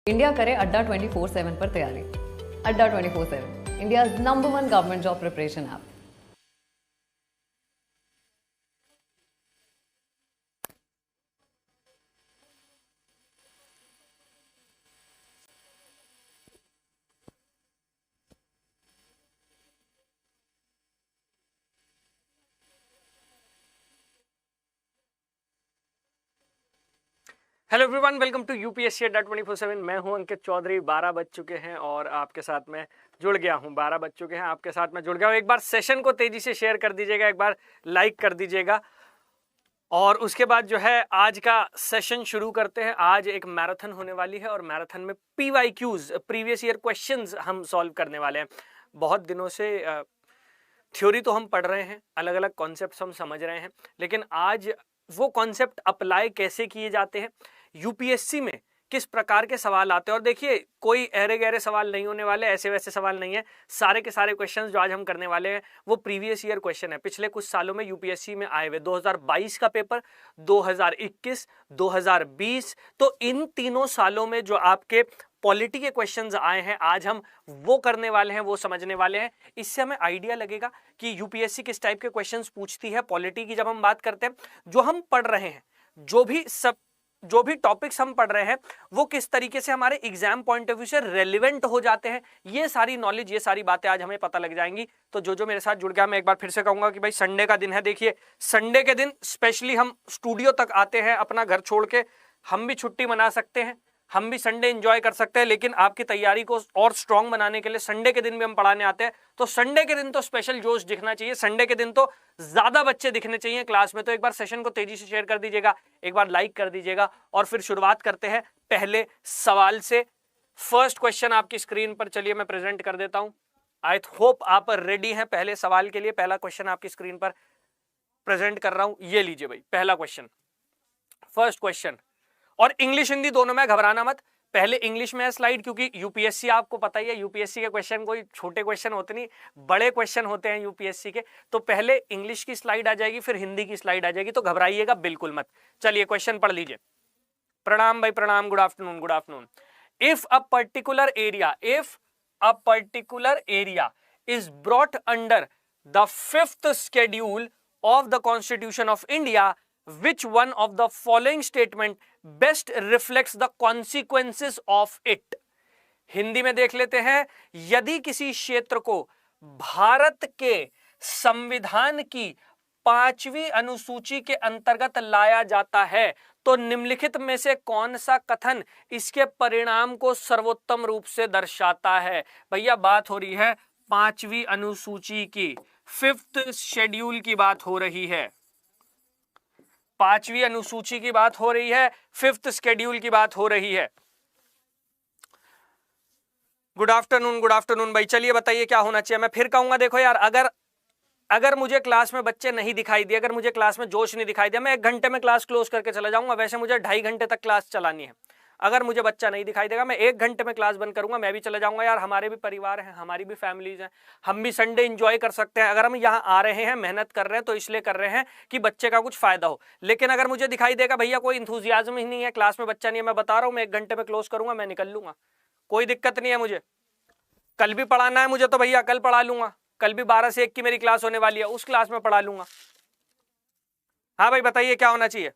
India करे अड्डा 24/7 पर तैयारी। Adda 24/7, India number 1 government job preparation app. Hello everyone, welcome to UPSC Adda 24/7। मैं हूं अंकित चौधरी। 12 बज चुके हैं और आपके साथ में जुड़ गया हूं। 12 बज चुके हैं, आपके साथ में जुड़ गया हूं। एक बार सेशन को तेजी से शेयर कर दीजिएगा, एक बार लाइक कर दीजिएगा और उसके बाद जो है आज का सेशन शुरू करते हैं। आज एक मैराथन होने वाली है और मैराथन में पीवाईक्यूज, प्रीवियस ईयर क्वेश्चंस हम सॉल्व करने वाले हैं। बहुत दिनों से थ्योरी तो हम पढ़ रहे हैं, अलग अलग कॉन्सेप्ट्स हम समझ रहे हैं, लेकिन आज वो कॉन्सेप्ट अप्लाई कैसे किए जाते हैं, यूपीएससी में किस प्रकार के सवाल आते हैं। और देखिए, कोई अहरे गहरे सवाल नहीं होने वाले, ऐसे वैसे सवाल नहीं है। सारे के सारे क्वेश्चंस जो आज हम करने वाले हैं वो प्रीवियस ईयर क्वेश्चन है, पिछले कुछ सालों में यूपीएससी में आए हुए। 2022 का पेपर, 2021, 2020, तो इन तीनों सालों में जो आपके पॉलिटी के क्वेश्चंस आए हैं, आज हम वो करने वाले हैं, वो समझने वाले हैं। इससे हमें आइडिया लगेगा कि यूपीएससी किस टाइप के क्वेश्चंस पूछती है। पॉलिटी की जब हम बात करते हैं, जो हम पढ़ रहे हैं, जो भी टॉपिक्स हम पढ़ रहे हैं, वो किस तरीके से हमारे एग्जाम पॉइंट ऑफ व्यू से रेलिवेंट हो जाते हैं, ये सारी नॉलेज, ये सारी बातें आज हमें पता लग जाएंगी। तो जो मेरे साथ जुड़ गया, मैं एक बार फिर से कहूंगा कि भाई संडे का दिन है। देखिए, संडे के दिन स्पेशली हम स्टूडियो तक आते हैं, अपना घर छोड़ के। हम भी छुट्टी मना सकते हैं, हम भी संडे एंजॉय कर सकते हैं, लेकिन आपकी तैयारी को और स्ट्रांग बनाने के लिए संडे के दिन भी हम पढ़ाने आते हैं। तो संडे के दिन तो स्पेशल जोश दिखना चाहिए, संडे के दिन तो ज्यादा बच्चे दिखने चाहिए क्लास में। तो एक बार सेशन को तेजी से शेयर कर दीजिएगा, एक बार लाइक कर दीजिएगा और फिर शुरुआत करते हैं पहले सवाल से। फर्स्ट क्वेश्चन आपकी स्क्रीन पर, चलिए मैं प्रेजेंट कर देता हूं। आई होप आप रेडी हैं पहले सवाल के लिए। पहला क्वेश्चन आपकी स्क्रीन पर प्रेजेंट कर रहा हूं, ये लीजिए भाई, पहला क्वेश्चन, फर्स्ट क्वेश्चन। और इंग्लिश हिंदी दोनों में, घबराना मत। पहले इंग्लिश में है स्लाइड, क्योंकि यूपीएससी आपको पता ही है, यूपीएससी के क्वेश्चन कोई छोटे क्वेश्चन होते नहीं, बड़े क्वेश्चन होते हैं यूपीएससी के। तो पहले इंग्लिश की स्लाइड आ जाएगी, फिर हिंदी की स्लाइड आ जाएगी, तो घबराइएगा बिल्कुल मत। चलिए क्वेश्चन पढ़ लीजिए। प्रणाम भाई, प्रणाम, good afternoon, good afternoon. If a particular area is brought under the 5th schedule of the Constitution of India, which one of the following statement best reflects the consequences of it? Hindi में देख लेते हैं। यदि किसी क्षेत्र को भारत के संविधान की 5वीं अनुसूची के अंतर्गत लाया जाता है, तो निम्नलिखित में से कौन सा कथन इसके परिणाम को सर्वोत्तम रूप से दर्शाता है? भैया बात हो रही है 5वीं अनुसूची की, 5th शेड्यूल की बात हो रही है, 5वीं अनुसूची की बात हो रही है, 5th शेड्यूल की बात हो रही है। गुड आफ्टरनून भाई। चलिए बताइए क्या होना चाहिए। मैं फिर कहूंगा, देखो यार, अगर मुझे क्लास में बच्चे नहीं दिखाई दिए, अगर मुझे क्लास में जोश नहीं दिखाई दिया, मैं 1 घंटे में क्लास क्लोज करके चला जाऊंगा। वैसे मुझे 2.5 घंटे तक क्लास चलानी है। अगर मुझे बच्चा नहीं दिखाई देगा, मैं 1 घंटे में क्लास बंद करूंगा, मैं भी चला जाऊंगा। यार, हमारे भी परिवार हैं, हमारी भी फैमिलीज हैं, हम भी संडे एंजॉय कर सकते हैं। अगर हम यहाँ आ रहे हैं, मेहनत कर रहे हैं, तो इसलिए कर रहे हैं कि बच्चे का कुछ फायदा हो। लेकिन अगर मुझे दिखाई देगा भैया कोई इंथुजियाज्म ही नहीं है, क्लास में बच्चा नहीं है, मैं बता रहा हूँ, मैं 1 घंटे में क्लोज करूंगा, मैं निकल लूंगा, कोई दिक्कत नहीं है मुझे। कल भी पढ़ाना है मुझे तो भैया कल पढ़ा लूंगा, कल भी 12 से 1 की मेरी क्लास होने वाली है, उस क्लास में पढ़ा लूंगा। हाँ भाई बताइए क्या होना चाहिए।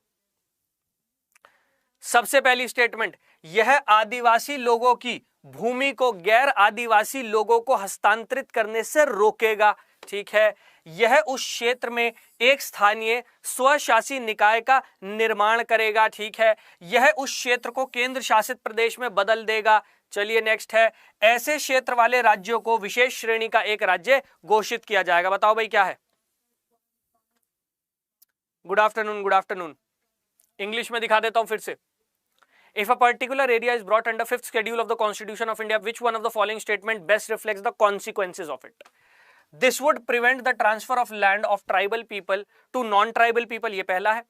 सबसे पहली स्टेटमेंट, यह आदिवासी लोगों की भूमि को गैर आदिवासी लोगों को हस्तांतरित करने से रोकेगा। ठीक है, यह उस क्षेत्र में एक स्थानीय स्वशासी निकाय का निर्माण करेगा। ठीक है, यह उस क्षेत्र को केंद्र शासित प्रदेश में बदल देगा। चलिए नेक्स्ट है, ऐसे क्षेत्र वाले राज्यों को विशेष श्रेणी का एक राज्य घोषित किया जाएगा। बताओ भाई क्या है। Good afternoon. इंग्लिश में दिखा देता हूं फिर से। If a particular area is brought under 5th schedule of the Constitution of India, which one of the following statement best reflects the consequences of it? This would prevent the transfer of land of tribal people to non-tribal people. ये पहला है।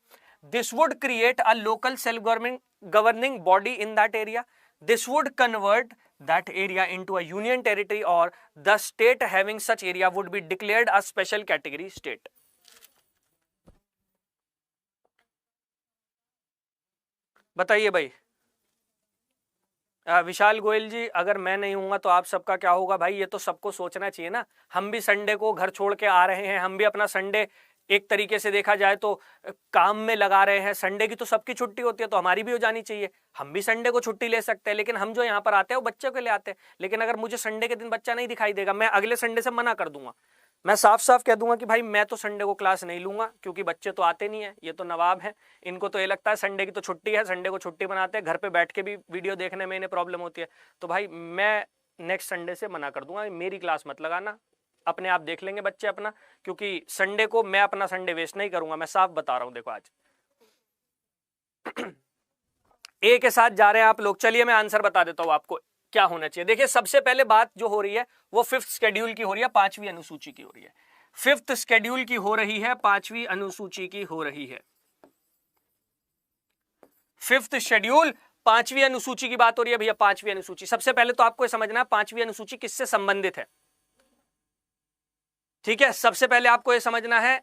This would create a local self-governing body in that area. This would convert that area into a union territory, or the state having such area would be declared a special category state. बताइए भाई। विशाल गोयल जी, अगर मैं नहीं हूँगा तो आप सबका क्या होगा भाई? ये तो सबको सोचना चाहिए ना। हम भी संडे को घर छोड़ के आ रहे हैं, हम भी अपना संडे एक तरीके से देखा जाए तो काम में लगा रहे हैं। संडे की तो सबकी छुट्टी होती है, तो हमारी भी हो जानी चाहिए। हम भी संडे को छुट्टी ले सकते हैं, लेकिन हम जो यहाँ पर आते हैं वो बच्चों के लिए आते हैं। लेकिन अगर मुझे संडे के दिन बच्चा नहीं दिखाई देगा, मैं अगले संडे से मना कर दूंगा। मैं साफ साफ कह दूंगा कि भाई मैं तो संडे को क्लास नहीं लूंगा, क्योंकि बच्चे तो आते नहीं है, ये तो नवाब है। इनको तो ये लगता है संडे की तो छुट्टी है, संडे को छुट्टी बनाते हैं, घर पे बैठ के भी वीडियो देखने में इन्हें प्रॉब्लम होती है। तो भाई मैं नेक्स्ट संडे से मना कर दूंगा, मेरी क्लास मत लगाना, अपने आप देख लेंगे बच्चे अपना, क्योंकि संडे को मैं अपना संडे वेस्ट नहीं करूंगा। मैं साफ बता रहा हूं, देखो आज ए के साथ जा रहे हैं आप लोग। चलिए मैं आंसर बता देता हूं आपको क्या होना चाहिए। देखिए सबसे पहले बात जो हो रही है वो 5th शेड्यूल की हो रही है, 5वीं अनुसूची की हो रही है। 5th शेड्यूल की हो रही है, 5वीं अनुसूची की हो रही है। 5th शेड्यूल 5वीं अनुसूची की बात हो रही है भैया, 5वीं अनुसूची। सबसे पहले तो आपको समझना है 5वीं अनुसूची किससे संबंधित है, ठीक है। सबसे पहले आपको यह समझना है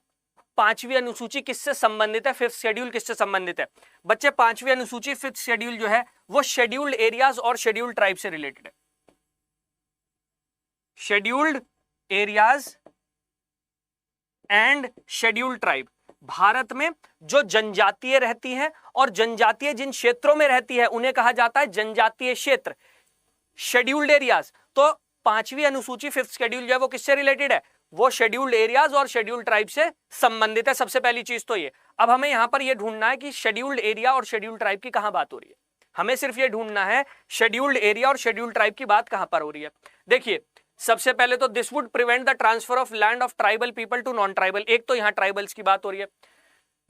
5वीं अनुसूची किससे संबंधित है, 5th शेड्यूल किससे संबंधित है। बच्चे 5वीं अनुसूची 5th शेड्यूल जो है वो शेड्यूल्ड एरियाज और शेड्यूल्ड ट्राइब से रिलेटेड है। Scheduled areas and scheduled tribe. Bharat में जो जनजातीय रहती हैं और जनजातीय जिन क्षेत्रों में रहती है उन्हें कहा जाता है जनजातीय क्षेत्र, शेड्यूल्ड एरियाज। तो 5वीं अनुसूची 5th शेड्यूल जो है वो किससे रिलेटेड है, वो शेड्यूल्ड एरियाज और शेड्यूल्ड ट्राइब से संबंधित है। सबसे पहली चीज तो ये। अब हमें यहां पर ये ढूंढना है कि शेड्यूल्ड एरिया और शेड्यूल्ड ट्राइब की कहां बात हो रही है। हमें सिर्फ ये ढूंढना है शेड्यूल्ड एरिया और शेड्यूल्ड ट्राइब की बात कहां पर हो रही है। देखिए सबसे पहले तो this would prevent the transfer of land of tribal people to non tribal. एक तो यहां ट्राइबल्स की बात हो रही है।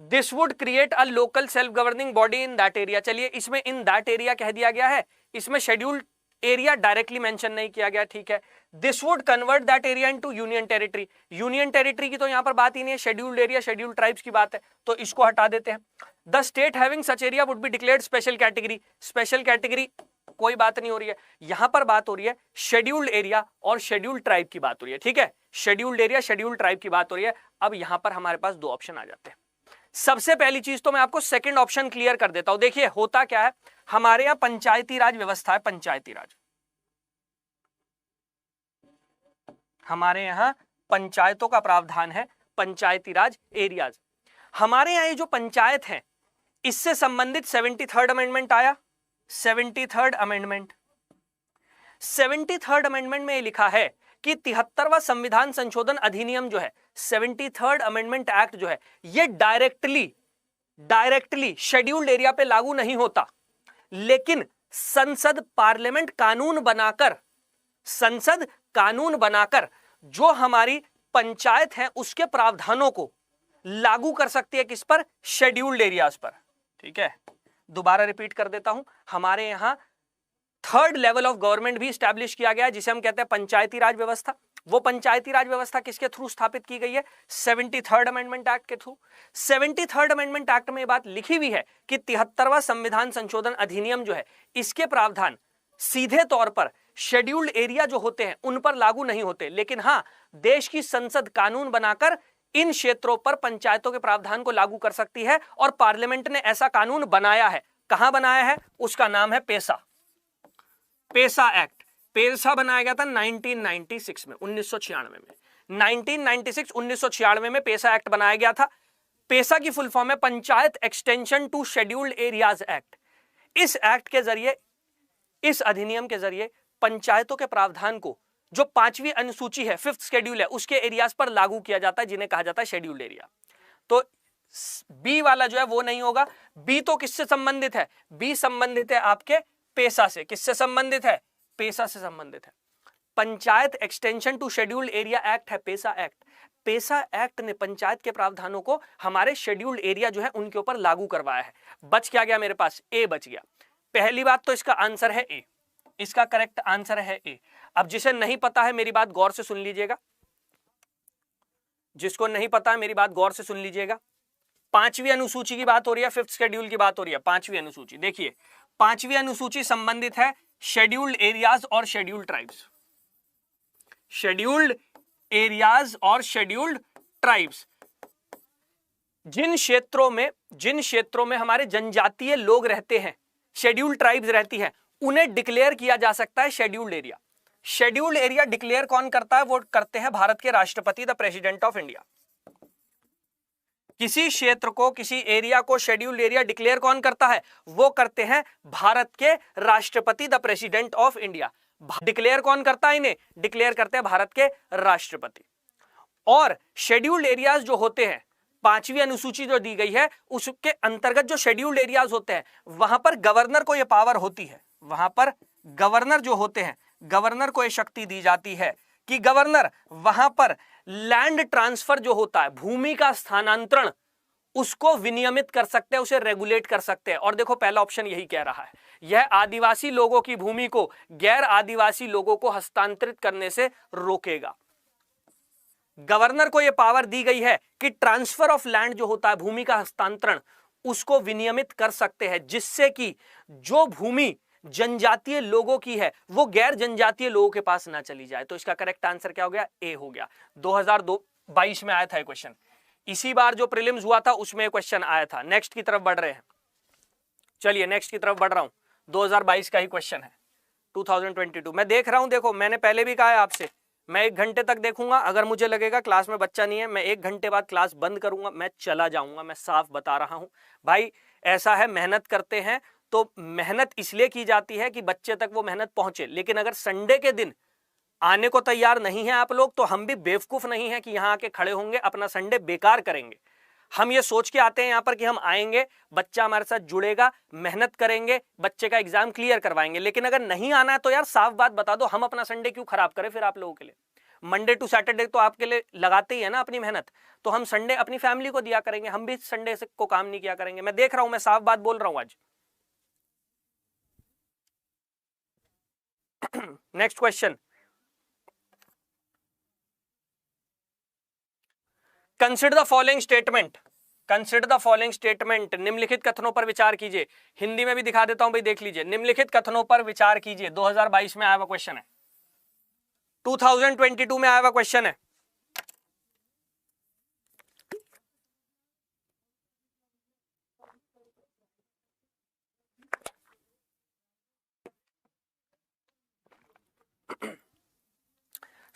This would create a local self governing body in that area. चलिए इसमें इन दैट एरिया कह दिया गया है, इसमें शेड्यूल्ड एरिया डायरेक्टली मेंशन नहीं किया गया, ठीक है। This would convert that area into union territory. Union territory की तो यहां पर बात ही नहीं है, शेड्यूल्ड एरिया शेड्यूल्ड ट्राइब्स की बात है, तो इसको हटा देते हैं। The state having such area would be declared special category. Special category कोई बात नहीं हो रही है, यहां पर बात हो रही है शेड्यूल्ड एरिया और शेड्यूल्ड ट्राइब की बात हो रही है, ठीक है। शेड्यूल्ड एरिया शेड्यूल्ड ट्राइब की बात हो रही है। अब यहां पर हमारे पास दो ऑप्शन आ जाते हैं। सबसे पहली चीज तो मैं आपको सेकंड ऑप्शन क्लियर कर देता हूं। देखिए होता क्या है, हमारे यहां पंचायती राज व्यवस्था है, पंचायती राज। हमारे यहां पंचायतों का प्रावधान है, पंचायती राज एरियाज। हमारे यहां ये जो पंचायत है इससे संबंधित 73rd अमेंडमेंट आया। 73rd अमेंडमेंट, 73rd अमेंडमेंट में लिखा है कि 73वां संविधान संशोधन अधिनियम जो है, 73rd अमेंडमेंट एक्ट जो है, ये डायरेक्टली शेड्यूल्ड एरिया पे लागू नहीं होता, लेकिन संसद पार्लियामेंट कानून बनाकर जो हमारी पंचायत है उसके प्रावधानों को लागू कर सकती है। किस पर, शेड्यूल्ड एरियाज पर, ठीक है। दोबारा रिपीट कर देता हूं, हमारे यहां 3rd लेवल ऑफ गवर्नमेंट भी स्टैब्लिश किया गया है जिसे हम कहते हैं पंचायती राज व्यवस्था। वो पंचायती राज व्यवस्था किसके थ्रू स्थापित की गई है, 73rd अमेंडमेंट एक्ट के थ्रू। 73rd अमेंडमेंट एक्ट में ये बात लिखी हुई है कि 73वां संविधान संशोधन अधिनियम जो है इसके प्रावधान सीधे तौर पर शेड्यूल्ड एरिया जो होते हैं उन पर लागू नहीं होते, लेकिन हां देश की संसद कानून बनाकर इन क्षेत्रों पर पंचायतों के प्रावधान को लागू कर सकती है। और पार्लियामेंट ने ऐसा कानून बनाया है। कहां बनाया है, उसका नाम है पेसा एक्ट। पेसा बनाया गया था 1996 में, 1996 में। 1996 में पेसा एक्ट बनाया गया था। पेसा की फुल फॉर्म है panchayat extension to scheduled areas act. इस एक्ट के जरिए, इस अधिनियम के जरिए पंचायतों के प्रावधान को जो 5वीं अनुसूची है, 5th शेड्यूल है, उसके एरियाज पर लागू किया जाता है, जिन्हें कहा जाता है शेड्यूल्ड एरिया। तो बी वाला जो है वो नहीं होगा। बी तो किससे संबंधित है, बी संबंधित है आपके पेसा से। किससे संबंधित है, पेसा से संबंधित है। Panchayat extension to scheduled area act है पेसा एक्ट। पेसा एक्ट ने पंचायत के प्रावधानों को हमारे शेड्यूल्ड एरिया जो है उनके ऊपर लागू करवाया है। बच क्या गया मेरे पास, ए बच गया। पहली बात तो इसका आंसर है ए, इसका करेक्ट आंसर है ए। अब जिसे नहीं पता है मेरी बात गौर से सुन लीजिएगा, जिसको नहीं पता है मेरी बात गौर से सुन लीजिएगा। 5वीं अनुसूची की बात हो रही है, 5th शेड्यूल की बात हो रही है। 5वीं अनुसूची देखिए, 5वीं अनुसूची संबंधित है शेड्यूल्ड एरियाज और शेड्यूल्ड ट्राइब्स। शेड्यूल्ड एरियाज और शेड्यूल्ड ट्राइब्स, जिन क्षेत्रों में हमारे जनजातीय लोग रहते हैं, शेड्यूल्ड ट्राइब्स रहती हैं, उन्हें डिक्लेयर किया जा सकता है scheduled area. Scheduled area declare कौन करता है? वो करते हैं भारत के राष्ट्रपति, द प्रेसिडेंट ऑफ इंडिया। किसी क्षेत्र को, किसी एरिया को शेड्यूल्ड एरिया डिक्लेयर कौन करता है? वो करते हैं भारत के राष्ट्रपति, the president of India. Declare कौन करता है? इन्हें डिक्लेयर करते हैं भारत के राष्ट्रपति। और शेड्यूल्ड एरियाज जो होते हैं, 5वीं अनुसूची जो दी गई है उसके अंतर्गत जो शेड्यूल्ड एरियाज होते हैं वहां पर गवर्नर को यह पावर होती है, वहां पर गवर्नर जो होते हैं, गवर्नर को यह शक्ति दी जाती है कि गवर्नर वहां पर लैंड ट्रांसफर जो होता है, भूमि का स्थानांतरण, उसको विनियमित कर सकते हैं, उसे रेगुलेट कर सकते हैं। और देखो पहला ऑप्शन यही कह रहा है, यह आदिवासी लोगों की भूमि को गैर आदिवासी लोगों को हस्तांतरित करने से रोकेगा। गवर्नर को यह पावर दी गई है कि ट्रांसफर ऑफ लैंड जो होता है, भूमि का हस्तांतरण, उसको विनियमित कर सकते हैं, जिससे कि जो भूमि जनजातीय लोगों की है वो गैर जनजातीय लोगों के पास ना चली जाए। तो इसका करेक्ट आंसर क्या हो गया? ए हो गया। 2022 में आया था क्वेश्चन, इसी बार जो प्रीलिम्स हुआ था उसमें क्वेश्चन आया था। नेक्स्ट की तरफ बढ़ रहे हैं, चलिए नेक्स्ट की तरफ बढ़ रहा हूं। 2022 का ही क्वेश्चन है, 2022 मैं देख रहा हूं। देखो मैंने पहले भी कहा है आपसे, मैं 1 घंटे तक देखूंगा, अगर मुझे लगेगा क्लास में बच्चा नहीं है, मैं 1 घंटे बाद क्लास बंद करूंगा, मैं चला जाऊंगा। मैं साफ बता रहा हूं भाई, ऐसा है, मेहनत करते हैं तो मेहनत इसलिए की जाती है कि बच्चे तक वो मेहनत पहुंचे। लेकिन अगर संडे के दिन आने को तैयार नहीं है आप लोग, तो हम भी बेवकूफ नहीं है कि यहां आके खड़े होंगे अपना संडे बेकार करेंगे। हम ये सोच के आते हैं यहां पर कि हम आएंगे, बच्चा हमारे साथ जुड़ेगा, मेहनत करेंगे, बच्चे का एग्जाम क्लियर करवाएंगे। लेकिन अगर नहीं आना है तो यार साफ बात बता दो, हम अपना संडे क्यों खराब करें फिर आप लोगों के लिए? मंडे टू सैटरडे तो आपके लिए लगाते ही है ना अपनी मेहनत, तो हम संडे अपनी फैमिली को दिया करेंगे, हम भी संडे से को काम नहीं किया करेंगे। मैं देख रहा हूं, मैं साफ बात बोल रहा हूं आज। Next question, consider the following statement, consider the following statement, निम्नलिखित कथनों पर विचार कीजिए। हिंदी में भी दिखा देता हूं भाई, देख लीजिए। निम्नलिखित कथनों पर विचार कीजिए, 2022 में आया हुआ क्वेश्चन है, 2022 में आया हुआ क्वेश्चन है।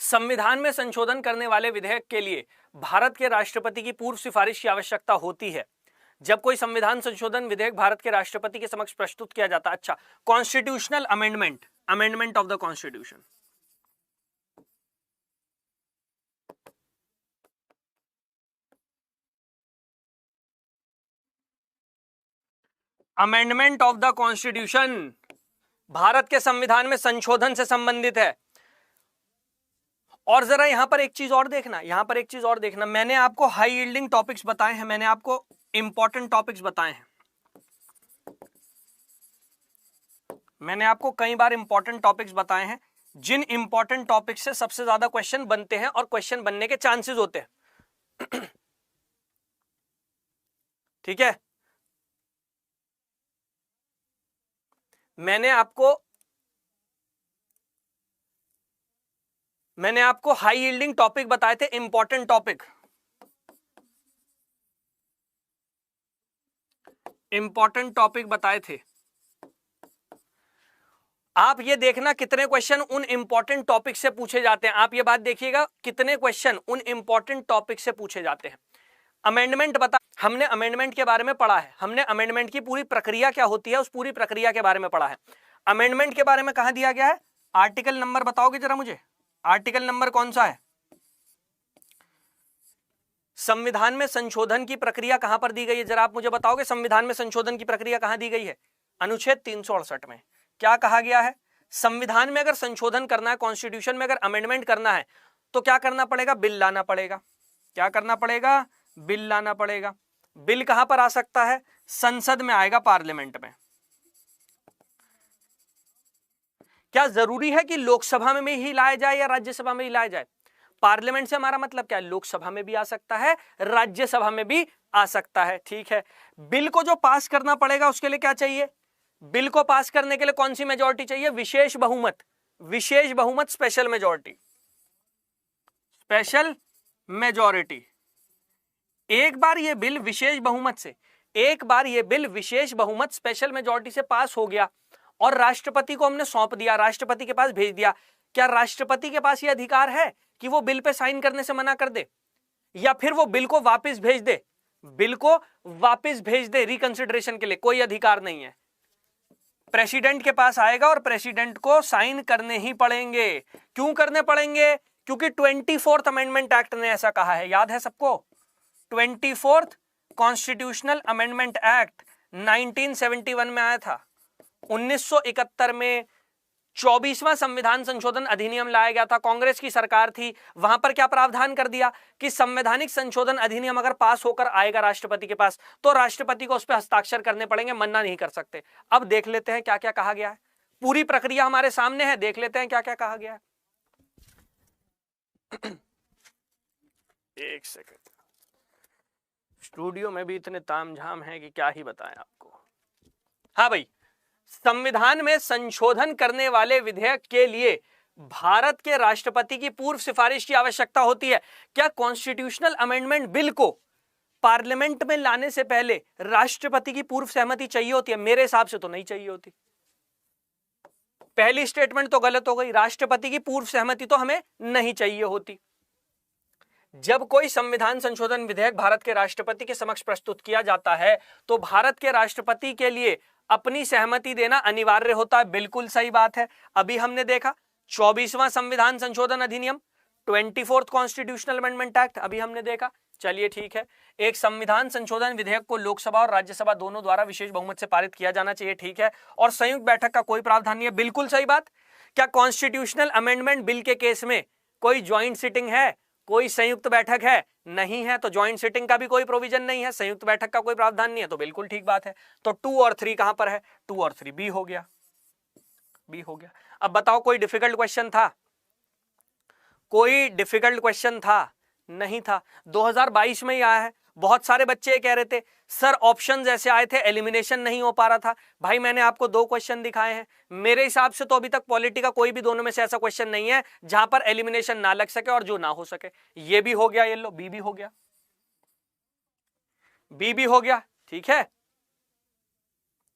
संविधान में संशोधन करने वाले विधेयक के लिए भारत के राष्ट्रपति की पूर्व सिफारिश की आवश्यकता होती है। जब कोई संविधान संशोधन विधेयक भारत के राष्ट्रपति के समक्ष प्रस्तुत किया जाता है। अच्छा, constitutional amendment, amendment of the constitution, amendment of the constitution Bharat के संविधान में संशोधन से संबंधित है। और जरा यहां पर एक चीज और देखना, यहां पर एक चीज और देखना, मैंने आपको हाई यील्डिंग टॉपिक्स बताए हैं, मैंने आपको इंपॉर्टेंट टॉपिक्स बताए हैं, मैंने आपको कई बार इंपॉर्टेंट टॉपिक्स बताए हैं, जिन इंपॉर्टेंट टॉपिक्स से सबसे ज्यादा क्वेश्चन बनते हैं और क्वेश्चन बनने के चांसेस होते हैं। ठीक है, मैंने आपको हाई यील्डिंग टॉपिक बताए थे, इंपॉर्टेंट टॉपिक, इंपॉर्टेंट टॉपिक बताए थे। आप ये देखना कितने क्वेश्चन उन इंपॉर्टेंट टॉपिक से पूछे जाते हैं। आप ये बात देखिएगा कितने क्वेश्चन उन इंपॉर्टेंट टॉपिक से पूछे जाते हैं। अमेंडमेंट बता, हमने अमेंडमेंट के बारे में पढ़ा है, हमने अमेंडमेंट की पूरी प्रक्रिया क्या होती है उस पूरी प्रक्रिया के बारे में पढ़ा है। अमेंडमेंट के बारे में कहां दिया गया है? आर्टिकल नंबर बताओगे जरा मुझे, आर्टिकल नंबर कौन सा है? संविधान में संशोधन की प्रक्रिया कहां पर दी गई है? जरा आप मुझे बताओगे संविधान में संशोधन की प्रक्रिया कहां दी गई है? अनुच्छेद 368 में क्या कहा गया है? संविधान में अगर संशोधन करना है, कॉन्स्टिट्यूशन में अगर अमेंडमेंट करना है तो क्या करना पड़ेगा? बिल लाना पड़ेगा। क्या करना पड़ेगा? बिल लाना पड़ेगा। बिल कहां पर आ सकता है? संसद में आएगा, पार्लियामेंट में। क्या जरूरी है कि लोकसभा में ही लाया जाए या राज्यसभा में ही लाया जाए? पार्लियामेंट से हमारा मतलब क्या है? लोकसभा में भी आ सकता है, राज्यसभा में भी आ सकता है। ठीक है, बिल को जो पास करना पड़ेगा उसके लिए क्या चाहिए? बिल को पास करने के लिए कौन सी मेजॉरिटी चाहिए? विशेष बहुमत, विशेष बहुमत, स्पेशल मेजॉरिटी, स्पेशल मेजॉरिटी। एक बार ये बिल विशेष बहुमत से, एक बार ये बिल विशेष बहुमत स्पेशल मेजॉरिटी से पास हो गया और राष्ट्रपति को हमने सौंप दिया, राष्ट्रपति के पास भेज दिया, क्या राष्ट्रपति के पास यह अधिकार है कि वो बिल पे साइन करने से मना कर दे या फिर वो बिल को वापस भेज दे? बिल को वापस भेज दे रिकंसिडरेशन के लिए, कोई अधिकार नहीं है। प्रेसिडेंट के पास आएगा और प्रेसिडेंट को साइन करने ही पड़ेंगे। क्यों करने पड़ेंगे? क्योंकि 24th अमेंडमेंट एक्ट ने ऐसा कहा है, याद है सबको? 24th कॉन्स्टिट्यूशनल अमेंडमेंट एक्ट 1971 में आया था। 1971 में 24वां संविधान संशोधन अधिनियम लाया गया था, कांग्रेस की सरकार थी। वहां पर क्या प्रावधान कर दिया कि संवैधानिक संशोधन अधिनियम अगर पास होकर आएगा राष्ट्रपति के पास तो राष्ट्रपति को उस पर हस्ताक्षर करने पड़ेंगे, मना नहीं कर सकते। अब देख लेते हैं क्या क्या कहा गया है, पूरी प्रक्रिया हमारे सामने है, देख लेते हैं क्या क्या कहा गया है। एक सेकंड, स्टूडियो में भी इतने तामझाम है कि क्या ही बताएं आपको। हाँ भाई, संविधान में संशोधन करने वाले विधेयक के लिए भारत के राष्ट्रपति की पूर्व सिफारिश की आवश्यकता होती है। क्या कॉन्स्टिट्यूशनल अमेंडमेंट बिल को पार्लियामेंट में लाने से पहले राष्ट्रपति की पूर्व सहमति चाहिए होती है? मेरे हिसाब से तो नहीं चाहिए होती। पहली स्टेटमेंट तो गलत हो गई, राष्ट्रपति की पूर्व सहमति तो हमें नहीं चाहिए होती। जब कोई संविधान संशोधन विधेयक भारत के राष्ट्रपति के समक्ष प्रस्तुत किया जाता है तो भारत के राष्ट्रपति के लिए अपनी सहमति देना अनिवार्य होता है। बिल्कुल सही बात है। अभी हमने देखा 24वां संविधान संशोधन अधिनियम, 24th कॉन्स्टिट्यूशनल अमेंडमेंट एक्ट अभी हमने देखा। चलिए ठीक है, एक संविधान संशोधन विधेयक को लोकसभा और राज्यसभा दोनों द्वारा विशेष बहुमत से पारित किया जाना चाहिए, ठीक है, और संयुक्त बैठक का कोई प्रावधान नहीं है, बिल्कुल सही बात। क्या कॉन्स्टिट्यूशनल अमेंडमेंट बिल के केस में कोई ज्वाइंट सिटिंग है, कोई संयुक्त बैठक है? नहीं है, तो ज्वाइंट सिटिंग का भी कोई प्रोविजन नहीं है, संयुक्त बैठक का कोई प्रावधान नहीं है, तो बिल्कुल ठीक बात है। तो 2 और 3 कहां पर है? 2 और 3 बी हो गया, बी हो गया। अब बताओ कोई डिफिकल्ट क्वेश्चन था? कोई डिफिकल्ट क्वेश्चन था? नहीं था। 2022 में ही आया है। बहुत सारे बच्चे कह रहे थे सर ऑप्शंस ऐसे आए थे, एलिमिनेशन नहीं हो पा रहा था। भाई मैंने आपको 2 क्वेश्चन दिखाए हैं, मेरे हिसाब से तो अभी तक पॉलिटी का कोई भी दोनों में से ऐसा क्वेश्चन नहीं है जहां पर एलिमिनेशन ना लग सके और जो ना हो सके। ये भी हो गया, ये लो, बी भी हो गया, बी भी हो गया, ठीक है,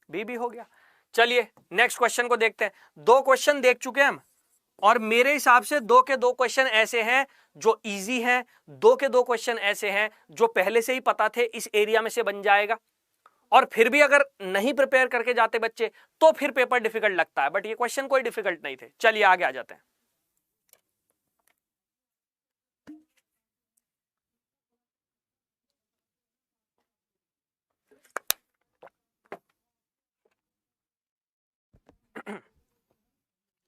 बी भी हो गया। चलिए नेक्स्ट क्वेश्चन को देखते हैं। 2 क्वेश्चन देख चुके हैं हम और मेरे हिसाब से 2 के 2 क्वेश्चन ऐसे हैं जो इजी हैं, 2 के 2 क्वेश्चन ऐसे हैं जो पहले से ही पता थे इस एरिया में से बन जाएगा। और फिर भी अगर नहीं प्रिपेयर करके जाते बच्चे तो फिर पेपर डिफिकल्ट लगता है, बट ये क्वेश्चन कोई डिफिकल्ट नहीं थे। चलिए आगे आ जाते हैं।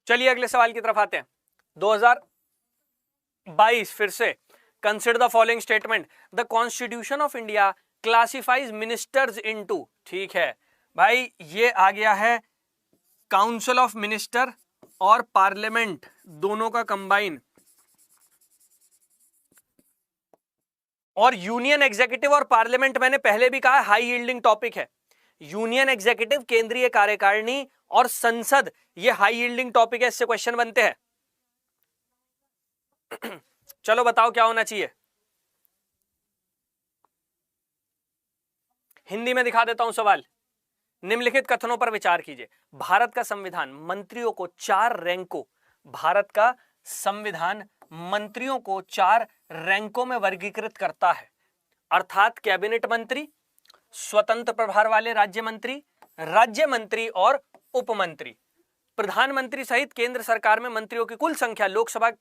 चलिए अगले सवाल की तरफ आते हैं। 2022 फिर से, consider the following statement, the constitution of India classifies ministers into, ठीक है भाई, ये आ गया है काउंसिल ऑफ मिनिस्टर और पार्लियामेंट दोनों का कंबाइन, और यूनियन एग्जीक्यूटिव और पार्लियामेंट मैंने पहले भी कहा हाई यील्डिंग टॉपिक है। यूनियन एग्जीक्यूटिव केंद्रीय कार्यकारिणी और संसद ये हाई यील्डिंग टॉपिक है, इससे क्वेश्चन बनते हैं। चलो बताओ क्या होना चाहिए। हिंदी में दिखा देता हूं सवाल। निम्नलिखित कथनों पर विचार कीजिए। भारत का संविधान मंत्रियों को 4 रैंकों, भारत का संविधान मंत्रियों को 4 रैंकों में वर्गीकृत करता है, अर्थात कैबिनेट मंत्री, स्वतंत्र प्रभार वाले राज्य मंत्री और उप मंत्री। प्रधानमंत्री सहित केंद्र सरकार में मंत्रियों की कुल संख्या लोकसभा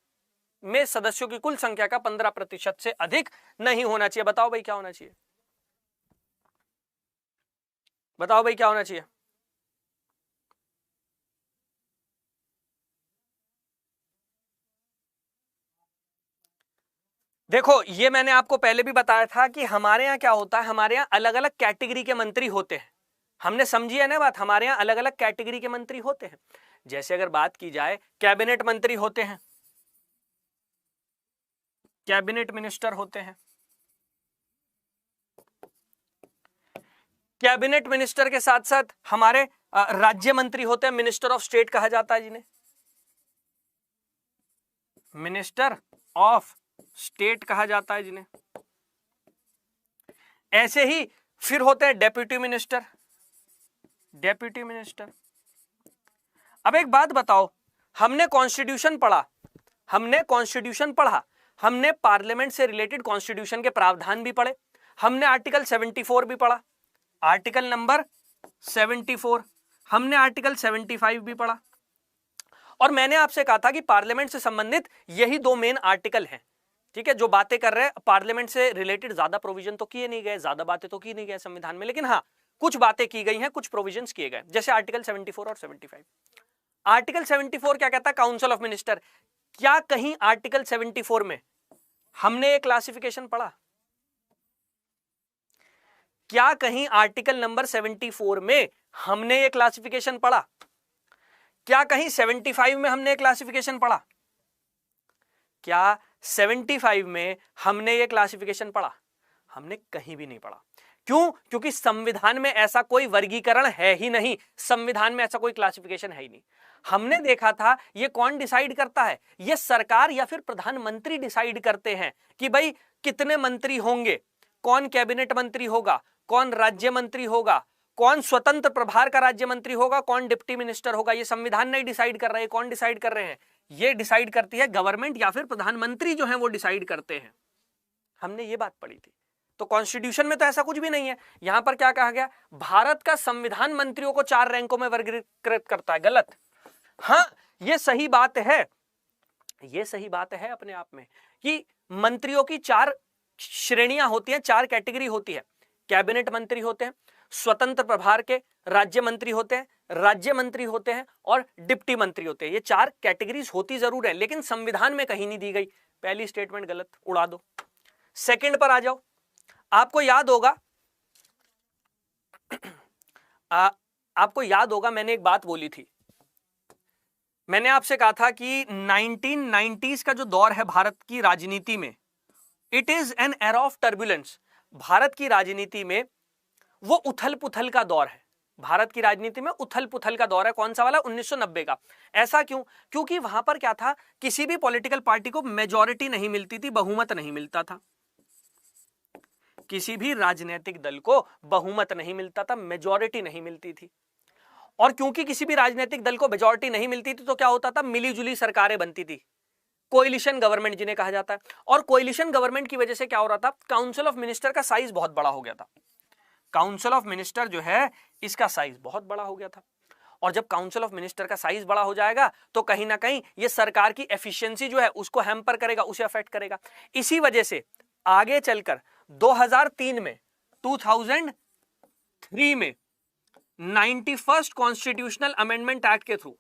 में सदस्यों की कुल संख्या का 15% से अधिक नहीं होना चाहिए। बताओ भाई क्या होना चाहिए, बताओ भाई क्या होना चाहिए। देखो ये मैंने आपको पहले भी बताया था कि हमारे यहाँ क्या होता है, हमारे यहाँ अलग अलग कैटेगरी के मंत्री होते हैं। हमने समझी है ना बात, हमारे यहाँ अलग अलग कैटेगरी के मंत्री होते हैं। जैसे अगर बात की जाए, कैबिनेट मंत्री होते हैं, कैबिनेट मिनिस्टर होते हैं, कैबिनेट मिनिस्टर के साथ साथ हमारे राज्य मंत्री होते हैं, मिनिस्टर ऑफ स्टेट कहा जाता है जिन्हें, मिनिस्टर ऑफ स्टेट कहा जाता है जिन्हें। ऐसे ही फिर होते हैं डेप्यूटी मिनिस्टर, डेप्यूटी मिनिस्टर, अब एक बात बताओ, हमने कॉन्स्टिट्यूशन पढ़ा, हमने पार्लियामेंट से रिलेटेड कॉन्स्टिट्यूशन के प्रावधान भी पढ़े, हमने आर्टिकल 74 भी पढ़ा, आर्टिकल नंबर 74, हमने आर्टिकल 75 भी पढ़ा, और मैंने आपसे कहा था कि पार्लियामेंट से संबंधित यही दो मेन आर्टिकल हैं, ठीक है, जो बातें कर रहे हैं पार्लियामेंट से रिलेटेड। ज्यादा प्रोविजन तो किए नहीं गए, ज्यादा बातें तो की नहीं गए संविधान में, लेकिन हाँ कुछ बातें की गई हैं, कुछ प्रोविजंस किए गए, जैसे आर्टिकल 74 और 75। आर्टिकल 74 क्या कहता है? Council of minister. क्या कहीं आर्टिकल 74 में हमने एक क्लासिफिकेशन पढ़ा? क्या कहीं आर्टिकल नंबर 74 में हमने ये क्लासिफिकेशन पढ़ा? क्या कहीं 75 में हमने क्लासिफिकेशन पढ़ा? क्या 75 में हमने ये क्लासिफिकेशन पढ़ा? हमने कहीं भी नहीं पढ़ा। क्यों? क्योंकि संविधान में ऐसा कोई वर्गीकरण है ही नहीं, संविधान में ऐसा कोई क्लासिफिकेशन है ही नहीं। हमने देखा था ये कौन डिसाइड करता है? ये सरकार या फिर प्रधानमंत्री डिसाइड करते हैं कि भाई कितने मंत्री होंगे, कौन कैबिनेट मंत्री होगा, कौन राज्य मंत्री होगा, कौन स्वतंत्र प्रभार का राज्य मंत्री होगा, कौन डिप्टी मिनिस्टर होगा। ये संविधान नहीं डिसाइड कर रहे हैं, कौन डिसाइड कर रहे हैं? ये डिसाइड करती है गवर्नमेंट या फिर प्रधानमंत्री जो है वो डिसाइड करते हैं। हमने ये बात पढ़ी थी। तो कॉन्स्टिट्यूशन में तो ऐसा कुछ भी नहीं है। यहां पर क्या कहा गया? भारत का संविधान मंत्रियों को 4 रैंकों में वर्गीकृत करता है। गलत। हाँ, ये सही बात है, ये सही बात है अपने आप में कि मंत्रियों की 4 श्रेणियां होती हैं, 4 कैटेगरी होती है। कैबिनेट मंत्री होते हैं, स्वतंत्र प्रभार के राज्य मंत्री होते हैं, राज्य मंत्री होते हैं और डिप्टी मंत्री होते हैं। ये 4 कैटेगरीज होती जरूर है, लेकिन संविधान में कहीं नहीं दी गई। पहली स्टेटमेंट गलत, उड़ा दो। सेकंड पर आ जाओ। आपको याद होगा आपको याद होगा मैंने एक बात बोली थी। मैंने आपसे कहा था कि 1990s का जो दौर है भारत की राजनीति में, it is an era of turbulence. Bharat की राजनीति में वो उथल पुथल का दौर है। भारत की राजनीति में उथल पुथल का दौर है। कौन सा वाला? 1990 का। ऐसा क्यों? क्योंकि वहां पर क्या था, किसी भी पॉलिटिकल पार्टी को मेजॉरिटी नहीं मिलती थी, बहुमत नहीं मिलता था। किसी भी राजनीतिक दल को बहुमत नहीं मिलता था, मेजॉरिटी नहीं मिलती थी। और क्योंकि किसी भी राजनीतिक दल को मेजॉरिटी नहीं मिलती थी तो क्या होता था? मिलीजुली सरकारें बनती थी, कोएलिशन गवर्नमेंट जिन्हें कहा जाता है। और कोएलिशन गवर्नमेंट की वजह से क्या हो रहा था? काउंसिल ऑफ मिनिस्टर का साइज बहुत बड़ा हो गया था। काउंसिल ऑफ मिनिस्टर जो है इसका साइज बहुत बड़ा हो गया था। और जब काउंसिल ऑफ मिनिस्टर का साइज बड़ा हो जाएगा तो कहीं ना कहीं ये सरकार की एफिशिएंसी जो है उसको हैम्पर करेगा, उसे अफेक्ट करेगा। इसी वजह से आगे चलकर 2003 में 2003 में 91st कॉन्स्टिट्यूशनल अमेंडमेंट एक्ट के through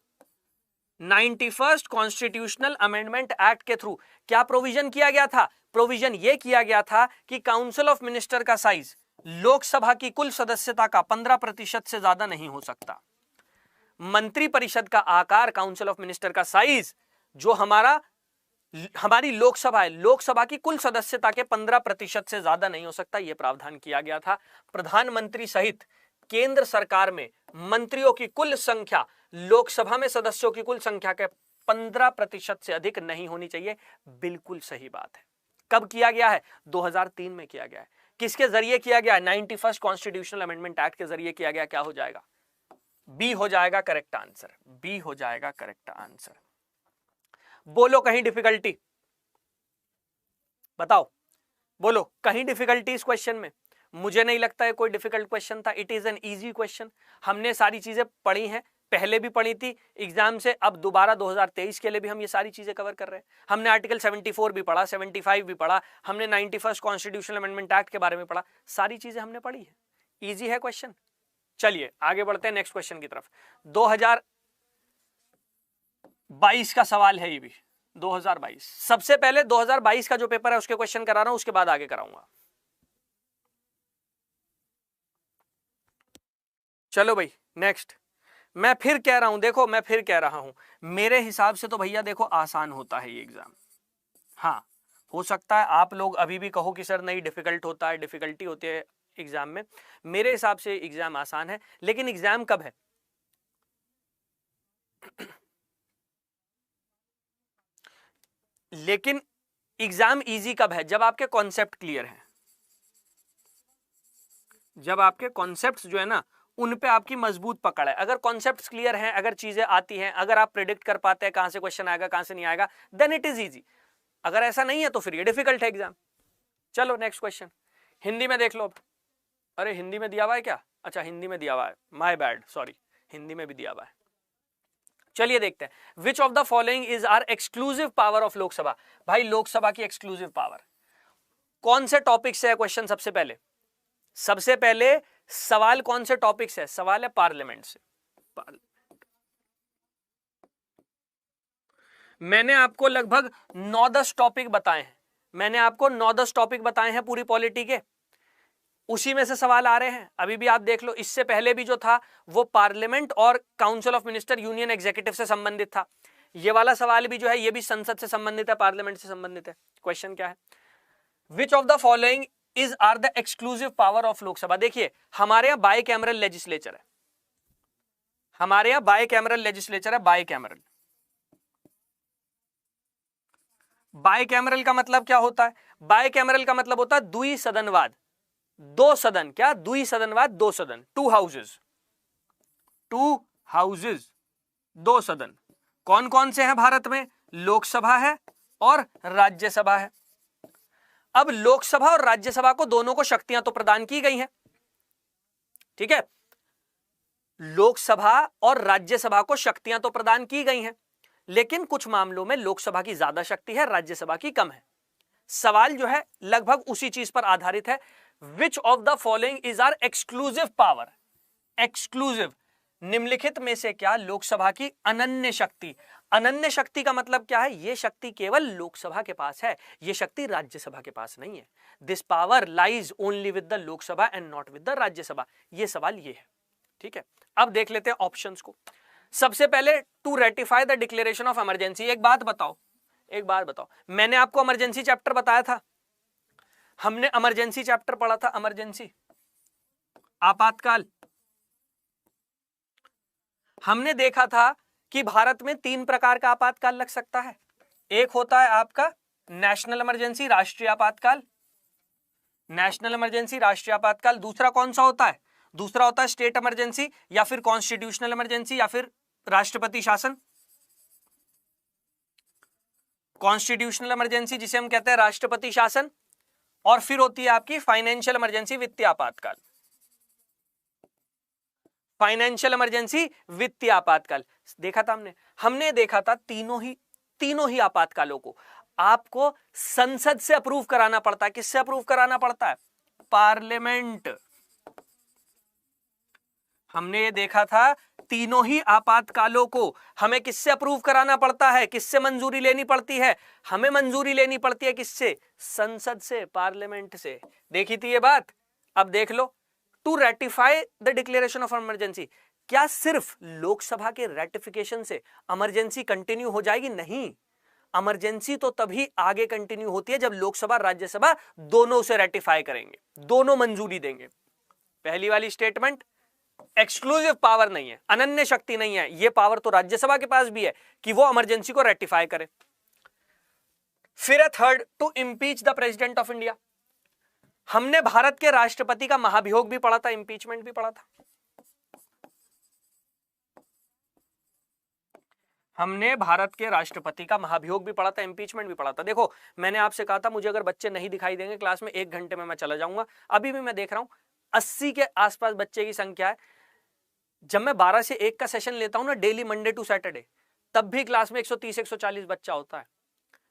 91st constitutional amendment act के थ्रू क्या प्रोविजन किया गया था? प्रोविजन यह किया गया था कि काउंसिल ऑफ मिनिस्टर का साइज लोकसभा की कुल सदस्यता का 15% से ज्यादा नहीं हो सकता। मंत्री परिषद का आकार, काउंसिल ऑफ मिनिस्टर का साइज जो हमारी लोकसभा है, लोकसभा की कुल सदस्यता के 15% से ज्यादा नहीं हो सकता। यह प्रावधान किया गया था। प्रधानमंत्री सहित केंद्र सरकार में मंत्रियों की कुल संख्या लोकसभा में सदस्यों की कुल संख्या के 15% से अधिक नहीं होनी चाहिए। बिल्कुल सही बात है। कब किया गया है? 2003 में किया गया है। किसके जरिए किया गया? 91st कॉन्स्टिट्यूशनल अमेंडमेंट एक्ट के जरिए किया गया। क्या हो जाएगा? बी हो जाएगा करेक्ट आंसर। बी हो जाएगा करेक्ट आंसर। बोलो कहीं डिफिकल्टी? बताओ, बोलो कहीं डिफिकल्टी इस क्वेश्चन में? मुझे नहीं लगता है कोई डिफिकल्ट क्वेश्चन था। It is an easy question. हमने सारी चीजें पढ़ी हैं, पहले भी पढ़ी थी एग्जाम से, अब दोबारा 2023 के लिए भी हम ये सारी चीजें कवर कर रहे हैं। हमने आर्टिकल 74 भी पढ़ा, 75 भी पढ़ा, हमने 91st कॉन्स्टिट्यूशनल अमेंडमेंट एक्ट के बारे में पढ़ा। सारी चीजें हमने पढ़ी है। इजी है क्वेश्चन। चलिए आगे बढ़ते हैं नेक्स्ट क्वेश्चन की तरफ। 2022 का सवाल है ये भी। 2022 सबसे पहले 2022 का जो पेपर है उसके क्वेश्चन करा रहा हूं, उसके बाद आगे कराऊंगा। चलो भाई नेक्स्ट। मैं फिर कह रहा हूं, देखो मैं फिर कह रहा हूं, मेरे हिसाब से तो भैया देखो आसान होता है ये एग्जाम। हाँ, हो सकता है आप लोग अभी भी कहो कि सर नहीं डिफिकल्ट होता है, डिफिकल्टी होती है एग्जाम में। मेरे हिसाब से एग्जाम आसान है, लेकिन एग्जाम कब है? लेकिन एग्जाम इजी कब है? जब आपके कॉन्सेप्ट क्लियर हैं, जब आपके कॉन्सेप्ट्स जो है ना उन पे आपकी मजबूत पकड़ है। अगर कॉन्सेप्ट्स क्लियर हैं, अगर चीजें आती हैं, अगर आप प्रिडिक्ट कर पाते हैं कहां से क्वेश्चन आएगा कहां से नहीं आएगा, देन इट इज इजी। अगर ऐसा नहीं है तो फिर ये डिफिकल्ट है एग्जाम। चलो नेक्स्ट क्वेश्चन, हिंदी में देख लो अब। अरे हिंदी में दिया हुआ है क्या? अच्छा हिंदी में दिया हुआ है, माय बैड, सॉरी, हिंदी में भी दिया हुआ है। चलिए देखते हैं, which of the following is are exclusive power of Lok Sabha. भाई लोकसभा की एक्सक्लूसिव पावर कौन से टॉपिक से है? क्वेश्चन सबसे पहले सवाल कौन से टॉपिक से है? सवाल है पार्लियामेंट से। मैंने आपको लगभग 9-10 टॉपिक बताए हैं, मैंने आपको 9-10 टॉपिक बताए हैं पूरी पॉलिटी के, उसी में से सवाल आ रहे हैं। अभी भी आप देख लो, इससे पहले भी जो था वो पार्लियामेंट और council of minister union executive से संबंधित था। ये वाला सवाल भी जो है ये भी संसद से संबंधित है, पार्लियामेंट से संबंधित है। क्वेश्चन क्या है? Which of the following is are the exclusive power of Lok Sabha. देखिए हमारे यहां बाई कैमरल लेजिस्लेचर है, हमारे यहां बाई कैमरल लेजिस्लेचर है। बाई कैमरल का मतलब क्या होता है? बाई कैमरल का मतलब होता है द्वि सदनवाद, दो सदन। क्या? द्वि सदनवाद, दो सदन, टू हाउसेज, दो सदन। कौन कौन से हैं भारत में? लोकसभा है और राज्यसभा है। अब लोकसभा और राज्यसभा को दोनों को शक्तियां तो प्रदान की गई हैं, ठीक है, लोकसभा और राज्यसभा को शक्तियां तो प्रदान की गई हैं, लेकिन कुछ मामलों में लोकसभा की ज्यादा शक्ति है, राज्यसभा की कम है। सवाल जो है लगभग उसी चीज पर आधारित है, which of the following is are exclusive power. Exclusive, निम्नलिखित में से क्या लोकसभा की अनन्य शक्ति। अनन्य शक्ति का मतलब क्या है? यह शक्ति केवल लोकसभा के पास है, यह शक्ति राज्यसभा के पास नहीं है। This power lies only with the Lok Sabha and not with the Rajya Sabha. यह सवाल यह है, ठीक है। अब देख लेते हैं ऑप्शंस को। सबसे पहले to ratify the declaration of emergency. एक बात बताओ, मैंने आपको इमरजेंसी चैप्टर बताया था, हमने इमरजेंसी चैप्टर पढ़ा था, इमरजेंसी आपातकाल। हमने देखा था कि भारत में 3 प्रकार का आपातकाल लग सकता है। एक होता है आपका नेशनल इमरजेंसी, राष्ट्रीय आपातकाल, नेशनल इमरजेंसी, राष्ट्रीय आपातकाल। दूसरा कौन सा होता है? दूसरा होता है स्टेट इमरजेंसी, या फिर कॉन्स्टिट्यूशनल इमरजेंसी, या फिर राष्ट्रपति शासन। कॉन्स्टिट्यूशनल इमरजेंसी जिसे हम कहते हैं राष्ट्रपति शासन, और फिर होती है आपकी फाइनेंशियल इमरजेंसी, वित्तीय आपातकाल। फाइनेंशियल इमरजेंसी, वित्तीय आपातकाल। देखा था हमने देखा था तीनों ही आपातकालों को आपको संसद से अप्रूव कराना पड़ता है। किससे अप्रूव कराना पड़ता है? पार्लियामेंट। हमने ये देखा था तीनों ही आपातकालों को हमें किससे अप्रूव कराना पड़ता है, किससे मंजूरी लेनी पड़ती है? हमें मंजूरी लेनी पड़ती है किससे? संसद से, पार्लियामेंट से। देखी थी ये बात? अब देख लो, to ratify the declaration of emergency. क्या सिर्फ लोकसभा के रेटिफिकेशन से इमरजेंसी कंटिन्यू हो जाएगी? नहीं, इमरजेंसी तो तभी आगे कंटिन्यू होती है जब लोकसभा राज्यसभा दोनों से रेटिफाई करेंगे, दोनों मंजूरी देंगे। पहली वाली स्टेटमेंट एक्सक्लूसिव पावर नहीं है, अनन्य शक्ति नहीं है, यह पावर तो राज्यसभा के पास भी है कि वो इमरजेंसी को रेटिफाई करे। फिर है third, to impeach the president of India. हमने भारत के राष्ट्रपति का महाभियोग भी पढ़ा था, इंपीचमेंट भी पढ़ा था। हमने भारत के राष्ट्रपति का महाभियोग भी पढ़ा था, इंपीचमेंट भी पढ़ा था। देखो मैंने आपसे कहा था मुझे अगर बच्चे नहीं दिखाई देंगे क्लास में 1 घंटे में मैं चला जाऊंगा। अभी भी मैं देख रहा हूं 80 के आसपास बच्चे की संख्या है। जब मैं 12 से 1 का सेशन लेता हूं ना डेली, मंडे टू सैटरडे, तब भी क्लास में 130-140 बच्चा होता है।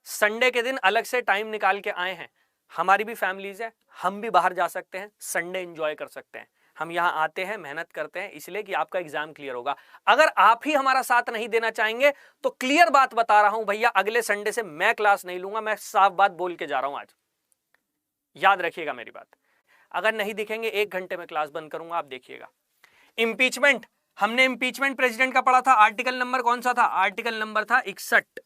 संडे के दिन अलग से टाइम निकाल के आए हैं, हमारी भी फैमिलीज है, हम भी बाहर जा सकते हैं, संडे एंजॉय कर सकते हैं। हम यहाँ आते हैं, मेहनत करते हैं इसलिए कि आपका एग्जाम क्लियर होगा। अगर आप ही हमारा साथ नहीं देना चाहेंगे तो क्लियर बात बता रहा हूं भैया, अगले संडे से मैं क्लास नहीं लूंगा। मैं साफ बात बोल के जा रहा हूं आज, याद रखिएगा मेरी बात। अगर नहीं दिखेंगे 1 घंटे में क्लास बंद करूंगा, आप देखिएगा। इंपीचमेंट, हमने इंपीचमेंट प्रेसिडेंट का पढ़ा था। आर्टिकल नंबर कौन सा था? आर्टिकल नंबर था 61।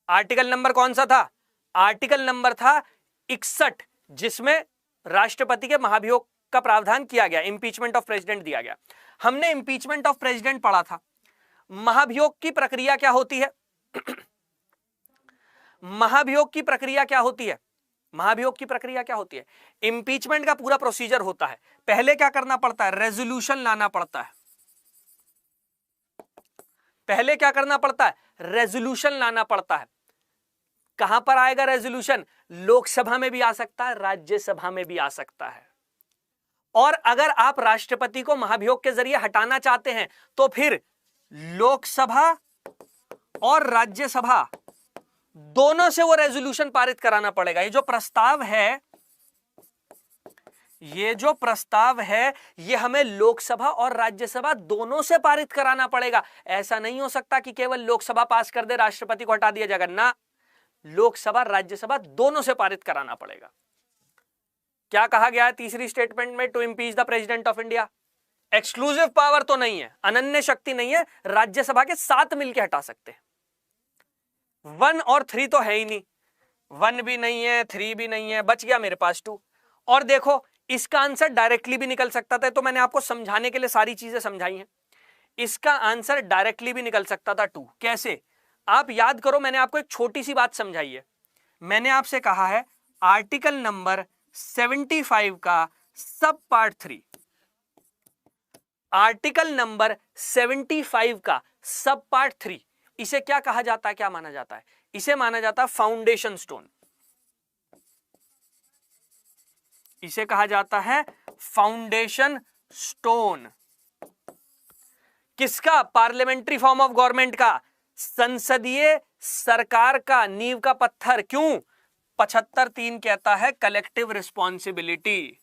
आर्टिकल नंबर कौन सा था? आर्टिकल नंबर था 61, जिसमें राष्ट्रपति के महाभियोग का प्रावधान किया गया, इंपीचमेंट ऑफ प्रेसिडेंट दिया गया। हमने इंपीचमेंट ऑफ प्रेसिडेंट पढ़ा था। महाभियोग की प्रक्रिया क्या होती है? महाभियोग की प्रक्रिया क्या होती है? महाभियोग की प्रक्रिया क्या होती है? इंपीचमेंट का पूरा प्रोसीजर होता है। पहले क्या करना पड़ता है? रेजोल्यूशन लाना पड़ता है। पहले क्या करना पड़ता है? रेजोल्यूशन लाना पड़ता है। कहां पर आएगा रेजोल्यूशन? लोकसभा में भी आ सकता है, राज्यसभा में भी आ सकता है। और अगर आप राष्ट्रपति को महाभियोग के जरिए हटाना चाहते हैं तो फिर लोकसभा और राज्यसभा दोनों से वो रेजोल्यूशन पारित कराना पड़ेगा। ये जो प्रस्ताव है ये हमें लोकसभा और राज्यसभा दोनों से पारित कराना पड़ेगा। ऐसा नहीं हो सकता कि केवल लोकसभा पास कर दे, राष्ट्रपति को हटा दिया जाएगा ना। लोकसभा राज्यसभा दोनों से पारित कराना पड़ेगा। क्या कहा गया है तीसरी स्टेटमेंट में? To impeach the president of India. Exclusive power तो नहीं है, अनन्य शक्ति नहीं है, राज्यसभा के साथ मिलकर हटा सकते हैं। 1 और 3 तो है ही नहीं, 1 भी नहीं है, 3 भी नहीं है, बच गया मेरे पास 2। और देखो इसका आंसर डायरेक्टली भी निकल सकता था, तो मैंने आपको समझाने के लिए सारी चीजें समझाई हैं। इसका आंसर डायरेक्टली भी निकल सकता था 2। कैसे? आप याद करो, मैंने आपको एक छोटी सी बात समझाई है। मैंने आपसे कहा है आर्टिकल नंबर 75 का सब पार्ट 3, आर्टिकल नंबर 75 का सब पार्ट 3, इसे क्या कहा जाता है, क्या माना जाता है? इसे माना जाता है फाउंडेशन स्टोन। इसे कहा जाता है फाउंडेशन स्टोन। किसका? पार्लियामेंट्री फॉर्म ऑफ गवर्नमेंट का, संसदीय सरकार का नींव का पत्थर। क्यों? 75(3) कहता है कलेक्टिव रिस्पॉन्सिबिलिटी।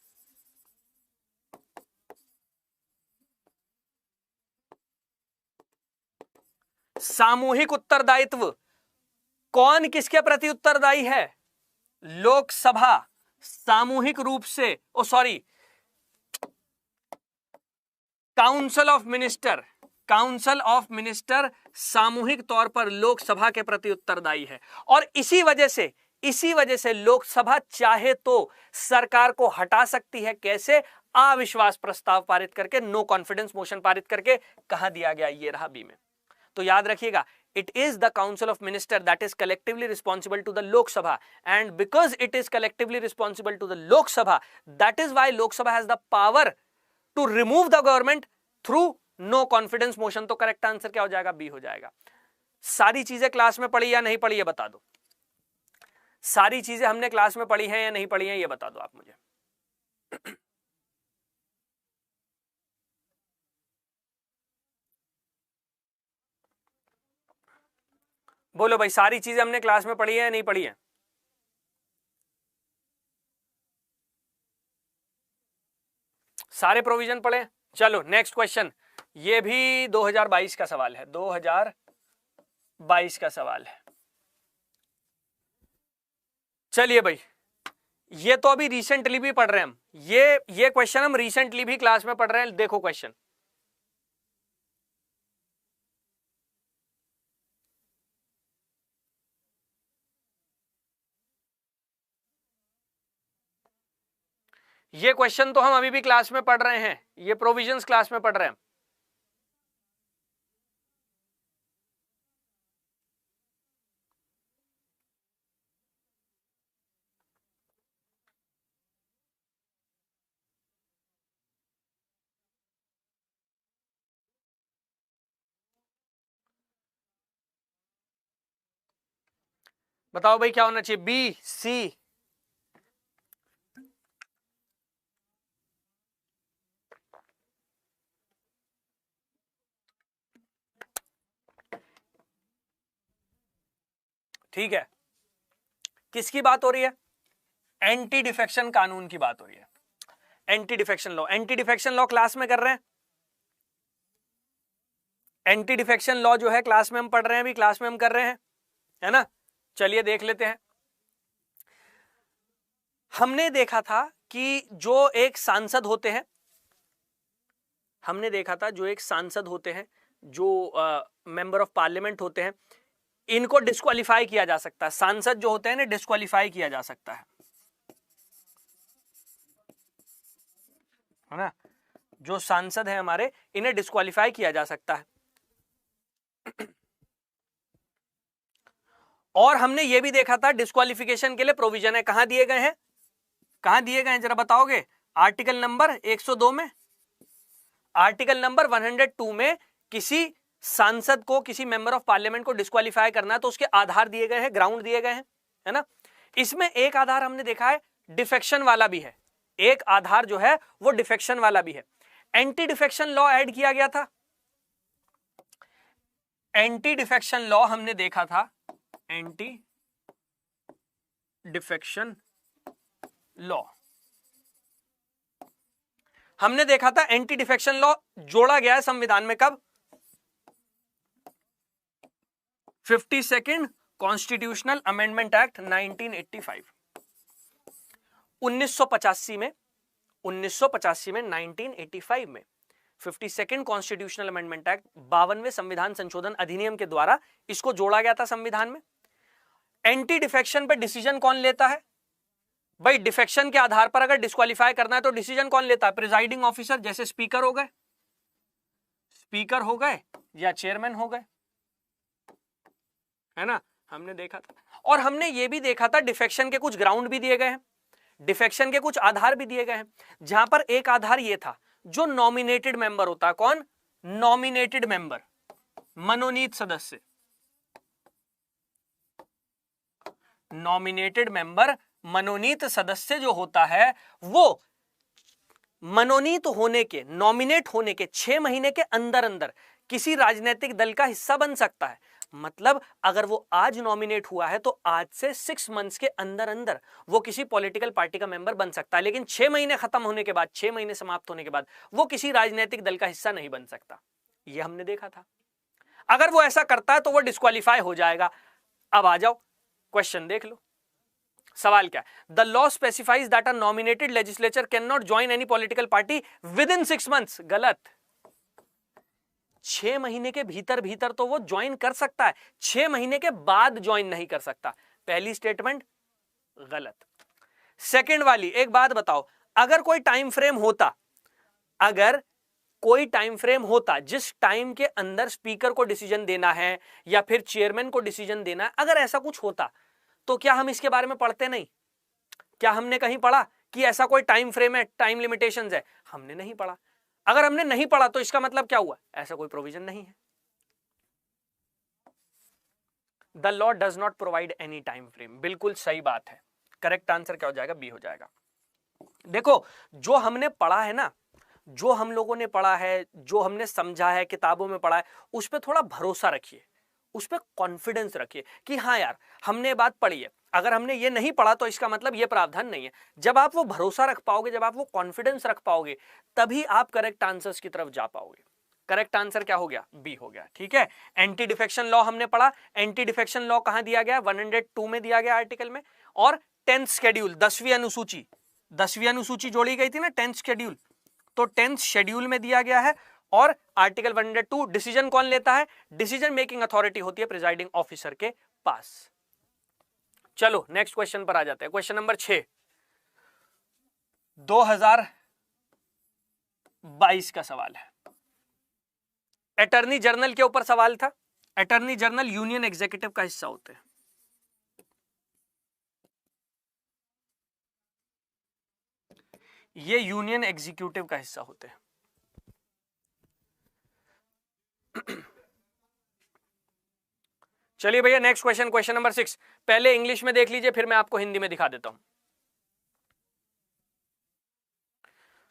सामूहिक उत्तरदायित्व। कौन किसके प्रति उत्तरदायी है? लोकसभा सामूहिक रूप से, काउंसिल ऑफ मिनिस्टर सामूहिक तौर पर लोकसभा के प्रति उत्तरदायी है। और इसी वजह से लोकसभा चाहे तो सरकार को हटा सकती है। कैसे? अविश्वास प्रस्ताव पारित करके, नो कॉन्फिडेंस मोशन पारित करके। कहां दिया गया? ये रहा बी में। तो याद रखिएगा, it is the council of minister that is collectively responsible to the Lok Sabha, and because it is collectively responsible to the Lok Sabha, that is why Lok Sabha has the power to remove the government through no confidence motion। तो correct answer क्या हो जाएगा? B हो जाएगा। सारी चीजें class में पढ़ी या नहीं पढ़ी ये बता दो। सारी चीजें हमने क्लास में पढ़ी हैं या नहीं पढ़ी हैं ये बता दो आप मुझे। बोलो भाई, सारी चीजें हमने क्लास में पढ़ी है या नहीं पढ़ी है? सारे प्रोविजन पढ़े? चलो नेक्स्ट क्वेश्चन। ये भी 2022 का सवाल है, 2022 का सवाल है। चलिए भाई, ये तो अभी रिसेंटली भी पढ़ रहे हैं हम। ये क्वेश्चन हम रिसेंटली भी क्लास में पढ़ रहे हैं। देखो क्वेश्चन, ये क्वेश्चन तो हम अभी भी क्लास में पढ़ रहे हैं, ये प्रोविजंस क्लास में पढ़ रहे हैं। बताओ भाई क्या होना चाहिए? बी, सी? ठीक है, किसकी बात हो रही है? एंटी डिफेक्शन कानून की बात हो रही है। Anti defection law, anti defection law class में कर रहे हैं। एंटी डिफेक्शन लॉ जो है क्लास में हम पढ़ रहे हैं, अभी क्लास में हम कर रहे हैं, है ना? चलिए देख लेते हैं। हमने देखा था कि जो एक सांसद होते हैं, हमने देखा था जो एक सांसद होते हैं, जो मेंबर ऑफ पार्लियामेंट होते हैं, इनको डिस्क्वालीफाई किया जा सकता है। सांसद जो होते हैं ना, डिस्क्वालीफाई किया जा सकता है ना? जो सांसद है हमारे, इन्हें डिस्क्वालीफाई किया जा सकता है। और हमने ये भी देखा था डिस्क्वालिफिकेशन के लिए प्रोविजन है, कहां दिए गए हैं, कहां दिए गए हैं जरा बताओगे? आर्टिकल नंबर 102 में, आर्टिकल नंबर 102 में किसी सांसद को, किसी मेंबर ऑफ पार्लियामेंट को डिस्क्वालीफाई करना है तो उसके आधार दिए गए हैं, ग्राउंड दिए गए हैं, है ना। इसमें एक आधार हमने देखा है डिफेक्शन वाला भी है, एक आधार जो है वो डिफेक्शन वाला भी है। एंटी डिफेक्शन लॉ ऐड किया गया था, एंटी डिफेक्शन लॉ हमने देखा था, एंटी डिफेक्शन लॉ हमने देखा था, एंटी डिफेक्शन लॉ जोड़ा गया है संविधान में कब? 52nd कॉन्स्टिट्यूशनल अमेंडमेंट एक्ट 1985, 1985 में, 1985 में, 1985 में 52nd कॉन्स्टिट्यूशनल अमेंडमेंट एक्ट 52वें संविधान संशोधन अधिनियम के द्वारा इसको जोड़ा गया था संविधान में। एंटी डिफेक्शन पे डिसीजन कौन लेता है भाई? डिफेक्शन के आधार पर अगर डिस्क्वालीफाई करना है तो डिसीजन कौन लेता है? प्रिजाइडिंग ऑफिसर, जैसे स्पीकर हो गए, स्पीकर हो गए या चेयरमैन हो गए, है ना, हमने देखा था। और हमने ये भी देखा था डिफेक्शन के कुछ ग्राउंड भी दिए गए हैं, डिफेक्शन के कुछ आधार भी दिए गए हैं, जहां पर एक आधार ये था जो नॉमिनेटेड मेंबर होता है, कौन? नॉमिनेटेड मेंबर, मनोनीत सदस्य, नॉमिनेटेड मेंबर, मनोनीत सदस्य जो होता है वो मनोनीत होने के, नॉमिनेट होने के 6 महीने के अंदर अंदर किसी राजनीतिक दल का हिस्सा बन सकता है। मतलब अगर वो आज नॉमिनेट हुआ है तो आज से 6 मंथ्स के अंदर अंदर वो किसी पॉलिटिकल पार्टी का मेंबर बन सकता है, लेकिन 6 महीने खत्म होने के बाद, 6 महीने समाप्त होने के बाद वो किसी राजनीतिक दल का हिस्सा नहीं बन सकता। ये हमने देखा था। अगर वो ऐसा करता है तो वो डिस्क्वालीफाई हो जाएगा। अब आ जाओ, क्वेश्चन देख लो, सवाल क्या है? The law specifies that a nominated legislature can not join any political party with in 6 months. गलत। 6 महीने के भीतर भीतर तो वो ज्वाइन कर सकता है, 6 महीने के बाद ज्वाइन नहीं कर सकता। पहली स्टेटमेंट गलत। सेकंड वाली, एक बात बताओ, अगर कोई टाइम फ्रेम होता, अगर कोई टाइम फ्रेम होता जिस टाइम के अंदर स्पीकर को डिसीजन देना है या फिर चेयरमैन को डिसीजन देना है, अगर ऐसा कुछ होता तो क्या हम इसके बारे में पढ़ते नहीं? क्या हमने कहीं पढ़ा कि ऐसा कोई टाइम फ्रेम है, टाइम लिमिटेशंस है? हमने नहीं पढ़ा। अगर हमने नहीं पढ़ा तो इसका मतलब क्या हुआ? ऐसा कोई प्रोविजन नहीं है। The law does not provide any time frame. बिल्कुल सही बात है। करेक्ट आंसर क्या हो जाएगा? बी हो जाएगा। देखो, जो हमने पढ़ा है ना, जो हम लोगों ने पढ़ा है, जो हमने समझा है, किताबों में पढ़ा है, उस पर थोड़ा भरोसा रखिए, उस पर कॉन्फिडेंस रखिए कि हाँ यार हमने बात पढ़ी है। अगर हमने ये नहीं पढ़ा तो इसका मतलब ये प्रावधान नहीं है। जब आप वो भरोसा रख पाओगे, जब आप वो कॉन्फिडेंस रख पाओगे, तभी आप करेक्ट आंसर्स की तरफ जा पाओगे। करेक्ट आंसर क्या हो गया? बी हो गया। ठीक है, एंटी डिफेक्शन लॉ हमने पढ़ा। एंटी डिफेक्शन लॉ कहां दिया गया? 102 में दिया गया आर्टिकल में। और 10th शेड्यूल, 10वीं अनुसूची, 10वीं अनुसूची जोड़ी गई थी ना, 10th शेड्यूल, तो 10th शेड्यूल में दिया गया है। और आर्टिकल 102, डिसीजन कौन लेता है? डिसीजन मेकिंग अथॉरिटी होती है प्रिजाइडिंग ऑफिसर के पास। चलो नेक्स्ट क्वेश्चन पर आ जाते हैं। क्वेश्चन नंबर 6, 2022 का सवाल है। अटॉर्नी जनरल के ऊपर सवाल था। अटॉर्नी जनरल यूनियन एग्जीक्यूटिव का हिस्सा होते हैं। ये यूनियन एग्जीक्यूटिव का हिस्सा होते हैं। चलिए भैया नेक्स्ट क्वेश्चन, क्वेश्चन नंबर 6। पहले इंग्लिश में देख लीजिए, फिर मैं आपको हिंदी में दिखा देता हूं।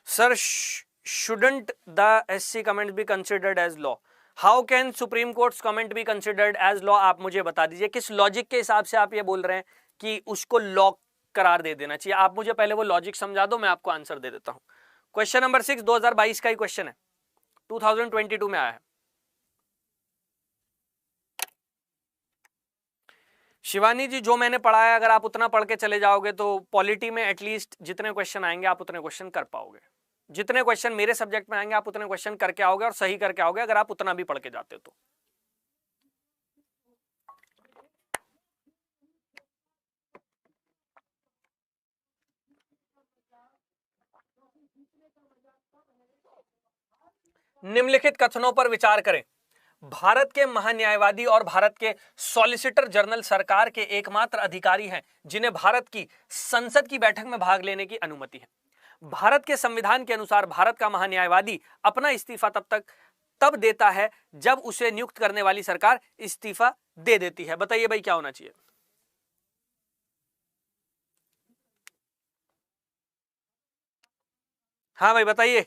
Sir, shouldn't the SC comment be considered as law? How can Supreme Court's comment be considered as law? आप मुझे बता दीजिए किस लॉजिक के हिसाब से आप ये बोल रहे हैं कि उसको लॉ करार दे देना चाहिए। आप मुझे पहले वो लॉजिक समझा दो, मैं आपको आंसर दे देता हूं। क्वेश्चन नंबर 6 2022 का ही क्वेश्चन है, 2022 में आया है। शिवानी जी, जो मैंने पढ़ा है अगर आप उतना पढ़ के चले जाओगे तो पॉलिटी में एटलीस्ट जितने क्वेश्चन आएंगे आप उतने क्वेश्चन कर पाओगे। जितने क्वेश्चन मेरे सब्जेक्ट में आएंगे आप उतने क्वेश्चन करके आओगे और सही करके आओगे, अगर आप उतना भी पढ़ के जाते हो तो। निम्नलिखित कथनों पर विचार करें। भारत के महान्यायवादी और भारत के सॉलिसिटर जनरल सरकार के एकमात्र अधिकारी हैं जिन्हें भारत की संसद की बैठक में भाग लेने की अनुमति है। भारत के संविधान के अनुसार भारत का महान्यायवादी अपना इस्तीफा तब देता है जब उसे नियुक्त करने वाली सरकार इस्तीफा दे देती है। बताइए भाई क्या होना चाहिए? हाँ भाई बताइए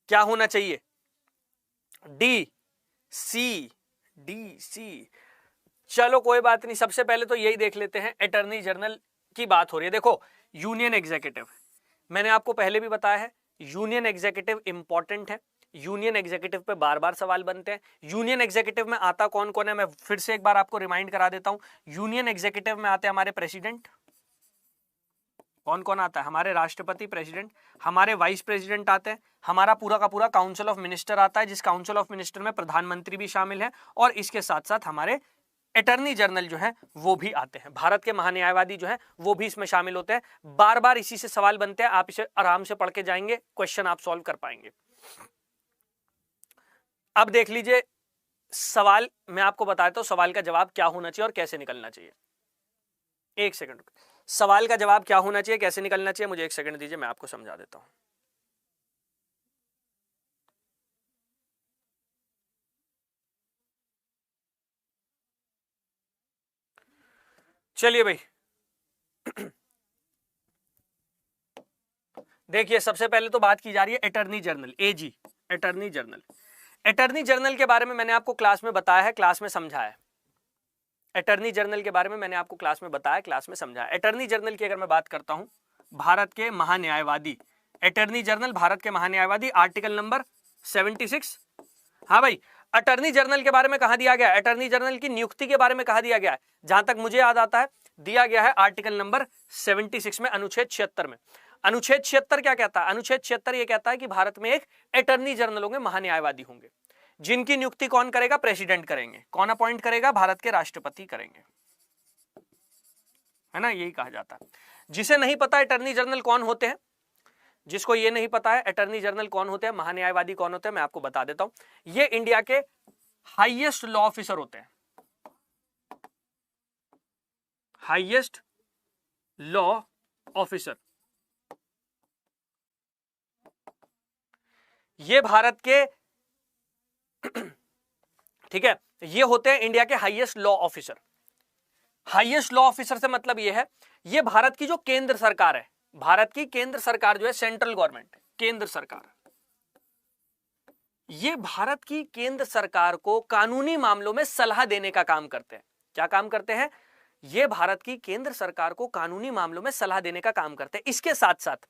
क्या होना चाहिए? D C. चलो कोई बात नहीं, सबसे पहले तो यही देख लेते हैं। अटॉर्नी जनरल की बात हो रही है। देखो, यूनियन एग्जीक्यूटिव, मैंने आपको पहले भी बताया है, यूनियन एग्जीक्यूटिव इंपॉर्टेंट है। यूनियन एग्जीक्यूटिव पे बार बार सवाल बनते हैं। यूनियन एग्जीक्यूटिव में आता कौन कौन है, मैं फिर से एक बार आपको रिमाइंड करा देता हूं। यूनियन एग्जीक्यूटिव में आते हैं हमारे प्रेसिडेंट। कौन कौन आता है? हमारे राष्ट्रपति प्रेसिडेंट, हमारे वाइस प्रेसिडेंट आते हैं, हमारा पूरा का पूरा काउंसिल ऑफ मिनिस्टर आता है, जिस काउंसिल ऑफ मिनिस्टर में प्रधानमंत्री भी शामिल है, और इसके साथ साथ हमारे अटॉर्नी जनरल जो है वो भी आते हैं। भारत के महान्यायवादी जो है वो भी इसमें शामिल होते हैं। बार बार इसी से सवाल बनते हैं, आप इसे आराम से पढ़ के जाएंगे, क्वेश्चन आप सॉल्व कर पाएंगे। अब देख लीजिए सवाल, मैं आपको बताता हूं सवाल का जवाब क्या होना चाहिए और कैसे निकलना चाहिए। एक सेकंड, सवाल का जवाब क्या होना चाहिए, कैसे निकलना चाहिए, मुझे एक सेकंड दीजिए, मैं आपको समझा देता हूं। चलिए भाई देखिए, सबसे पहले तो बात की जा रही है अटॉर्नी जनरल, एजी, अटॉर्नी जनरल। अटॉर्नी जनरल के बारे में मैंने आपको क्लास में बताया है, क्लास में समझाया है। अटॉर्नी जनरल के बारे में मैंने आपको क्लास में बताया, क्लास में समझाया। अटॉर्नी जनरल की अगर मैं बात करता हूं, भारत के महान्यायवादी, अटॉर्नी जनरल भारत के महान्यायवादी, आर्टिकल नंबर 76। हाँ भाई, अटॉर्नी जनरल के बारे में कहा दिया गया है, अटॉर्नी जनरल की नियुक्ति के बारे में कहा दिया गया है, जहां तक मुझे याद आता है दिया गया है आर्टिकल नंबर 76 में, अनुच्छेद 76 में। अनुच्छेद 76 क्या कहता है? अनुच्छेद 76 ये कहता है कि भारत में एक अटॉर्नी जनरल होंगे, महान्यायवादी होंगे, जिनकी नियुक्ति कौन करेगा? प्रेसिडेंट करेंगे। कौन अपॉइंट करेगा? भारत के राष्ट्रपति करेंगे, है ना, यही कहा जाता है। जिसे नहीं पता अटॉर्नी जनरल कौन होते हैं, जिसको ये नहीं पता है अटॉर्नी जनरल कौन होते हैं, महान्यायवादी कौन होते हैं, मैं आपको बता देता हूं। ये इंडिया के हाईएस्ट लॉ ऑफिसर होते हैं, हाईएस्ट लॉ ऑफिसर। ये भारत के ठीक है, ये होते हैं इंडिया के highest law officer. Highest law officer से मतलब ये है, ये भारत की जो केंद्र सरकार है, भारत की केंद्र सरकार जो है, सेंट्रल गवर्नमेंट, केंद्र सरकार, ये भारत की केंद्र सरकार को कानूनी मामलों में सलाह देने का काम करते हैं। क्या काम करते हैं? ये भारत की केंद्र सरकार को कानूनी मामलों में सलाह देने का काम करते हैं। इसके साथ साथ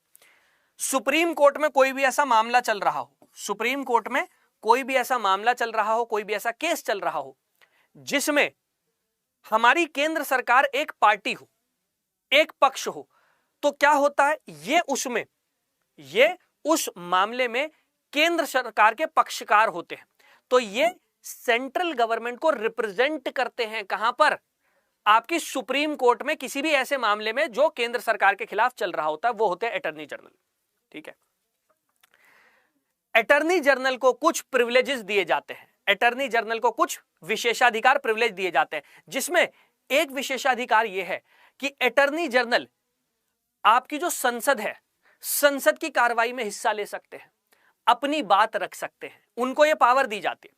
सुप्रीम कोर्ट में कोई भी ऐसा मामला चल रहा हो, सुप्रीम कोर्ट में कोई भी ऐसा मामला चल रहा हो, कोई भी ऐसा केस चल रहा हो जिसमें हमारी केंद्र सरकार एक पार्टी हो, एक पक्ष हो, तो क्या होता है, ये उस मामले में केंद्र सरकार के पक्षकार होते हैं। तो ये सेंट्रल गवर्नमेंट को रिप्रेजेंट करते हैं। कहां पर? आपकी सुप्रीम कोर्ट में, किसी भी ऐसे मामले में जो केंद्र सरकार के खिलाफ चल रहा होता है, वो होते हैं अटॉर्नी जनरल। ठीक है, अटॉर्नी जनरल को कुछ प्रिविलेजेस दिए जाते हैं, अटॉर्नी जनरल को कुछ विशेषाधिकार, प्रिविलेज दिए जाते हैं, जिसमें एक विशेषाधिकार यह है कि अटॉर्नी जनरल आपकी जो संसद है, संसद की कार्रवाई में हिस्सा ले सकते हैं, अपनी बात रख सकते हैं, उनको यह पावर दी जाती है।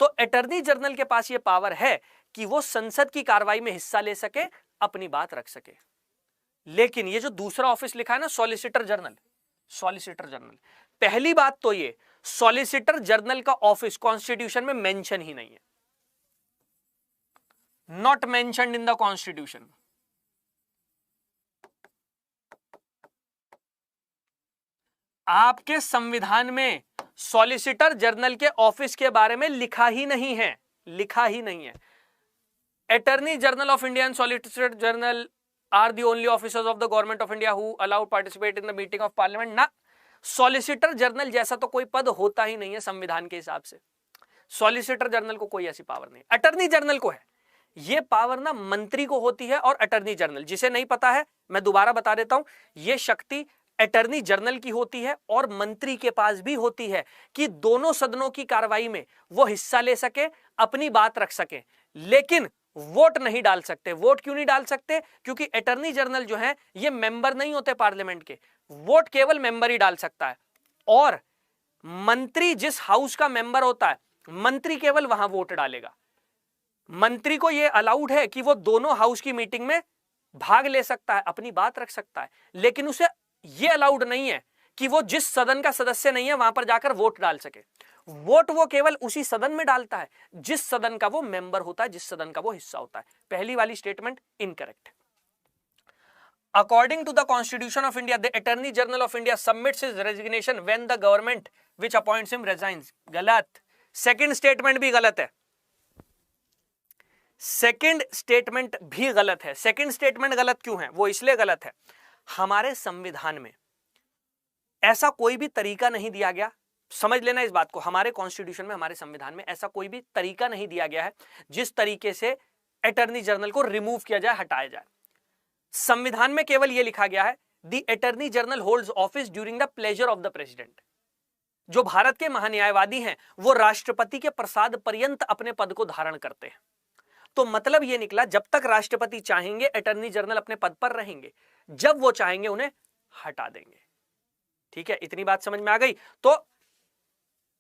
तो अटॉर्नी जनरल के पास यह पावर है कि वो संसद की कार्रवाई में हिस्सा ले सके, अपनी बात रख सके। लेकिन ये जो दूसरा ऑफिस लिखा है ना, सॉलिसिटर जनरल, सॉलिसिटर जनरल, पहली बात तो ये, सॉलिसिटर जनरल का ऑफिस कॉन्स्टिट्यूशन में मेंशन ही नहीं है, not mentioned in the constitution. आपके संविधान में सॉलिसिटर जनरल के ऑफिस के बारे में लिखा ही नहीं है, लिखा ही नहीं है। Attorney general of India and solicitor general R the only officers of the government of India who allowed participate in the meeting of parliament. ना, सॉलिसिटर जनरल जैसा तो कोई पद होता ही नहीं है संविधान के हिसाब से। सॉलिसिटर जनरल को कोई ऐसी पावर नहीं, अटॉर्नी जनरल को है। ये पावर ना मंत्री को होती है और अटॉर्नी जनरल, जिसे नहीं पता है मैं दोबारा बता देता हूं, ये शक्ति अटर्नी जनरल की होती है और मंत्री के पास भी होती है कि दोनों सदनों की कार्रवाई में वो हिस्सा ले सके, अपनी बात रख सके, लेकिन वोट नहीं डाल सकते। वोट क्यों नहीं डाल सकते? क्योंकि अटर्नी जनरल जो है ये मेंबर नहीं होते पार्लियामेंट के, वोट केवल मेंबर ही डाल सकता है। और मंत्री जिस हाउस का मेंबर होता है, मंत्री केवल वहां वोट डालेगा। मंत्री को यह अलाउड है कि वो दोनों हाउस की मीटिंग में भाग ले सकता है, अपनी बात रख सकता है, लेकिन उसे यह अलाउड नहीं है कि वो जिस सदन का सदस्य नहीं है वहां पर जाकर वोट डाल सके। वोट वो केवल उसी सदन में डालता है जिस सदन का वो मेंबर होता है, जिस सदन का वो हिस्सा होता है। पहली वाली statement incorrect. According to the Constitution of India, the Attorney General of India submits his resignation when the government which appoints him resigns. गलत। सेकंड स्टेटमेंट भी गलत है। सेकंड स्टेटमेंट भी गलत है। सेकंड स्टेटमेंट गलत क्यों है? वो इसलिए गलत है, हमारे संविधान में ऐसा कोई भी तरीका नहीं दिया गया, समझ लेना इस बात को, हमारे कॉन्स्टिट्यूशन में, हमारे संविधान में ऐसा कोई भी तरीका नहीं दिया गया है जिस तरीके से अटर्नी जनरल को रिमूव किया जाए, हटाया जाए। संविधान में केवल यह लिखा गया है, the attorney general holds office during the pleasure of the president. जो भारत के महान्यायवादी हैं वो राष्ट्रपति के प्रसाद पर्यंत अपने पद को धारण करते हैं। तो मतलब यह निकला, जब तक राष्ट्रपति चाहेंगे अटर्नी जनरल अपने पद पर रहेंगे, जब वो चाहेंगे उन्हें हटा देंगे। ठीक है, इतनी बात समझ में आ गई? तो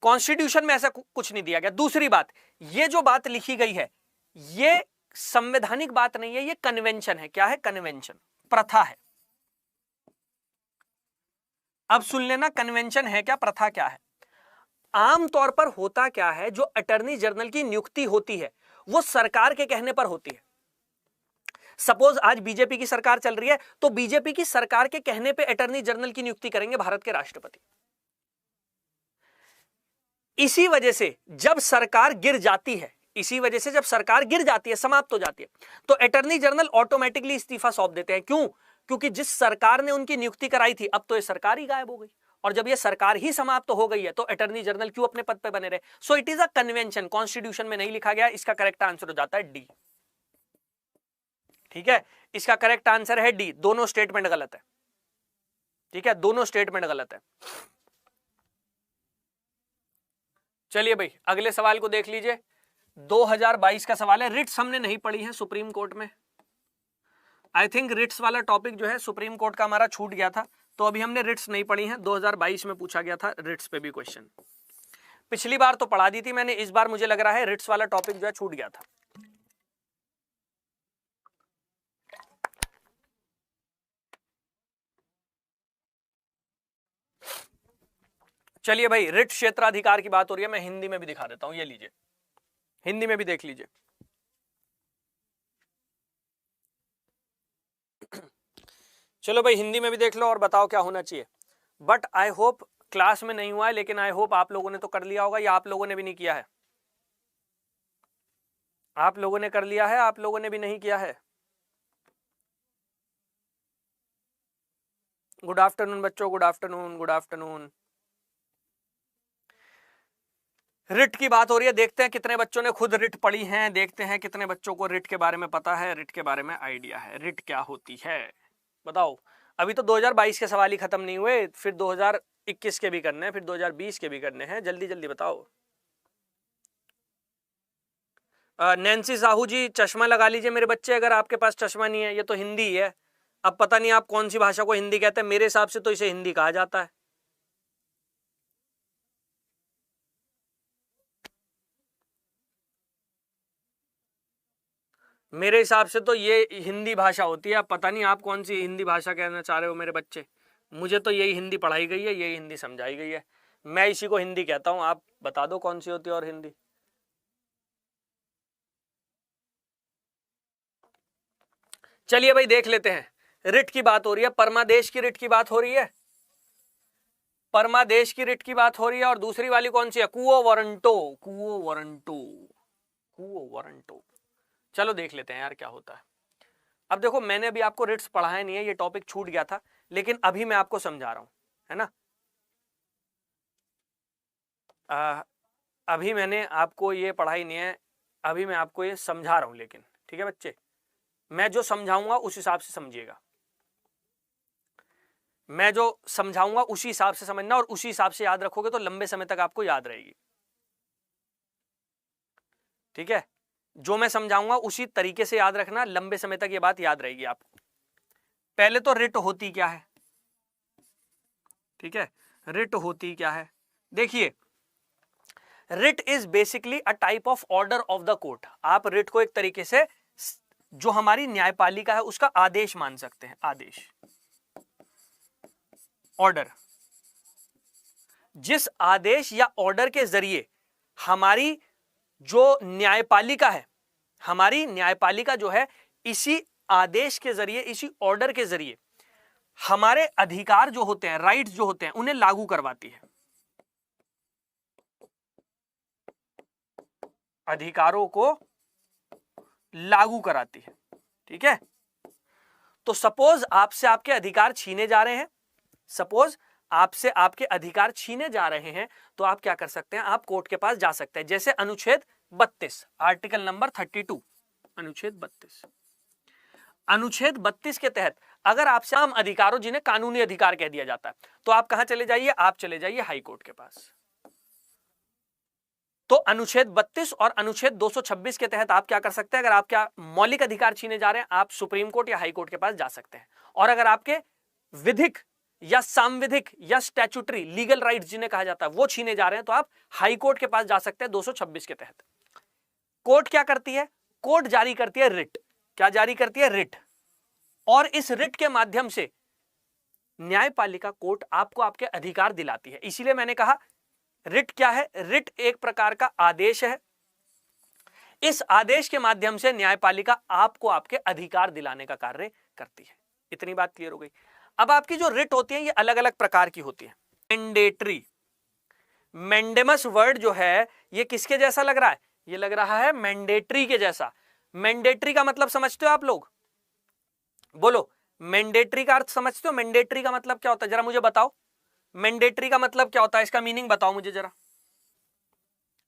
कॉन्स्टिट्यूशन में ऐसा कुछ नहीं दिया गया। दूसरी बात, ये जो बात लिखी गई है ये संवैधानिक बात नहीं है, ये कन्वेंशन है। क्या है? कन्वेंशन, प्रथा है। अब सुन लेना, कन्वेंशन है क्या, प्रथा क्या है। आमतौर पर होता क्या है, जो अटर्नी जनरल की नियुक्ति होती है वो सरकार के कहने पर होती है। सपोज आज बीजेपी की सरकार चल रही है तो बीजेपी की सरकार के कहने पे अटर्नी जनरल की नियुक्ति करेंगे भारत के राष्ट्रपति। इसी वजह से जब सरकार गिर जाती है, समाप्त हो जाती है, तो अटर्नी जनरल ऑटोमेटिकली इस्तीफा सौंप देते हैं। क्यों? क्योंकि जिस सरकार ने उनकी नियुक्ति कराई थी अब तो ये सरकार ही गायब हो गई, और जब ये सरकार ही समाप्त हो गई है तो अटर्नी जनरल क्यों अपने पद पे बने रहे। So it is a convention, constitution में नहीं लिखा गया। इसका करेक्ट आंसर हो जाता है डी। ठीक है, इसका करेक्ट आंसर है डी। दोनों स्टेटमेंट गलत है। ठीक है, दोनों स्टेटमेंट गलत है। चलिए भाई अगले सवाल को देख लीजिए। 2022 का सवाल है। रिट्स हमने नहीं पढ़ी है सुप्रीम कोर्ट में। आई थिंक रिट्स वाला टॉपिक जो है सुप्रीम कोर्ट का हमारा छूट गया था, तो अभी हमने रिट्स नहीं पढ़ी है। 2022 में पूछा गया था रिट्स पे भी क्वेश्चन। पिछली बार तो पढ़ा दी थी मैंने, इस बार मुझे लग रहा है रिट्स वाला टॉपिक जो है छूट गया था। चलिए भाई, रिट क्षेत्राधिकार की बात हो रही है, मैं हिंदी में भी दिखा देता हूं, ये लीजिए, हिंदी में भी देख लीजिए। चलो भाई हिंदी में भी देख लो और बताओ क्या होना चाहिए। बट आई होप क्लास में नहीं हुआ है, लेकिन आई होप आप लोगों ने तो कर लिया होगा, या आप लोगों ने भी नहीं किया है। आप लोगों ने कर लिया है, आप लोगों ने भी नहीं किया है। गुड आफ्टरनून बच्चों, good afternoon, good afternoon. Writ की बात हो रही है, देखते हैं कितने बच्चों ने खुद रिट पढ़ी है, देखते हैं कितने बच्चों को रिट के बारे में पता है, रिट के बारे में आइडिया है। रिट क्या होती है बताओ। अभी तो 2022 के सवाल ही खत्म नहीं हुए, फिर 2021 के भी करने हैं, फिर 2020 के भी करने हैं। जल्दी जल्दी बताओ। नैन्सी साहू जी चश्मा लगा लीजिए मेरे बच्चे, अगर आपके पास चश्मा नहीं है। ये तो हिंदी है, अब पता नहीं आप कौन सी भाषा को हिंदी कहते हैं, मेरे हिसाब से तो इसे हिंदी कहा जाता है। मेरे हिसाब से तो ये हिंदी भाषा होती है। अब पता नहीं आप कौन सी हिंदी भाषा कहना चाह रहे हो मेरे बच्चे। मुझे तो यही हिंदी पढ़ाई गई है, यही हिंदी समझाई गई है, मैं इसी को हिंदी कहता हूं। आप बता दो कौन सी होती है और हिंदी। चलिए भाई देख लेते हैं। रिट की बात हो रही है, परमादेश की रिट की बात हो रही है, परमादेश की रिट की बात हो रही है। और दूसरी वाली कौन सी है? Quo warranto, quo warranto, quo warranto. चलो देख लेते हैं यार क्या होता है। अब देखो मैंने अभी आपको रिट्स पढ़ाया नहीं है, ये टॉपिक छूट गया था, लेकिन अभी मैं आपको समझा रहा हूं, है ना। अभी मैंने आपको ये पढ़ाई नहीं है, अभी मैं आपको ये समझा रहा हूं। लेकिन ठीक है बच्चे, मैं जो समझाऊंगा उस हिसाब से समझिएगा। मैं जो समझाऊंगा उसी हिसाब से समझना और उसी हिसाब से याद रखोगे तो लंबे समय तक आपको याद रहेगी। ठीक है, जो मैं समझाऊंगा उसी तरीके से याद रखना, लंबे समय तक ये बात याद रहेगी आपको। पहले तो रिट होती क्या है, ठीक है, रिट होती क्या है, देखिए writ is basically a type of order of the court. आप रिट को एक तरीके से जो हमारी न्यायपालिका है उसका आदेश मान सकते हैं, आदेश, ऑर्डर। जिस आदेश या ऑर्डर के जरिए हमारी जो न्यायपालिका है, हमारी न्यायपालिका जो है इसी आदेश के जरिए, इसी ऑर्डर के जरिए हमारे अधिकार जो होते हैं, राइट्स जो होते हैं, उन्हें लागू करवाती है, अधिकारों को लागू कराती है। ठीक है, तो सपोज आपसे आपके अधिकार छीने जा रहे हैं, सपोज आपसे आपके अधिकार छीने जा रहे हैं, तो आप क्या कर सकते हैं, आप कोर्ट के पास जा सकते हैं। जैसे अनुच्छेद 32, आर्टिकल नंबर 32, अनुच्छेद 32, अनुच्छेद 32 के तहत अगर आपसे आम अधिकारों जिन्हें कानूनी अधिकार कह दिया जाता है, तो आप कहां चले जाइए, आप चले जाइए हाई कोर्ट के पास। तो अनुच्छेद 32 और अनुच्छेद 226 के तहत आप क्या कर सकते हैं, अगर आपके मौलिक अधिकार छीने जा रहे हैं, आप सुप्रीम कोर्ट या हाई कोर्ट के पास जा सकते हैं। और अगर आपके विधिक या सांविधिक या स्टैट्यूटरी लीगल राइट्स जिन्हें कहा जाता है वो छीने जा रहे हैं, तो आप हाई कोर्ट के पास जा सकते हैं 226 के तहत। कोर्ट क्या करती है, कोर्ट जारी करती है रिट। क्या जारी करती है, रिट। और इस रिट के माध्यम से न्यायपालिका कोर्ट आपको आपके अधिकार दिलाती है। इसीलिए मैंने कहा रिट क्या है, रिट एक प्रकार का आदेश है। इस आदेश के माध्यम से न्यायपालिका आपको आपके अधिकार दिलाने का कार्य करती है। इतनी बात क्लियर हो गई। अब आपकी जो रिट होती है ये अलग अलग प्रकार की होती है। मैंडेटरी, मैंडेमस वर्ड जो है ये किसके जैसा लग रहा है, ये लग रहा है मैंडेटरी के जैसा। मैंडेटरी का मतलब समझते हो आप लोग, बोलो मैंडेटरी का अर्थ समझते हो, मैंडेटरी का मतलब क्या होता है, जरा मुझे बताओ। मैंडेटरी का मतलब क्या होता है, इसका मीनिंग बताओ मुझे जरा,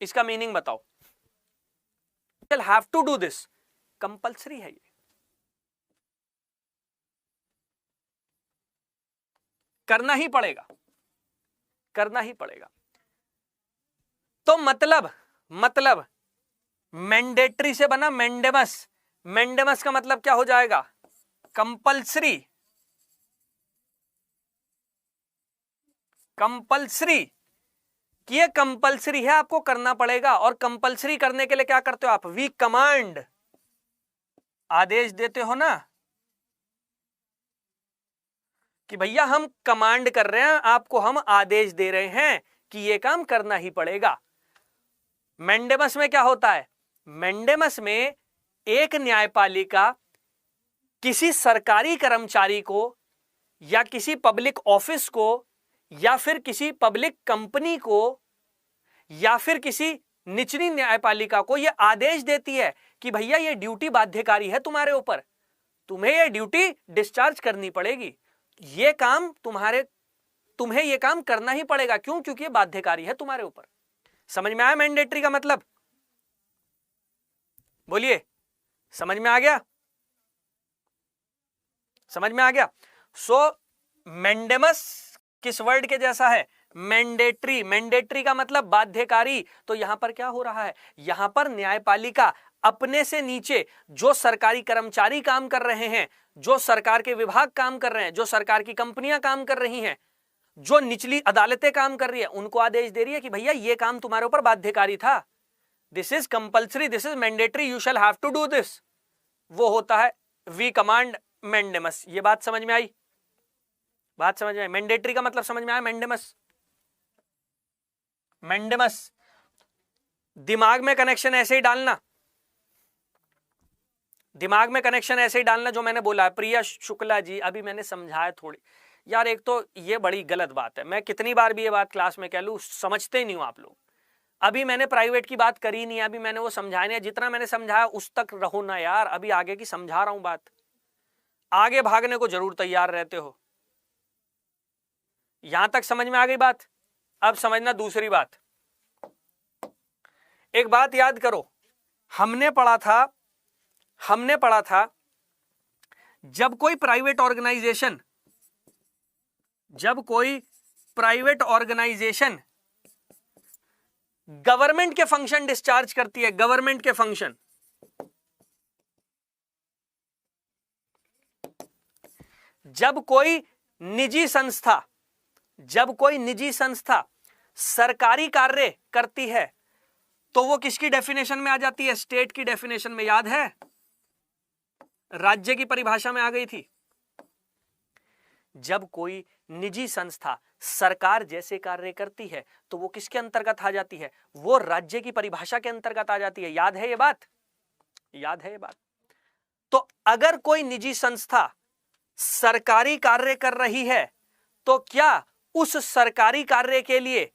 इसका मीनिंग बताओ। You'll have to do this, compulsory है ये, करना ही पड़ेगा, करना ही पड़ेगा। तो मतलब मैंडेटरी से बना मैंडेमस, मैंडेमस का मतलब क्या हो जाएगा, कंपल्सरी, कंपल्सरी कि ये कंपल्सरी है, आपको करना पड़ेगा। और कंपल्सरी करने के लिए क्या करते हो आप, वी कमांड, आदेश देते हो ना कि भैया हम कमांड कर रहे हैं आपको, हम आदेश दे रहे हैं कि ये काम करना ही पड़ेगा। मैंडेमस में क्या होता है, मैंडेमस में एक न्यायपालिका किसी सरकारी कर्मचारी को या किसी पब्लिक ऑफिस को या फिर किसी पब्लिक कंपनी को या फिर किसी निचली न्यायपालिका को यह आदेश देती है कि भैया ये ड्यूटी बाध्यकारी है तुम्हारे ऊपर, तुम्हें ये ड्यूटी डिस्चार्ज करनी पड़ेगी, ये काम तुम्हें ये काम करना ही पड़ेगा। क्यों, क्योंकि ये बाध्यकारी है तुम्हारे ऊपर। समझ में आया मैंडेटरी का मतलब, बोलिए समझ में आ गया, समझ में आ गया। सो मैंडेमस किस वर्ड के जैसा है, मैंडेटरी, मैंडेटरी का मतलब बाध्यकारी। तो यहां पर क्या हो रहा है, यहां पर न्यायपालिका अपने से नीचे जो सरकारी कर्मचारी काम कर रहे हैं, जो सरकार के विभाग काम कर रहे हैं, जो सरकार की कंपनियां काम कर रही हैं, जो निचली अदालतें काम कर रही है, उनको आदेश दे रही है कि भैया ये काम तुम्हारे ऊपर बाध्यकारी था, this is compulsory, this is mandatory, you shall have to do this. वो होता है वी कमांड मैंडेमस। ये बात समझ में आई, बात समझ में आई। मैंडेटरी का मतलब समझ में आया, मैंडेमस, मैंडेमस दिमाग में कनेक्शन ऐसे ही डालना, दिमाग में कनेक्शन ऐसे ही डालना जो मैंने बोला है। प्रिया शुक्ला जी, अभी मैंने समझाया थोड़ी, यार एक तो ये बड़ी गलत बात है, मैं कितनी बार भी ये बात क्लास में कह लूं, समझते ही नहीं हो आप लोग। अभी मैंने प्राइवेट की बात करी नहीं है, अभी मैंने वो समझाया नहीं, जितना मैंने समझाया उस तक रहो ना यार, अभी आगे की समझा रहा हूं बात, आगे भागने को जरूर तैयार रहते हो। यहां तक समझ में आ गई बात। अब समझना दूसरी बात। एक बात याद करो, हमने पढ़ा था जब कोई प्राइवेट ऑर्गेनाइजेशन जब कोई प्राइवेट ऑर्गेनाइजेशन गवर्नमेंट के फंक्शन डिस्चार्ज करती है, गवर्नमेंट के फंक्शन, जब कोई निजी संस्था सरकारी कार्य करती है तो वो किसकी डेफिनेशन में आ जाती है? स्टेट की डेफिनेशन में। याद है, राज्य की परिभाषा में आ गई थी। जब कोई निजी संस्था सरकार जैसे कार्य करती है तो वो किसके अंतर्गत आ जाती है? वो राज्य की परिभाषा के अंतर्गत आ जाती है। याद है ये बात? याद है ये बात? तो अगर कोई निजी संस्था सरकारी कार्य कर रही है तो क्या उस सरकारी कार्य के लिए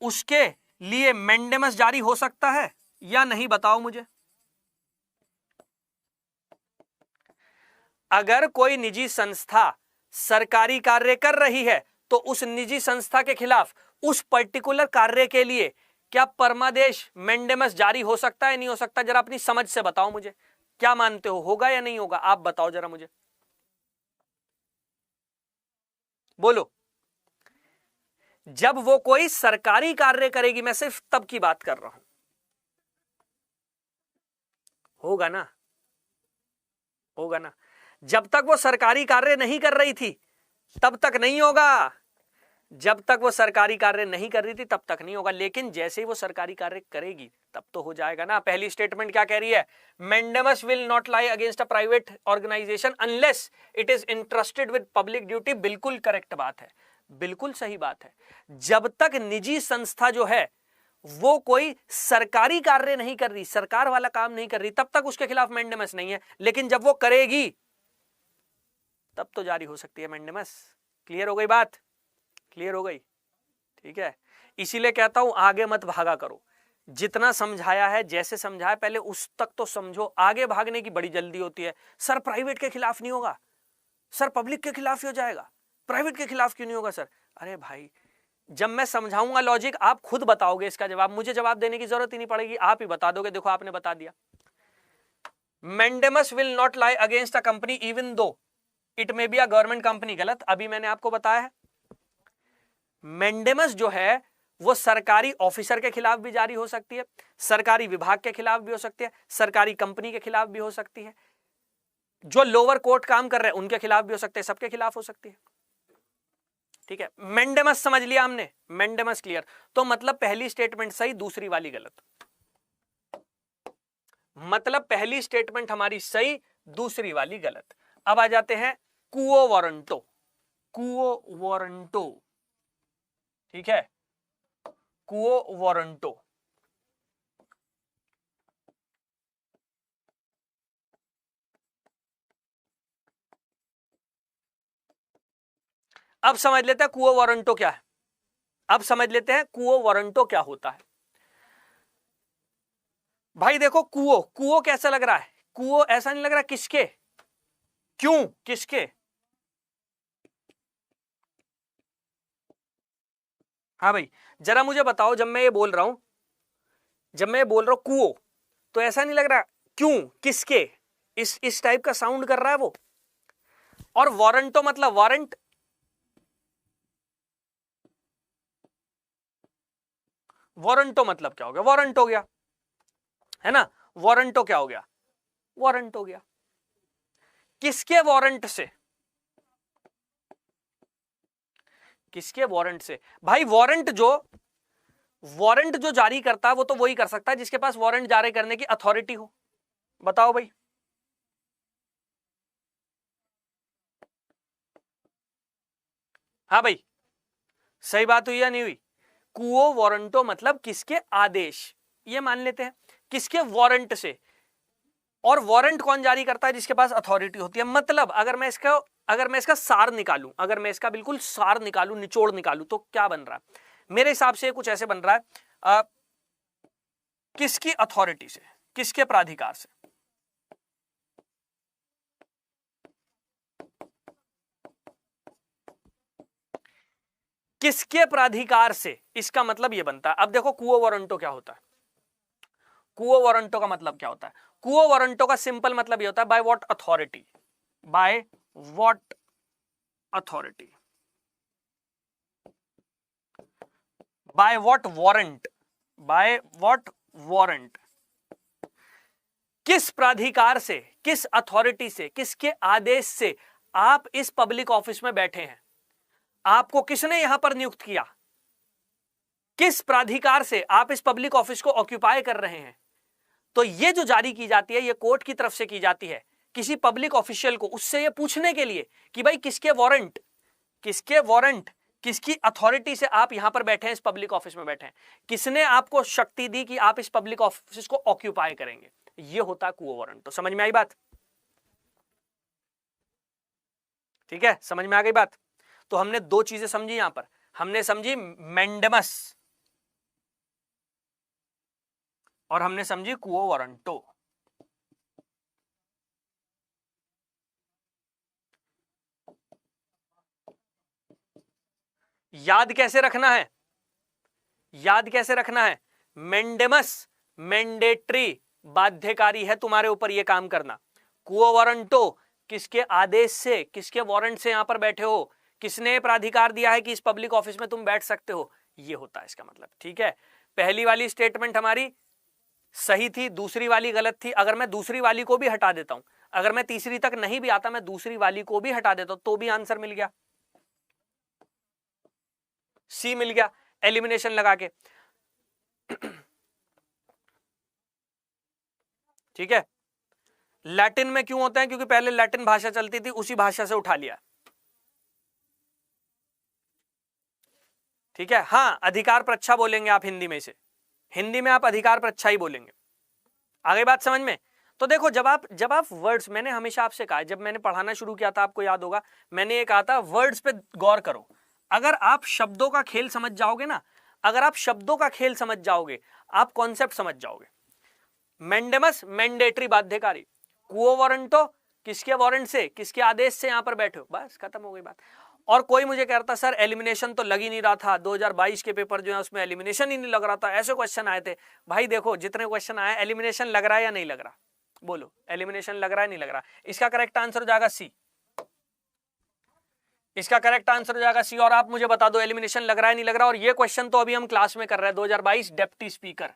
उसके लिए मैंडेमस जारी हो सकता है या नहीं? बताओ मुझे। अगर कोई निजी संस्था सरकारी कार्य कर रही है तो उस निजी संस्था के खिलाफ उस पर्टिकुलर कार्य के लिए क्या परमादेश मैंडेमस जारी हो सकता है, नहीं हो सकता? जरा अपनी समझ से बताओ मुझे, क्या मानते हो, होगा या नहीं होगा? आप बताओ जरा मुझे, बोलो। जब वो कोई सरकारी कार्य करेगी, मैं सिर्फ तब की बात कर रहा हूं, होगा ना? होगा ना? जब तक वो सरकारी कार्य नहीं कर रही थी तब तक नहीं होगा। जब तक वो सरकारी कार्य नहीं कर रही थी तब तक नहीं होगा, लेकिन जैसे ही वो सरकारी कार्य करेगी तब तो हो जाएगा ना। पहली स्टेटमेंट क्या कह रही है? Mandamus will not lie against a private organisation unless it is interested with public duty. बिल्कुल करेक्ट बात है, बिल्कुल सही बात है। जब तक निजी संस्था जो है वो कोई सरकारी कार्य नहीं कर रही, सरकार वाला काम नहीं कर रही, तब तक उसके खिलाफ मैंडेमस नहीं है, लेकिन जब वो करेगी तब तो जारी हो सकती है मैंडेमस। क्लियर हो गई बात? क्लियर हो गई? ठीक है, इसीलिए कहता हूं आगे मत भागा करो। जितना समझाया है, जैसे समझाया पहले उस तक तो समझो, आगे भागने की बड़ी जल्दी होती है। सर प्राइवेट के खिलाफ नहीं होगा, सर पब्लिक के खिलाफ ही हो जाएगा, प्राइवेट के खिलाफ क्यों नहीं होगा सर? अरे भाई, जब मैं समझाऊंगा लॉजिक आप खुद बताओगे इसका जवाब, मुझे जवाब देने की जरूरत ही नहीं पड़ेगी, आप ही बता दोगे। देखो आपने बता दिया, mandamus will not lie against a company even though it may be a government company. गलत, अभी मैंने आपको बताया है मैंडेमस जो है वो सरकारी ऑफिसर के खिलाफ भी जारी हो सकती है, सरकारी विभाग के खिलाफ भी हो सकती है, सरकारी कंपनी के खिलाफ भी हो सकती है, जो लोअर कोर्ट काम कर रहे हैं उनके खिलाफ भी हो सकते हैं, सबके खिलाफ हो सकती है। ठीक है, मैंडेमस समझ लिया हमने, मैंडेमस क्लियर। तो मतलब पहली स्टेटमेंट सही, दूसरी वाली गलत। मतलब पहली स्टेटमेंट हमारी सही, दूसरी वाली गलत। अब आ जाते हैं क्वो वारंटो। क्वो वारंटो, ठीक है, क्वो वारंटो। अब समझ लेते हैं क्वो वारंटो क्या है। अब समझ लेते हैं क्वो वारंटो क्या होता है। भाई देखो, क्वो क्वो कैसा लग रहा है? क्वो ऐसा नहीं लग रहा किसके, क्यों, किसके? हाँ भाई, जरा मुझे बताओ, जब मैं ये बोल रहा हूं क्वो, तो ऐसा नहीं लग रहा क्यों, किसके, इस टाइप का साउंड कर रहा है वो। और वारंटो मतलब वारंट, वारंटो मतलब क्या हो गया? वारंट हो गया, है ना? वारंटो क्या हो गया? वारंट हो गया। किसके वारंट से? किसके वारंट से? भाई वारंट जो जारी करता है वो तो वही कर सकता है जिसके पास वारंट जारी करने की अथॉरिटी हो। बताओ भाई, हाँ भाई, सही बात हुई या नहीं हुई? क्वो वारंटो मतलब किसके आदेश, ये मान लेते हैं, किसके वारंट से। और वारंट कौन जारी करता है? जिसके पास अथॉरिटी होती है। मतलब अगर मैं इसका सार निकालूं, अगर मैं इसका बिल्कुल सार निकालूं, निचोड़ निकालूं, तो क्या बन रहा है मेरे हिसाब से? कुछ ऐसे बन रहा है, किसकी अथॉरिटी से, किसके प्राधिकार से? किसके प्राधिकार से, इसका मतलब यह बनता है। अब देखो क्वो वारंटो क्या होता है। क्वो वारंटो का मतलब क्या होता है? क्वो वारंटो का सिंपल मतलब यह होता है by what authority, by what authority. By what warrant, by what warrant, किस प्राधिकार से, किस अथॉरिटी से, किसके आदेश से आप इस पब्लिक ऑफिस में बैठे हैं, आपको किसने यहां पर नियुक्त किया, किस प्राधिकार से आप इस पब्लिक ऑफिस को ऑक्यूपाई कर रहे हैं। तो ये जो जारी की जाती है ये कोर्ट की तरफ से की जाती है किसी पब्लिक ऑफिशियल को, उससे ये पूछने के लिए कि भाई किसके वारंट, किसके वारंट, किसकी अथॉरिटी से आप यहां पर बैठे हैं, इस पब्लिक ऑफिस में बैठे हैं, किसने आपको शक्ति दी कि आप इस पब्लिक ऑफिस को ऑक्यूपाई करेंगे। ये होता है क्वो वारंट। तो समझ में आई बात? ठीक है, समझ में आ गई बात? तो हमने दो चीजें समझी यहां पर, हमने समझी मैंडेमस और हमने समझी क्वो वारंटो। याद कैसे रखना है, याद कैसे रखना है? मैंडेमस मैंडेटरी, बाध्यकारी है तुम्हारे ऊपर यह काम करना। क्वो वारंटो, किसके आदेश से, किसके वारंट से यहां पर बैठे हो, किसने प्राधिकार दिया है कि इस पब्लिक ऑफिस में तुम बैठ सकते हो, ये होता है इसका मतलब। ठीक है, पहली वाली स्टेटमेंट हमारी सही थी, दूसरी वाली गलत थी। अगर मैं दूसरी वाली को भी हटा देता हूं, अगर मैं तीसरी तक नहीं भी आता, मैं दूसरी वाली को भी हटा देता हूं, तो भी आंसर मिल गया, सी मिल गया एलिमिनेशन लगा के। ठीक है, लैटिन में क्यों होता है? क्योंकि पहले लैटिन भाषा चलती थी, उसी भाषा से उठा लिया। ठीक है, हाँ, अधिकार पर अच्छा बोलेंगे आप हिंदी में से, हिंदी में आप अधिकार पर अच्छा ही बोलेंगे। आगे बात समझ में? तो देखो, जब आप वर्ड्स, मैंने हमेशा आपसे कहा, जब मैंने पढ़ाना शुरू किया था, आपको याद होगा, मैंने ये कहा था वर्ड्स पे गौर करो। अगर आप शब्दों का खेल समझ जाओगे ना, अगर आप शब्दों का खेल समझ जाओगे, आप कॉन्सेप्ट समझ जाओगे। मैंडेमस मैंडेटरी, बाध्यकारी। क्वो वारंटो, किसके वारंट से, किसके आदेश से यहां पर बैठे हो, बस खत्म हो गई बात। और कोई मुझे कहता सर एलिमिनेशन तो लग ही नहीं रहा था, 2022 के पेपर जो है उसमें एलिमिनेशन ही नहीं लग रहा था, ऐसे क्वेश्चन आए थे। भाई देखो, जितने क्वेश्चन आए, एलिमिनेशन लग रहा है या नहीं लग रहा? बोलो, एलिमिनेशन लग रहा है नहीं लग रहा? इसका करेक्ट आंसर हो जाएगा सी, इसका करेक्ट आंसर हो जाएगा सी। और आप मुझे बता दो एलिमिनेशन लग रहा है नहीं लग रहा? और ये क्वेश्चन तो अभी हम क्लास में कर रहे हैं, 2022 डिप्टी स्पीकर।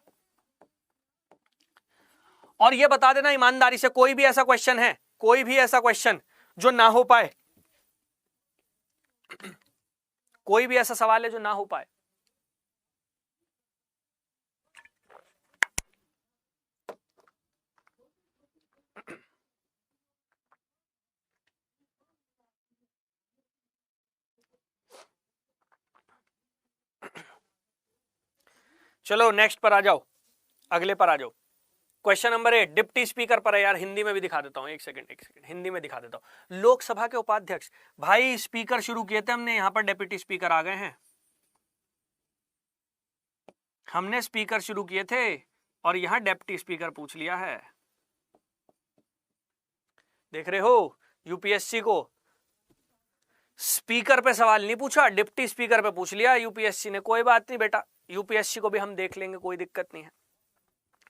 और ये बता देना ईमानदारी से, कोई भी ऐसा क्वेश्चन है, कोई भी ऐसा क्वेश्चन जो ना हो पाए, कोई भी ऐसा सवाल है जो ना हो पाए? चलो नेक्स्ट पर आ जाओ, अगले पर आ जाओ। क्वेश्चन नंबर 8 डिप्टी स्पीकर पर है यार, हिंदी में भी दिखा देता हूं, एक सेकंड हिंदी में दिखा देता हूं। लोकसभा के उपाध्यक्ष, भाई स्पीकर शुरू किए थे हमने, यहां पर डिप्टी स्पीकर आ गए हैं। हमने स्पीकर शुरू किए थे और यहां डिप्टी स्पीकर पूछ लिया है। देख रहे हो, यूपीएससी को स्पीकर पे सवाल नहीं पूछा, डिप्टी स्पीकर पे पूछ लिया यूपीएससी ने। कोई बात नहीं बेटा, यूपीएससी को भी हम देख लेंगे, कोई दिक्कत नहीं है।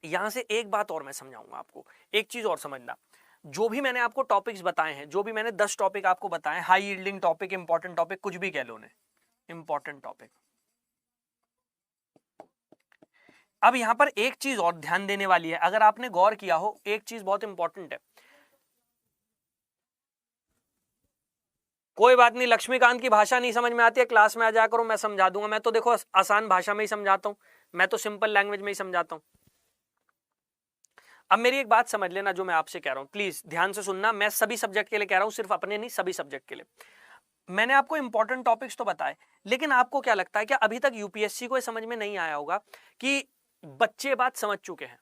यहां से एक बात और मैं समझाऊंगा आपको, एक चीज और समझना। जो भी मैंने आपको टॉपिक्स बताए हैं, जो भी मैंने 10 टॉपिक आपको बताए, high yielding topic, important topic, कुछ भी कह लो उन्हें, इंपॉर्टेंट टॉपिक। अब यहां पर एक चीज और ध्यान देने वाली है, अगर आपने गौर किया हो, एक चीज बहुत इंपॉर्टेंट है। कोई बात नहीं, लक्ष्मीकांत की भाषा नहीं समझ में आती है, क्लास में आ जाया करो, मैं समझा दूंगा। मैं तो देखो आसान भाषा में ही समझाता हूं, मैं तो सिंपल लैंग्वेज में ही समझाता हूं। अब मेरी एक बात समझ लेना, जो मैं आपसे कह रहा हूं, प्लीज ध्यान से सुनना। मैं सभी सब्जेक्ट के लिए कह रहा हूं, सिर्फ अपने नहीं, सभी सब्जेक्ट के लिए। मैंने आपको इंपॉर्टेंट टॉपिक्स तो बताए, लेकिन आपको क्या लगता है, क्या अभी तक यूपीएससी को समझ में नहीं आया होगा कि बच्चे बात समझ चुके हैं,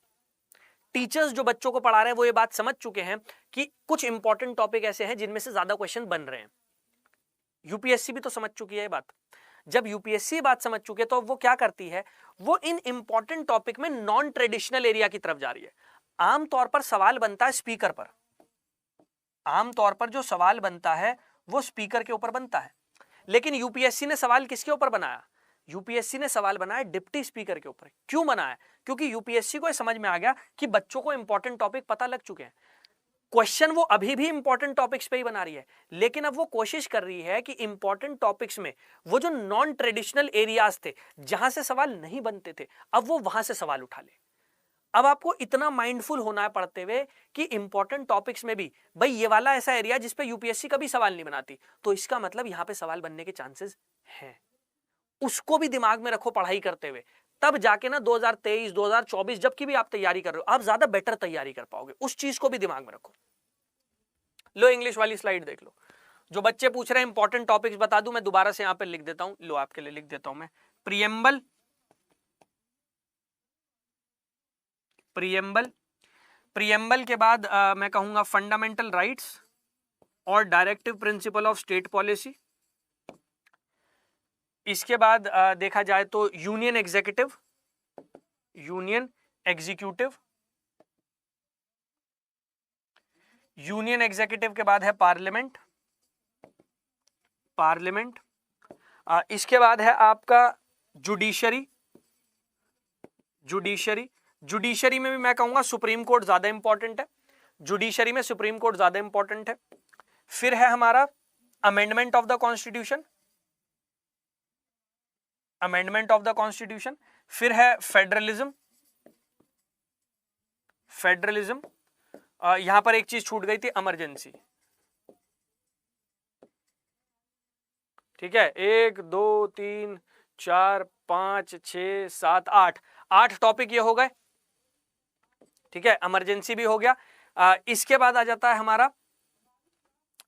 टीचर्स जो बच्चों को पढ़ा रहे हैं वो ये बात समझ चुके हैं कि कुछ इंपॉर्टेंट टॉपिक ऐसे हैं जिनमें से ज्यादा क्वेश्चन बन रहे हैं? यूपीएससी भी तो समझ चुकी है ये बात। जब यूपीएससी बात समझ चुके तो वो क्या करती है, वो इन इंपॉर्टेंट टॉपिक में नॉन ट्रेडिशनल एरिया की तरफ जा रही है। आमतौर पर सवाल बनता है स्पीकर पर, आमतौर पर जो सवाल बनता है वो स्पीकर के ऊपर बनता है, लेकिन यूपीएससी ने सवाल किसके ऊपर बनाया? यूपीएससी ने सवाल बनाया डिप्टी स्पीकर के ऊपर। क्यों बनाया? क्योंकि यूपीएससी को समझ में आ गया कि बच्चों को इंपॉर्टेंट टॉपिक पता लग चुके हैं। क्वेश्चन वो अभी भी इंपॉर्टेंट टॉपिक्स पे ही बना रही है, लेकिन अब वो कोशिश कर रही है कि इंपॉर्टेंट टॉपिक्स में वो जो नॉन ट्रेडिशनल एरियाज थे जहां से सवाल नहीं बनते थे, अब वो वहां से सवाल उठा ले। अब आपको इतना माइंडफुल होना है पढ़ते हुए कि इंपॉर्टेंट टॉपिक्स में भी भाई ये वाला ऐसा एरिया जिस पे यूपीएससी कभी सवाल नहीं बनाती, तो इसका मतलब यहां पे सवाल बनने के चांसेस हैं। उसको भी दिमाग में रखो पढ़ाई करते हुए, तब जाके ना 2023 2024 जबकि भी आप तैयारी कर रहे हो, आप ज्यादा बेटर तैयारी कर पाओगे। उस चीज को भी दिमाग में रखो। लो इंग्लिश वाली स्लाइड देख लो। जो बच्चे पूछ रहे हैं इंपॉर्टेंट टॉपिक्स बता दूं, मैं दोबारा से यहां पे लिख देता हूं। लो आपके लिए लिख देता हूं मैं। प्रियम्बल, प्रियम्बल के बाद मैं कहूंगा फंडामेंटल राइट्स और directive principle of state policy. इसके बाद देखा जाए तो यूनियन एग्जीक्यूटिव, यूनियन एग्जीक्यूटिव के बाद है पार्लियामेंट, इसके बाद है आपका जुडिशरी, जुडिशरी में भी मैं कहूंगा सुप्रीम कोर्ट ज्यादा इंपॉर्टेंट है। जुडिशरी में सुप्रीम कोर्ट ज्यादा इंपॉर्टेंट है। फिर है हमारा अमेंडमेंट ऑफ द कॉन्स्टिट्यूशन, फिर है फेडरलिज्म, यहां पर एक चीज छूट गई थी, इमरजेंसी। ठीक है, 1 2 3 4 5 6 7 8 टॉपिक ये हो गए। ठीक है, इमरजेंसी भी हो गया। इसके बाद आ जाता है हमारा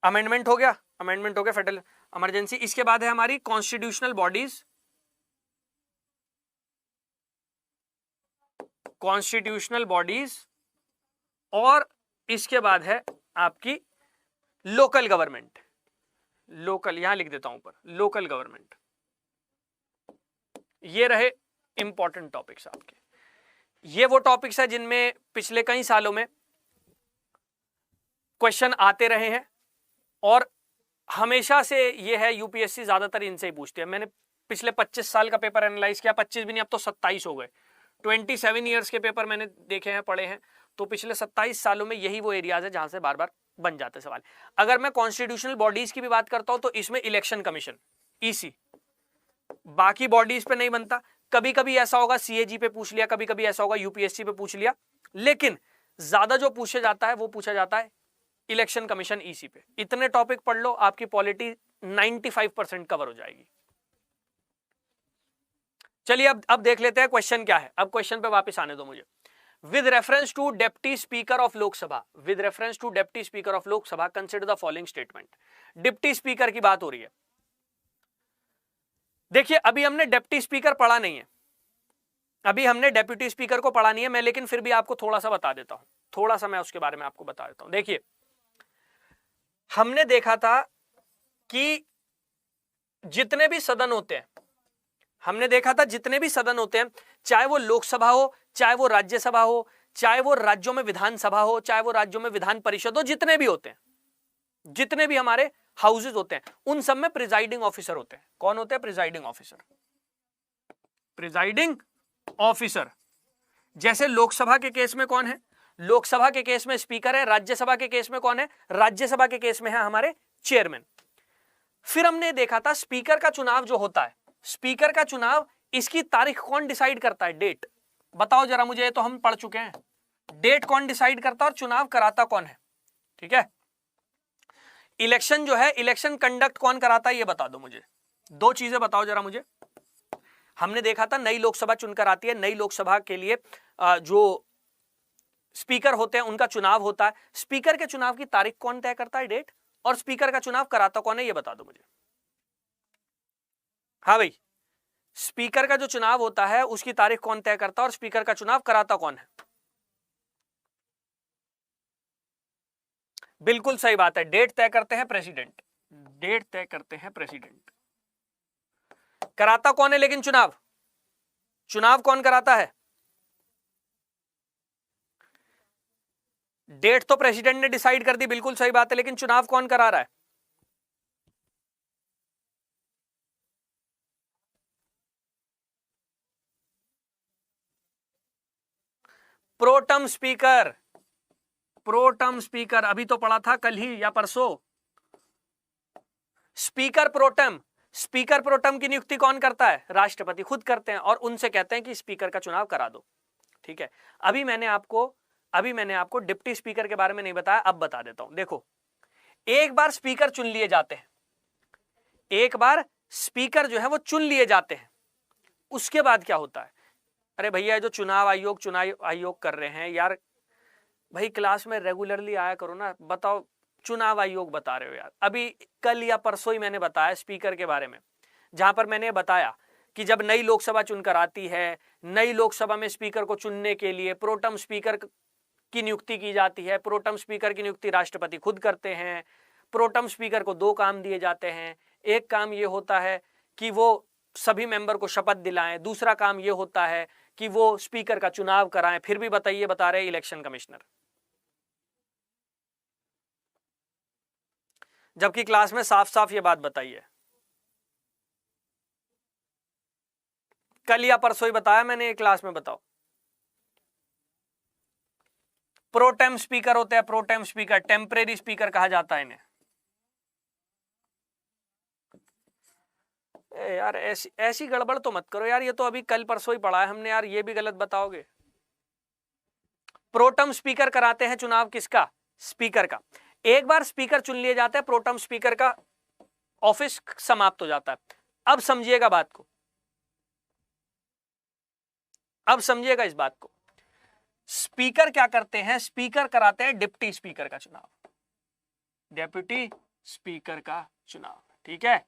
अमेंडमेंट हो गया, फेडरल इमरजेंसी। इसके बाद है हमारी कॉन्स्टिट्यूशनल बॉडीज, और इसके बाद है आपकी लोकल गवर्नमेंट। यहां लिख देता हूं ऊपर, लोकल गवर्नमेंट। ये रहे इंपॉर्टेंट टॉपिक्स आपके। ये वो टॉपिक्स है जिनमें पिछले कई सालों में क्वेश्चन आते रहे हैं, और हमेशा से ये है यूपीएससी ज्यादातर इनसे ही पूछती है। मैंने पिछले 25 साल का पेपर एनालाइज किया, 25 भी नहीं, अब तो 27 हो गए। 27 ईयर्स के पेपर मैंने देखे हैं, पढ़े हैं, तो पिछले 27 सालों में यही वो एरियाज है जहां से बार बार बन जाते सवाल। अगर मैं कॉन्स्टिट्यूशनल बॉडीज की भी बात करता हूं तो इसमें इलेक्शन कमीशन, ईसी, बाकी बॉडीज पे नहीं बनता। कभी कभी ऐसा होगा सीएजी पे पूछ लिया, कभी कभी ऐसा होगा यूपीएससी पे पूछ लिया, लेकिन ज्यादा जो पूछा जाता है वो पूछा जाता है इलेक्शन कमीशन, ईसी पे। इतने टॉपिक पढ़ लो, आपकी पॉलिटी 95% कवर हो जाएगी। चलिए अब देख लेते हैं क्वेश्चन क्या है। अब क्वेश्चन पे वापस आने दो मुझे। With reference to deputy speaker of Lok Sabha, consider the following statement. Deputy speaker की बात हो रही है। देखिए, अभी हमने डेप्टी स्पीकर पढ़ा नहीं है, अभी हमने डेप्यूटी स्पीकर को पढ़ा नहीं है मैं, लेकिन फिर भी आपको थोड़ा सा बता देता हूं, थोड़ा सा मैं उसके बारे में आपको बता देता हूं। देखिए, हमने देखा था कि जितने भी सदन होते हैं, चाहे वो लोकसभा हो, चाहे वो राज्यसभा हो, चाहे वो राज्यों में विधानसभा हो, चाहे वो राज्यों में विधान परिषद हो, जितने भी होते हैं, जितने भी हमारे हाउसेज होते हैं, उन सब में प्रिजाइडिंग ऑफिसर होते हैं। कौन होते हैं? Presiding officer. जैसे लोकसभा के केस में कौन है? लोकसभा के केस में स्पीकर है। राज्यसभा के केस में कौन है? राज्यसभा के केस में है हमारे चेयरमैन। फिर हमने देखा था स्पीकर का चुनाव जो होता है, स्पीकर का चुनाव, इसकी तारीख कौन डिसाइड करता है? डेट। बताओ जरा मुझे, तो हम पढ़ चुके हैं। डेट कौन डिसाइड करता है और चुनाव कराता कौन है? ठीक है। इलेक्शन जो है, इलेक्शन कंडक्ट कौन कराता है, ये बता दो मुझे। दो चीजें बताओ जरा मुझे। हमने देखा था नई लोकसभा चुनकर आती है, नई लोकसभा के लिए जो स्पीकर होते हैं उनका चुनाव होता है। स्पीकर के चुनाव की तारीख कौन तय करता है? डेट। और स्पीकर का चुनाव कराता कौन है, ये बता दो मुझे। हाँ भाई, स्पीकर का जो चुनाव होता है उसकी तारीख कौन तय करता है और स्पीकर का चुनाव कराता कौन है? बिल्कुल सही बात है, डेट तय करते हैं प्रेसिडेंट। कराता कौन है लेकिन चुनाव कौन कराता है? डेट तो प्रेसिडेंट ने डिसाइड कर दी, बिल्कुल सही बात है, लेकिन चुनाव कौन करा रहा है? Pro tem speaker. प्रोटम स्पीकर, अभी तो पढ़ा था कल ही या परसों। स्पीकर प्रोटम, स्पीकर प्रोटम की नियुक्ति कौन करता है? राष्ट्रपति खुद करते हैं, और उनसे कहते हैं कि स्पीकर का चुनाव करा दो। ठीक है, अभी मैंने आपको डिप्टी स्पीकर के बारे में नहीं बताया, अब बता देता हूं। देखो, एक बार स्पीकर चुन लिए जाते हैं, एक बार स्पीकर जो है वो चुन लिए जाते हैं, उसके बाद क्या होता है? अरे भैया, जो चुनाव आयोग कर रहे हैं यार, भाई क्लास में रेगुलरली आया करो ना। बताओ, चुनाव आयोग बता रहे हो यार। अभी कल या परसों ही मैंने बताया स्पीकर के बारे में, जहां पर मैंने बताया कि जब नई लोकसभा चुनकर आती है, नई लोकसभा में स्पीकर को चुनने के लिए प्रोटम स्पीकर की नियुक्ति की जाती है। प्रोटम स्पीकर की नियुक्ति राष्ट्रपति खुद करते हैं। प्रोटम स्पीकर को 2 काम दिए जाते हैं। एक काम ये होता है कि वो सभी मेंबर को शपथ दिलाएं, दूसरा काम ये होता है कि वो स्पीकर का चुनाव कराएं। फिर भी बता रहे इलेक्शन कमिश्नर, जबकि क्लास में साफ साफ ये बात बताई है। कल या परसों ही बताया मैंने क्लास में। बताओ, प्रोटेम स्पीकर होते हैं, प्रोटेम स्पीकर, टेम्परेरी स्पीकर कहा जाता है इन्हें। यार ऐसी गड़बड़ तो मत करो यार, ये तो अभी कल परसों ही पढ़ा है हमने यार, ये भी गलत बताओगे। प्रोटम स्पीकर कराते हैं चुनाव किसका? स्पीकर का। एक बार स्पीकर चुन लिए जाते हैं, प्रोटम स्पीकर का ऑफिस समाप्त हो जाता है। अब समझिएगा बात को, अब समझिएगा इस बात को। स्पीकर क्या करते हैं? स्पीकर कराते हैं डिप्टी स्पीकर का चुनाव, डेप्यूटी स्पीकर का चुनाव। ठीक है,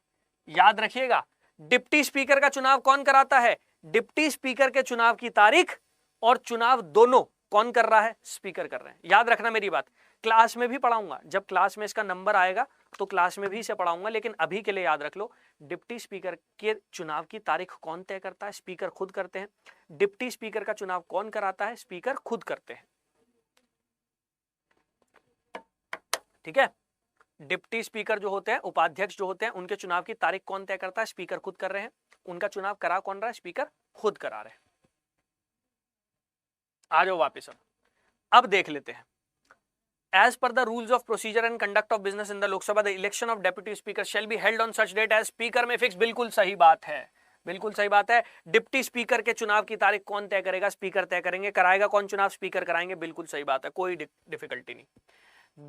याद रखिएगा, डिप्टी स्पीकर का चुनाव कौन कराता है? डिप्टी स्पीकर के चुनाव की तारीख और चुनाव दोनों कौन कर रहा है? स्पीकर कर रहे हैं। याद रखना मेरी बात, क्लास में भी पढ़ाऊंगा, जब क्लास में इसका नंबर आएगा तो क्लास में भी इसे पढ़ाऊंगा, लेकिन अभी के लिए याद रख लो, डिप्टी स्पीकर के चुनाव की तारीख कौन तय करता है? स्पीकर खुद करते हैं। डिप्टी स्पीकर का चुनाव कौन कराता है? स्पीकर खुद करते हैं। ठीक है, डिप्टी स्पीकर जो होते हैं, उपाध्यक्ष जो होते हैं, उनके चुनाव की तारीख कौन तय करता है? स्पीकर खुद कर रहे हैं। उनका चुनाव करा कौन रहा है? स्पीकर खुद करा रहे हैं। आ जाओ वापिस। अब देख लेते हैं। As per the rules of procedure and conduct of business in the Lok Sabha, the election of deputy speaker shall be held on such date as speaker में फिक्स। बिल्कुल सही बात है, बिल्कुल सही बात है। डिप्टी स्पीकर के चुनाव की तारीख कौन तय करेगा? स्पीकर तय करेंगे। कराएगा कौन चुनाव? स्पीकर कराएंगे। बिल्कुल सही बात है, कोई डिफिकल्टी नहीं।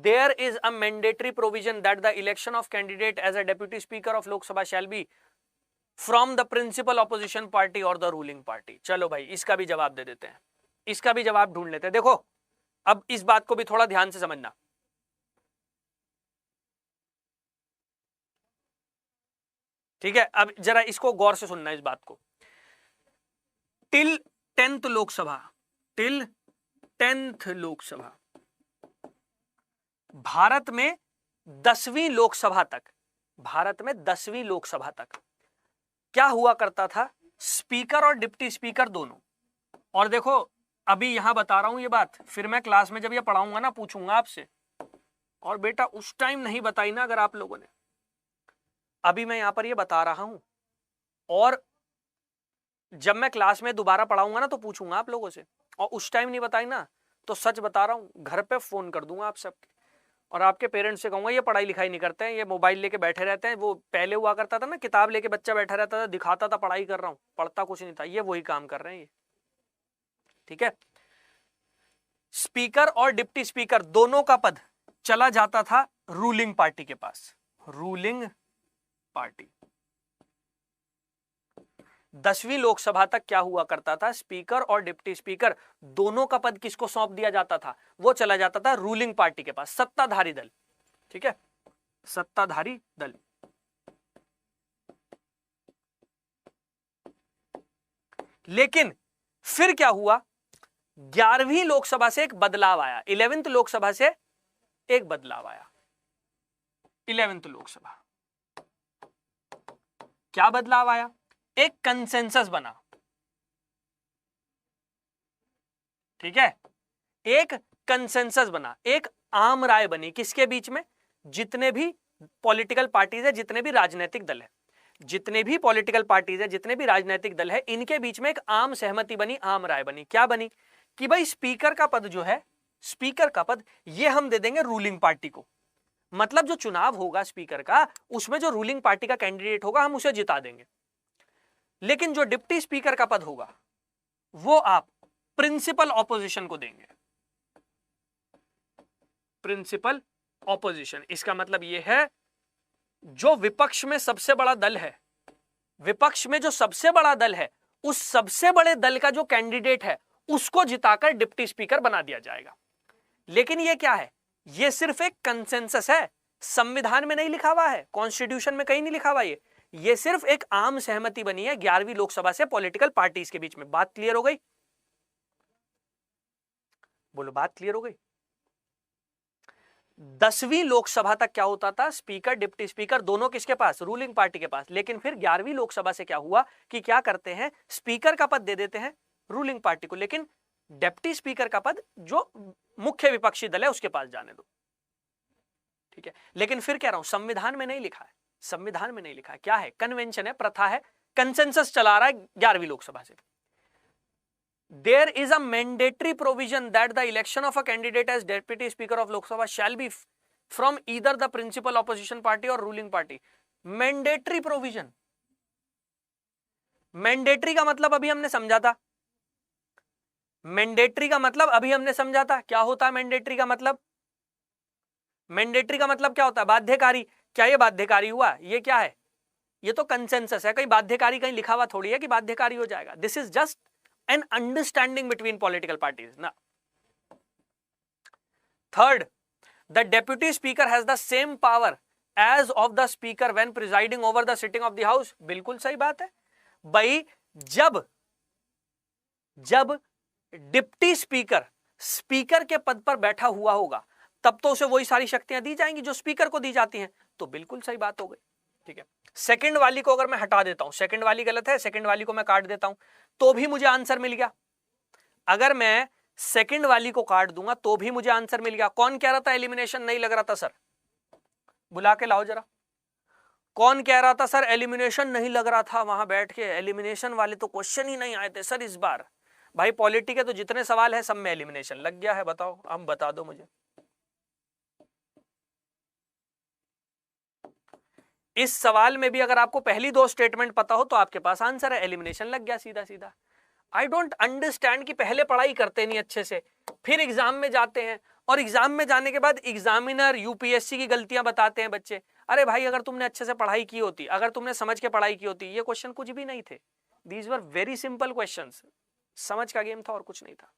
There is a mandatory provision that the election of candidate as a deputy speaker of Lok Sabha shall be from the principal opposition party or the ruling party। चलो भाई, इसका भी जवाब दे देते हैं, इसका भी जवाब ढूंढ लेते हैं। देखो, अब इस बात को भी थोड़ा ध्यान से समझना। ठीक है, अब जरा इसको गौर से सुनना इस बात को। Till 10th Lok Sabha, till 10th Lok Sabha, Bharat में 10वीं लोकसभा तक, भारत में 10वीं लोकसभा तक क्या हुआ करता था? स्पीकर और डिप्टी स्पीकर दोनों। और देखो, अभी यहां बता रहा हूं ये बात, फिर मैं क्लास में जब ये पढ़ाऊंगा ना, पूछूंगा आपसे, और बेटा उस टाइम नहीं बताई ना अगर आप लोगों ने। अभी मैं यहां पर ये बता रहा हूं, और जब मैं क्लास में दोबारा पढ़ाऊंगा ना तो पूछूंगा आप लोगों से, और उस टाइम नहीं बताई ना तो सच बता रहा हूं, घर पे फोन कर दूंगा आप सबके, और आपके पेरेंट्स से कहूंगा ये पढ़ाई लिखाई नहीं करते हैं, ये मोबाइल लेके बैठे रहते हैं। वो पहले हुआ करता था ना, किताब लेके बच्चा बैठा रहता था, दिखाता था पढ़ाई कर रहा हूं, पढ़ता कुछ नहीं था। ये वही काम कर रहे हैं ये। ठीक है, स्पीकर और डिप्टी स्पीकर दोनों का पद चला जाता था रूलिंग पार्टी के पास, रूलिंग पार्टी। 10वीं लोकसभा तक क्या हुआ करता था? स्पीकर और डिप्टी स्पीकर दोनों का पद किसको सौंप दिया जाता था? वो चला जाता था रूलिंग पार्टी के पास, सत्ताधारी दल। ठीक है, सत्ताधारी दल। लेकिन फिर क्या हुआ? 11वीं लोकसभा से एक बदलाव आया, 11th लोकसभा से एक बदलाव आया। 11th लोकसभा क्या बदलाव आया? एक कंसेंसस बना। ठीक है, एक कंसेंसस बना, एक आम राय बनी। किसके बीच में? जितने भी पॉलिटिकल पार्टीज है, जितने भी राजनीतिक दल है, जितने भी पॉलिटिकल पार्टीज है, जितने भी राजनीतिक दल है, इनके बीच में एक आम सहमति बनी, आम राय बनी। क्या बनी? कि भाई स्पीकर का पद जो है स्पीकर का पद ये हम दे देंगे रूलिंग पार्टी को। मतलब जो चुनाव होगा स्पीकर का, उसमें जो रूलिंग पार्टी का कैंडिडेट होगा हम उसे जिता देंगे। लेकिन जो डिप्टी स्पीकर का पद होगा वो आप प्रिंसिपल ऑपोजिशन को देंगे। प्रिंसिपल ऑपोजिशन, इसका मतलब यह है जो विपक्ष में सबसे बड़ा दल है, विपक्ष में जो सबसे बड़ा दल है, उस सबसे बड़े दल का जो कैंडिडेट है उसको जिताकर डिप्टी स्पीकर बना दिया जाएगा। लेकिन यह क्या है? यह सिर्फ एक कंसेंसस है, संविधान में नहीं लिखा हुआ है, कॉन्स्टिट्यूशन में कहीं नहीं लिखा हुआ। ये सिर्फ एक आम सहमति बनी है 11वीं लोकसभा से पॉलिटिकल पार्टीज के बीच में। बात क्लियर हो गई? बोलो, बात क्लियर हो गई? 10वीं लोकसभा तक क्या होता था? स्पीकर डिप्टी स्पीकर दोनों किसके पास? रूलिंग पार्टी के पास। लेकिन फिर 11वीं लोकसभा से क्या हुआ कि क्या करते हैं, स्पीकर का पद दे देते हैं रूलिंग पार्टी को, लेकिन डिप्टी स्पीकर का पद जो मुख्य विपक्षी दल है उसके पास जाने दो। ठीक है, लेकिन फिर कह रहा हूं संविधान में नहीं लिखा है, संविधान में नहीं लिखा है। क्या है? कन्वेंशन है, प्रथा है, कंसेंसस चला रहा है 11वीं लोकसभा से। There is a mandatory provision that the election of a candidate as deputy speaker of Lok Sabha shall be from either the principal opposition party or ruling party. Mandatory provision. Mandatory का मतलब अभी हमने समझा था। Mandatory का मतलब अभी हमने समझा था। क्या होता है मैंडेटरी का मतलब? मैंडेटरी का मतलब क्या होता है? बाध्यकारी। क्या ये बाध्यकारी हुआ? ये क्या है? ये तो कंसेंसस है, कहीं बाध्यकारी कहीं लिखा हुआ थोड़ी है कि बाध्यकारी हो जाएगा। This is just an understanding between political parties. Now, third, the deputy speaker has the same power as of the speaker when presiding over the sitting of the house. बिल्कुल सही बात है भाई। जब डिप्टी स्पीकर स्पीकर के पद पर बैठा हुआ होगा तब तो उसे वही सारी शक्तियां दी जाएंगी जो स्पीकर को दी जाती हैं। तो बिल्कुल सही बात हो गई। ठीक है, सेकंड वाली को अगर मैं हटा देता हूं, सेकंड वाली गलत है, सेकंड वाली को मैं काट देता हूं तो भी मुझे आंसर मिल गया। अगर मैं सेकंड वाली को काट दूंगा तो भी मुझे आंसर मिल गया। कौन कह रहा था एलिमिनेशन नहीं लग रहा था सर? बुला के लाओ जरा। कौन कह रहा था सर एलिमिनेशन नहीं लग रहा था? वहां बैठ के एलिमिनेशन वाले तो क्वेश्चन ही नहीं आए थे सर इस बार। भाई पॉलिटिक के तो जितने सवाल है सब में एलिमिनेशन लग गया है। बताओ, अब बता दो मुझे। इस सवाल में भी अगर आपको पहली दो स्टेटमेंट पता हो तो आपके पास आंसर है, एलिमिनेशन लग गया सीधा सीधा। आई डोंट अंडरस्टैंड कि पहले पढ़ाई करते नहीं अच्छे से, फिर एग्जाम में जाते हैं और एग्जाम में जाने के बाद एग्जामिनर यूपीएससी की गलतियां बताते हैं बच्चे। अरे भाई अगर तुमने अच्छे से पढ़ाई की होती, अगर तुमने समझ के पढ़ाई की होती, ये क्वेश्चन कुछ भी नहीं थे। These were very simple questions. समझ का गेम था और कुछ नहीं था।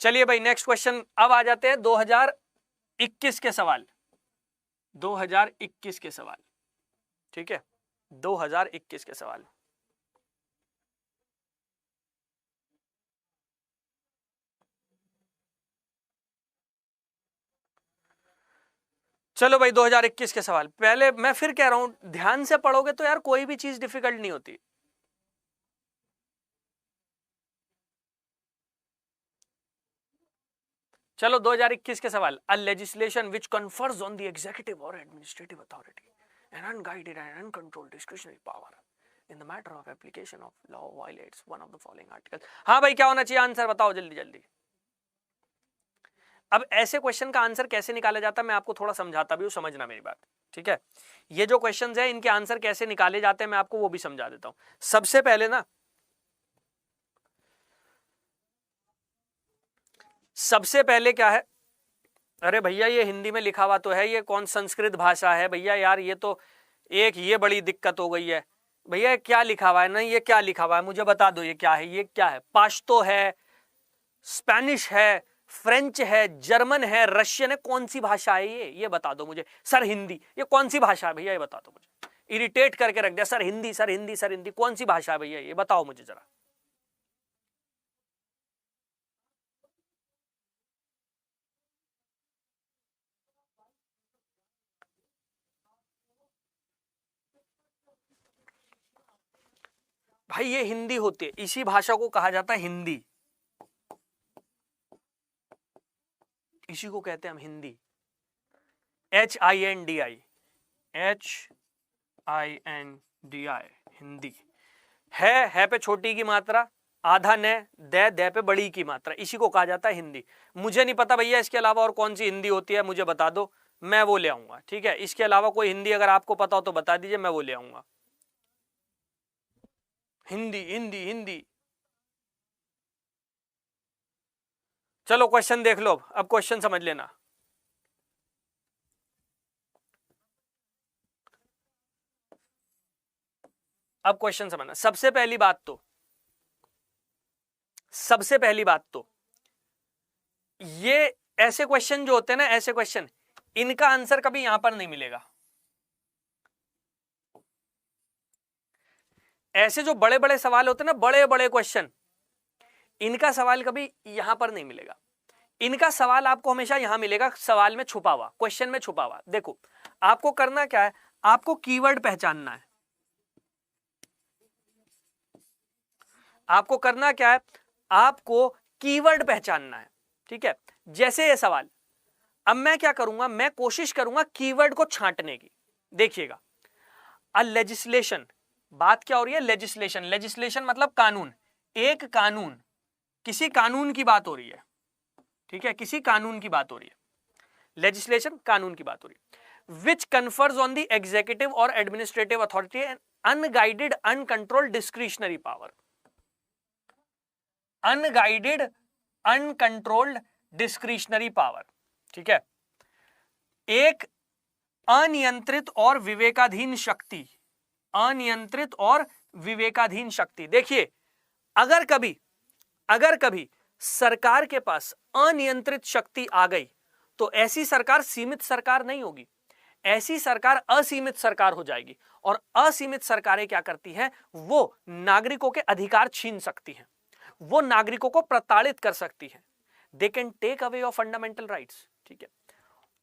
चलिए भाई नेक्स्ट क्वेश्चन अब आ जाते हैं 2021 के सवाल। 2021 के सवाल। ठीक है, 2021 के सवाल। चलो भाई 2021 के सवाल। पहले मैं फिर कह रहा हूं ध्यान से पढ़ोगे तो यार कोई भी चीज डिफिकल्ट नहीं होती। चलो 2021 के सवाल। A legislation which confers on the executive और administrative authority an unguided and uncontrolled discretionary power in the matter of application of law violates one of the following articles. हाँ भाई क्या होना चाहिए? आंसर बताओ जल्दी जल्दी। अब ऐसे क्वेश्चन का आंसर कैसे निकाला जाता है मैं आपको थोड़ा समझाता भी हूं, समझना मेरी बात। ठीक है, ये जो क्वेश्चंस है इनके आंसर कैसे निकाले जाते हैं मैं आपको वो भी समझा देता हूं। सबसे पहले ना, सबसे पहले क्या है? अरे भैया ये हिंदी में लिखा हुआ तो है, ये कौन संस्कृत भाषा है भैया? यार ये तो एक ये बड़ी दिक्कत हो गई है भैया। क्या लिखा हुआ है? नहीं ये क्या लिखा हुआ है मुझे बता दो, ये क्या है? ये क्या है? पाश्तो है, स्पेनिश है, फ्रेंच है, जर्मन है, रशियन है, कौन सी भाषा है ये बता दो मुझे। सर हिंदी, ये कौन सी भाषा है भैया? ये बता दो मुझे। इरिटेट करके रख दिया, sir Hindi sir Hindi sir Hindi. कौन सी भाषा है भैया? ये बताओ मुझे जरा। भाई ये हिंदी होती है, इसी भाषा को कहा जाता है हिंदी, इसी को कहते हैं हम हिंदी। HINDI, HINDI, हिंदी है पे छोटी की मात्रा, आधा न, दे पे बड़ी की मात्रा, इसी को कहा जाता है हिंदी। मुझे नहीं पता भैया इसके अलावा और कौन सी हिंदी होती है, मुझे बता दो, मैं वो ले आऊंगा। ठीक है, इसके अलावा कोई हिंदी अगर आपको पता हो तो बता दीजिए, मैं वो ले आऊंगा। हिंदी हिंदी हिंदी। चलो क्वेश्चन देख लो, अब क्वेश्चन समझ लेना। अब क्वेश्चन समझना। सबसे पहली बात तो ये ऐसे क्वेश्चन जो होते हैं ना, ऐसे क्वेश्चन, इनका आंसर कभी यहां पर नहीं मिलेगा। ऐसे जो बड़े बड़े सवाल होते हैं ना, बड़े बड़े क्वेश्चन, इनका सवाल कभी यहां पर नहीं मिलेगा। इनका सवाल आपको हमेशा यहां मिलेगा, सवाल में छुपा हुआ, क्वेश्चन में छुपा हुआ। देखो आपको करना क्या है, आपको कीवर्ड पहचानना है। आपको करना क्या है, आपको कीवर्ड पहचानना है। ठीक है, जैसे ये सवाल, अब मैं क्या करूंगा, मैं कोशिश करूंगा कीवर्ड को छांटने की। देखिएगा, अ लेजिस्लेशन, बात क्या हो रही है, लेजिस्लेशन। लेजिस्लेशन मतलब कानून, एक कानून, किसी कानून की बात हो रही है। ठीक है, किसी कानून की बात हो रही है, लेजिस्लेशन कानून की बात हो रही है। विच कन्फर्स ऑन द एग्जीक्यूटिव और administrative authority and unguided uncontrolled discretionary power. Unguided uncontrolled discretionary power. ठीक है, एक अनियंत्रित और विवेकाधीन शक्ति, अनियंत्रित और विवेकाधीन शक्ति। देखिए, अगर कभी सरकार के पास अनियंत्रित शक्ति आ गई तो ऐसी सरकार सीमित सरकार नहीं होगी, ऐसी सरकार असीमित सरकार हो जाएगी। और असीमित सरकारें क्या करती हैं, वो नागरिकों के अधिकार छीन सकती हैं, वो नागरिकों को प्रताड़ित कर सकती हैं। They can take away your fundamental rights. ठीक है,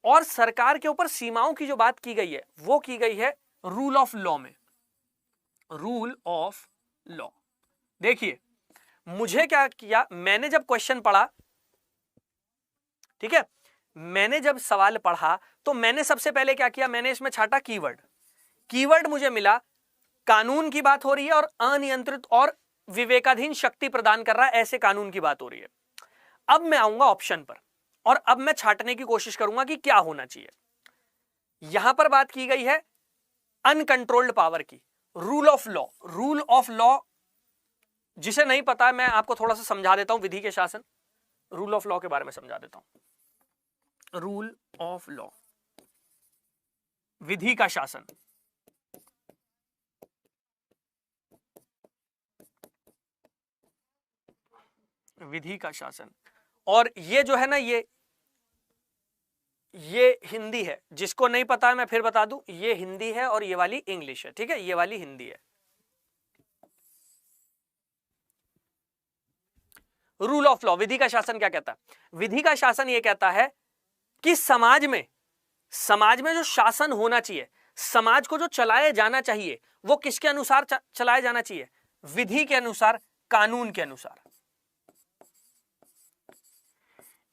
और सरकार के ऊपर सीमाओं की जो बात की गई है वो की गई है रूल ऑफ लॉ में, रूल ऑफ लॉ। देखिए मुझे क्या किया, मैंने जब क्वेश्चन पढ़ा, ठीक है, मैंने जब सवाल पढ़ा तो मैंने सबसे पहले क्या किया, मैंने इसमें छाटा कीवर्ड। कीवर्ड मुझे मिला, कानून की बात हो रही है और अनियंत्रित और विवेकाधीन शक्ति प्रदान कर रहा है, ऐसे कानून की बात हो रही है। अब मैं आऊंगा ऑप्शन पर और अब मैं छाटने की कोशिश करूंगा कि क्या होना चाहिए। यहां पर बात की गई है अनकंट्रोल्ड पावर की, rule of law. Rule of law जिसे नहीं पता, मैं आपको थोड़ा सा समझा देता हूं, विधि के शासन, रूल ऑफ लॉ के बारे में समझा देता हूं। रूल ऑफ लॉ, विधि का शासन। विधि का शासन, और ये जो है ना, ये हिंदी है। जिसको नहीं पता है मैं फिर बता दूं, ये हिंदी है और ये वाली इंग्लिश है। ठीक है, ये वाली हिंदी है। रूल ऑफ लॉ, विधि का शासन क्या कहता है? विधि का शासन ये कहता है कि समाज में जो शासन होना चाहिए, समाज को जो चलाया जाना चाहिए, वो किसके अनुसार चलाया जाना चाहिए? विधि के अनुसार, कानून के अनुसार।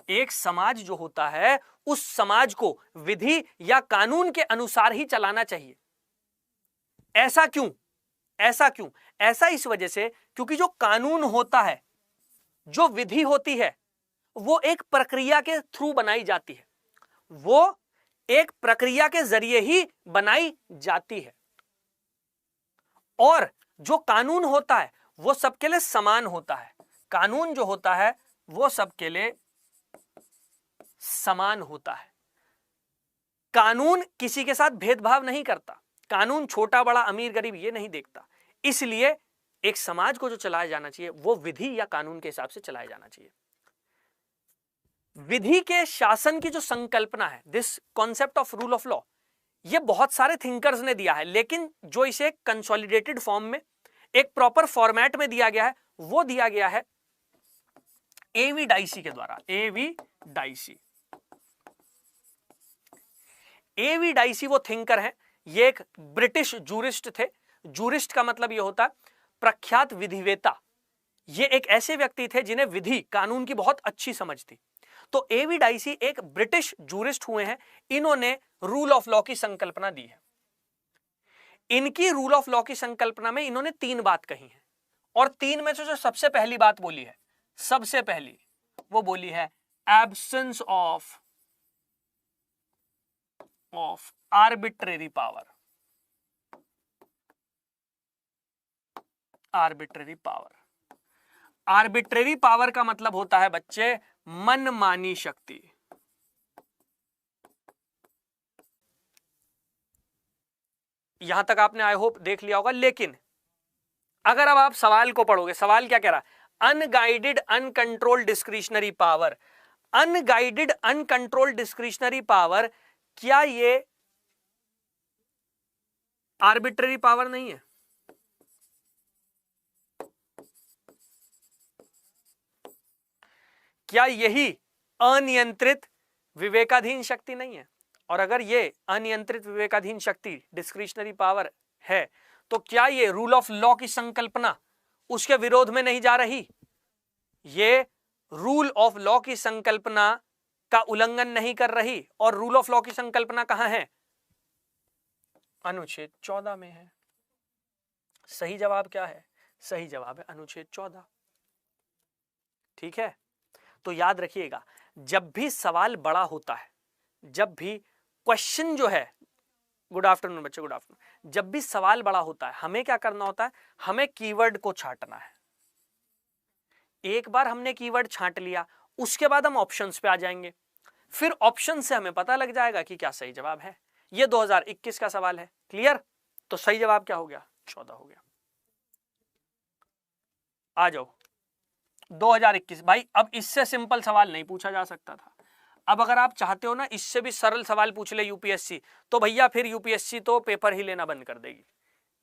एक समाज जो होता है, उस समाज को विधि या कानून के अनुसार ही चलाना चाहिए। ऐसा क्यों? ऐसा इस वजह से क्योंकि जो कानून होता है, जो विधि होती है, वो एक प्रक्रिया के थ्रू बनाई जाती है, वो एक प्रक्रिया के जरिए ही बनाई जाती है। और जो कानून होता है वो सबके लिए समान होता है। कानून जो होता है वो सबके लिए समान होता है। कानून किसी के साथ भेदभाव नहीं करता, कानून छोटा बड़ा अमीर गरीब ये नहीं देखता। इसलिए एक समाज को जो चलाया जाना चाहिए वो विधि या कानून के हिसाब से चलाया जाना चाहिए। विधि के शासन की जो संकल्पना है, this concept of rule of law, ये बहुत सारे थिंकर्स ने दिया है, लेकिन जो इसे कंसोलिडेटेड फॉर्म में, एक प्रॉपर फॉर्मेट में दिया गया है, वो दिया गया है एवी डाइसी के द्वारा। एवी डाइसी वो थिंकर हैं, ये एक ब्रिटिश जूरिस्ट थे। जूरिस्ट का मतलब ये होता है प्रख्यात विधिवेता। ये एक ऐसे व्यक्ति थे जिन्हें विधि कानून की बहुत अच्छी समझ थी। तो एवी डाइसी एक ब्रिटिश जूरिस्ट हुए हैं, इन्होंने रूल ऑफ लॉ की संकल्पना दी है। इनकी रूल ऑफ लॉ की संकल्पना में इन्होंने 3 बात कही है, और 3 में से जो सबसे पहली बात बोली है, सबसे पहली वो बोली है absence of arbitrary power. Arbitrary power, arbitrary power का मतलब होता है बच्चे मनमानी शक्ति। यहां तक आपने आई होप देख लिया होगा, लेकिन अगर अब आप सवाल को पढ़ोगे, सवाल क्या कह रहा है, unguided uncontrolled discretionary power. Unguided uncontrolled discretionary power, क्या ये आर्बिट्रेरी पावर नहीं है? क्या यही अनियंत्रित विवेकाधीन शक्ति नहीं है? और अगर ये अनियंत्रित विवेकाधीन शक्ति डिस्क्रिशनरी पावर है, तो क्या ये रूल ऑफ लॉ की संकल्पना उसके विरोध में नहीं जा रही? ये रूल ऑफ लॉ की संकल्पना का उल्लंघन नहीं कर रही। और रूल ऑफ लॉ की संकल्पना कहां है? अनुच्छेद 14 में है। सही जवाब क्या है? सही जवाब है अनुच्छेद 14। ठीक है, तो याद रखिएगा, जब भी सवाल बड़ा होता है, जब भी क्वेश्चन जो है, गुड आफ्टरनून बच्चे, गुड आफ्टरनून, जब भी सवाल बड़ा होता है, हमें क्या करना होता है? हमें कीवर्ड को छांटना है। एक बार हमने कीवर्ड छांट लिया, उसके बाद हम ऑप्शंस पे आ जाएंगे। फिर ऑप्शन से हमें पता लग जाएगा कि क्या सही जवाब है। ये 2021 का सवाल है, क्लियर? तो सही जवाब क्या हो गया? 14 हो गया। आ जाओ 2021। भाई अब इससे सिंपल सवाल नहीं पूछा जा सकता था। अब अगर आप चाहते हो ना इससे भी सरल सवाल पूछ ले यूपीएससी, तो भैया फिर यूपीएससी तो पेपर ही लेना बंद कर देगी।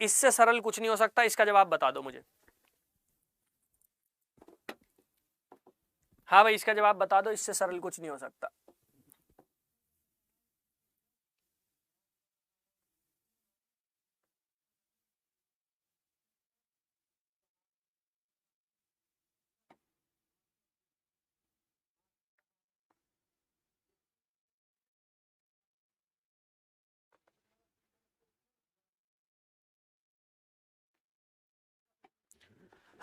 इससे सरल कुछ नहीं हो सकता। इसका जवाब बता दो मुझे। हाँ भाई, इसका जवाब बता दो, इससे सरल कुछ नहीं हो सकता।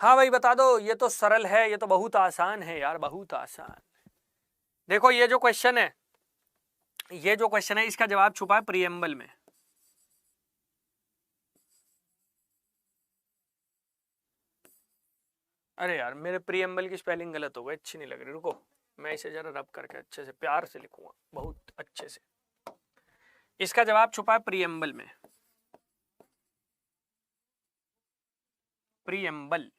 हाँ भाई बता दो, ये तो सरल है, ये तो बहुत आसान है यार, बहुत आसान। देखो ये जो क्वेश्चन है, ये जो क्वेश्चन है, इसका जवाब छुपा है प्रीएम्बल में। अरे यार मेरे प्रीएम्बल की स्पेलिंग गलत हो गई, अच्छी नहीं लग रही, रुको मैं इसे जरा रब करके अच्छे से प्यार से लिखूंगा, बहुत अच्छे से। इसका जवाब छुपा है प्रीएम्बल में। प्रीएम्बल,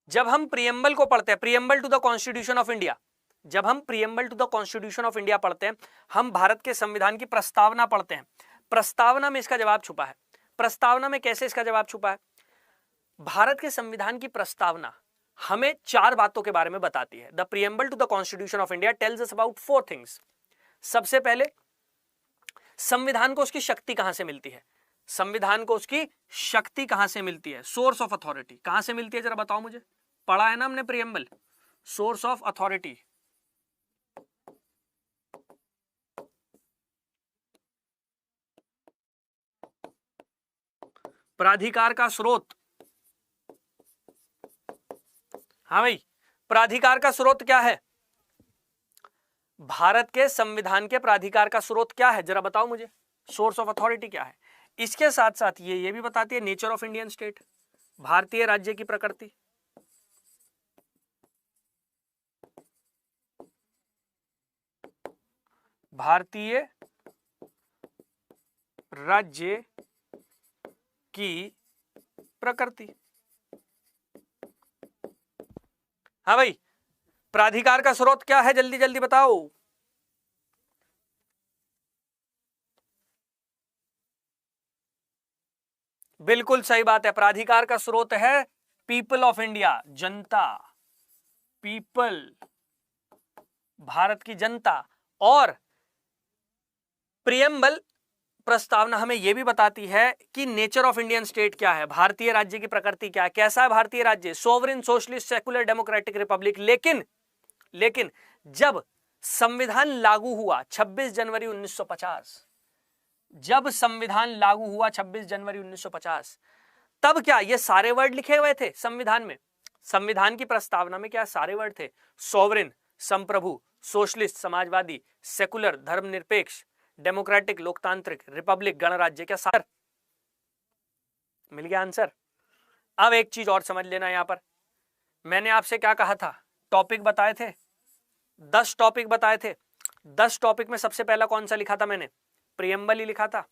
जब हम प्रीएम्बल को पढ़ते हैं, preamble to the constitution of India, जब हम preamble to the constitution of India पढ़ते हैं, हम भारत के संविधान की प्रस्तावना पढ़ते हैं। प्रस्तावना में इसका जवाब छुपा है। प्रस्तावना में कैसे इसका जवाब छुपा है? भारत के संविधान की प्रस्तावना हमें 4 बातों के बारे में बताती है। The preamble to the constitution of India tells us about 4 things. सबसे पहले, संविधान को उसकी शक्ति कहां से मिलती है? संविधान को उसकी शक्ति कहां से मिलती है? सोर्स ऑफ अथॉरिटी कहां से मिलती है, जरा बताओ मुझे। पढ़ा है ना हमने प्रीएम्बल, सोर्स ऑफ अथॉरिटी। प्राधिकार का स्रोत, हाँ भाई, प्राधिकार का स्रोत क्या है? भारत के संविधान के प्राधिकार का स्रोत क्या है, जरा बताओ मुझे। सोर्स ऑफ अथॉरिटी क्या है? इसके साथ साथ ये भी बताती है नेचर ऑफ इंडियन स्टेट, भारतीय राज्य की प्रकृति। भारतीय राज्य की प्रकृति। हाँ भाई, प्राधिकार का स्रोत क्या है, जल्दी जल्दी बताओ। बिल्कुल सही बात है, प्राधिकार का स्रोत है people of India, Janata, people, Bharat की जनता। और प्रीएम्बल प्रस्तावना हमें यह भी बताती है कि नेचर ऑफ इंडियन स्टेट क्या है, भारतीय राज्य की प्रकृति क्या है, कैसा है भारतीय राज्य, sovereign, socialist, secular, democratic, Republic. लेकिन जब संविधान लागू हुआ 26 जनवरी 1950, जब संविधान लागू हुआ 26 जनवरी 1950, तब क्या ये सारे वर्ड लिखे हुए थे संविधान में? संविधान की प्रस्तावना में क्या सारे वर्ड थे? सॉवरेन, संप्रभु, सोशलिस्ट समाजवादी, सेकुलर धर्मनिरपेक्ष, डेमोक्रेटिक लोकतांत्रिक, रिपब्लिक गणराज्य, क्या सारे? मिल गया आंसर। अब एक चीज और समझ लेना, यहां पर मैंने आपसे क्या कहा था, टॉपिक बताए थे, 10 टॉपिक बताए थे। 10 टॉपिक में सबसे पहला कौन सा लिखा था मैंने? प्रियम्बल ही लिखा था।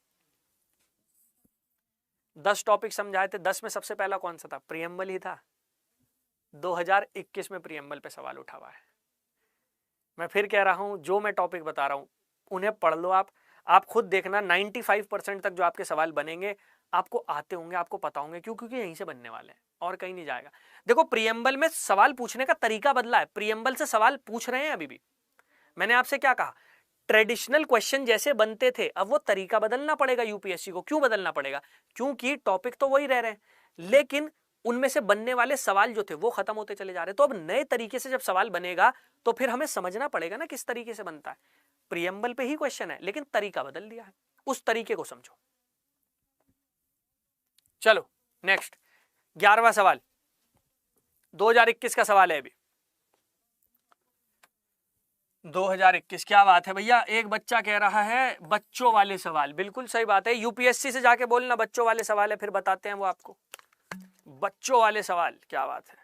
10 टॉपिक समझाए थे, 10 में सबसे पहला कौन सा था? प्रियम्बल ही था। 2021 में प्रियम्बल पे सवाल उठा हुआ है। मैं फिर कह रहा हूं, जो मैं टॉपिक बता रहा हूं उन्हें पढ़ लो आप खुद देखना 95% तक जो आपके सवाल बनेंगे आपको आते होंगे, आपको पता होंगे, क्यों? क्योंकि यहीं से बनने वाले हैं और कहीं नहीं जाएगा। देखो प्रियम्बल में सवाल पूछने का तरीका बदला है, प्रियम्बल से सवाल पूछ रहे हैं अभी भी। मैंने आपसे क्या कहा, ट्रेडिशनल क्वेश्चन जैसे बनते थे अब वो तरीका बदलना पड़ेगा यूपीएससी को। क्यों बदलना पड़ेगा? क्योंकि टॉपिक तो वही रह रहे हैं, लेकिन उनमें से बनने वाले सवाल जो थे वो खत्म होते चले जा रहे हैं। तो अब नए तरीके से जब सवाल बनेगा तो फिर हमें समझना पड़ेगा ना किस तरीके से बनता है। प्रियम्बल पे ही क्वेश्चन है लेकिन तरीका बदल दिया है, उस तरीके को समझो। चलो नेक्स्ट 11वां सवाल, 2021 का सवाल है अभी। 2021, क्या बात है भैया, एक बच्चा कह रहा है बच्चों वाले सवाल। बिल्कुल सही बात है, यूपीएससी से जाके बोलना बच्चों वाले सवाल है, फिर बताते हैं वो आपको। बच्चों वाले सवाल, क्या बात है।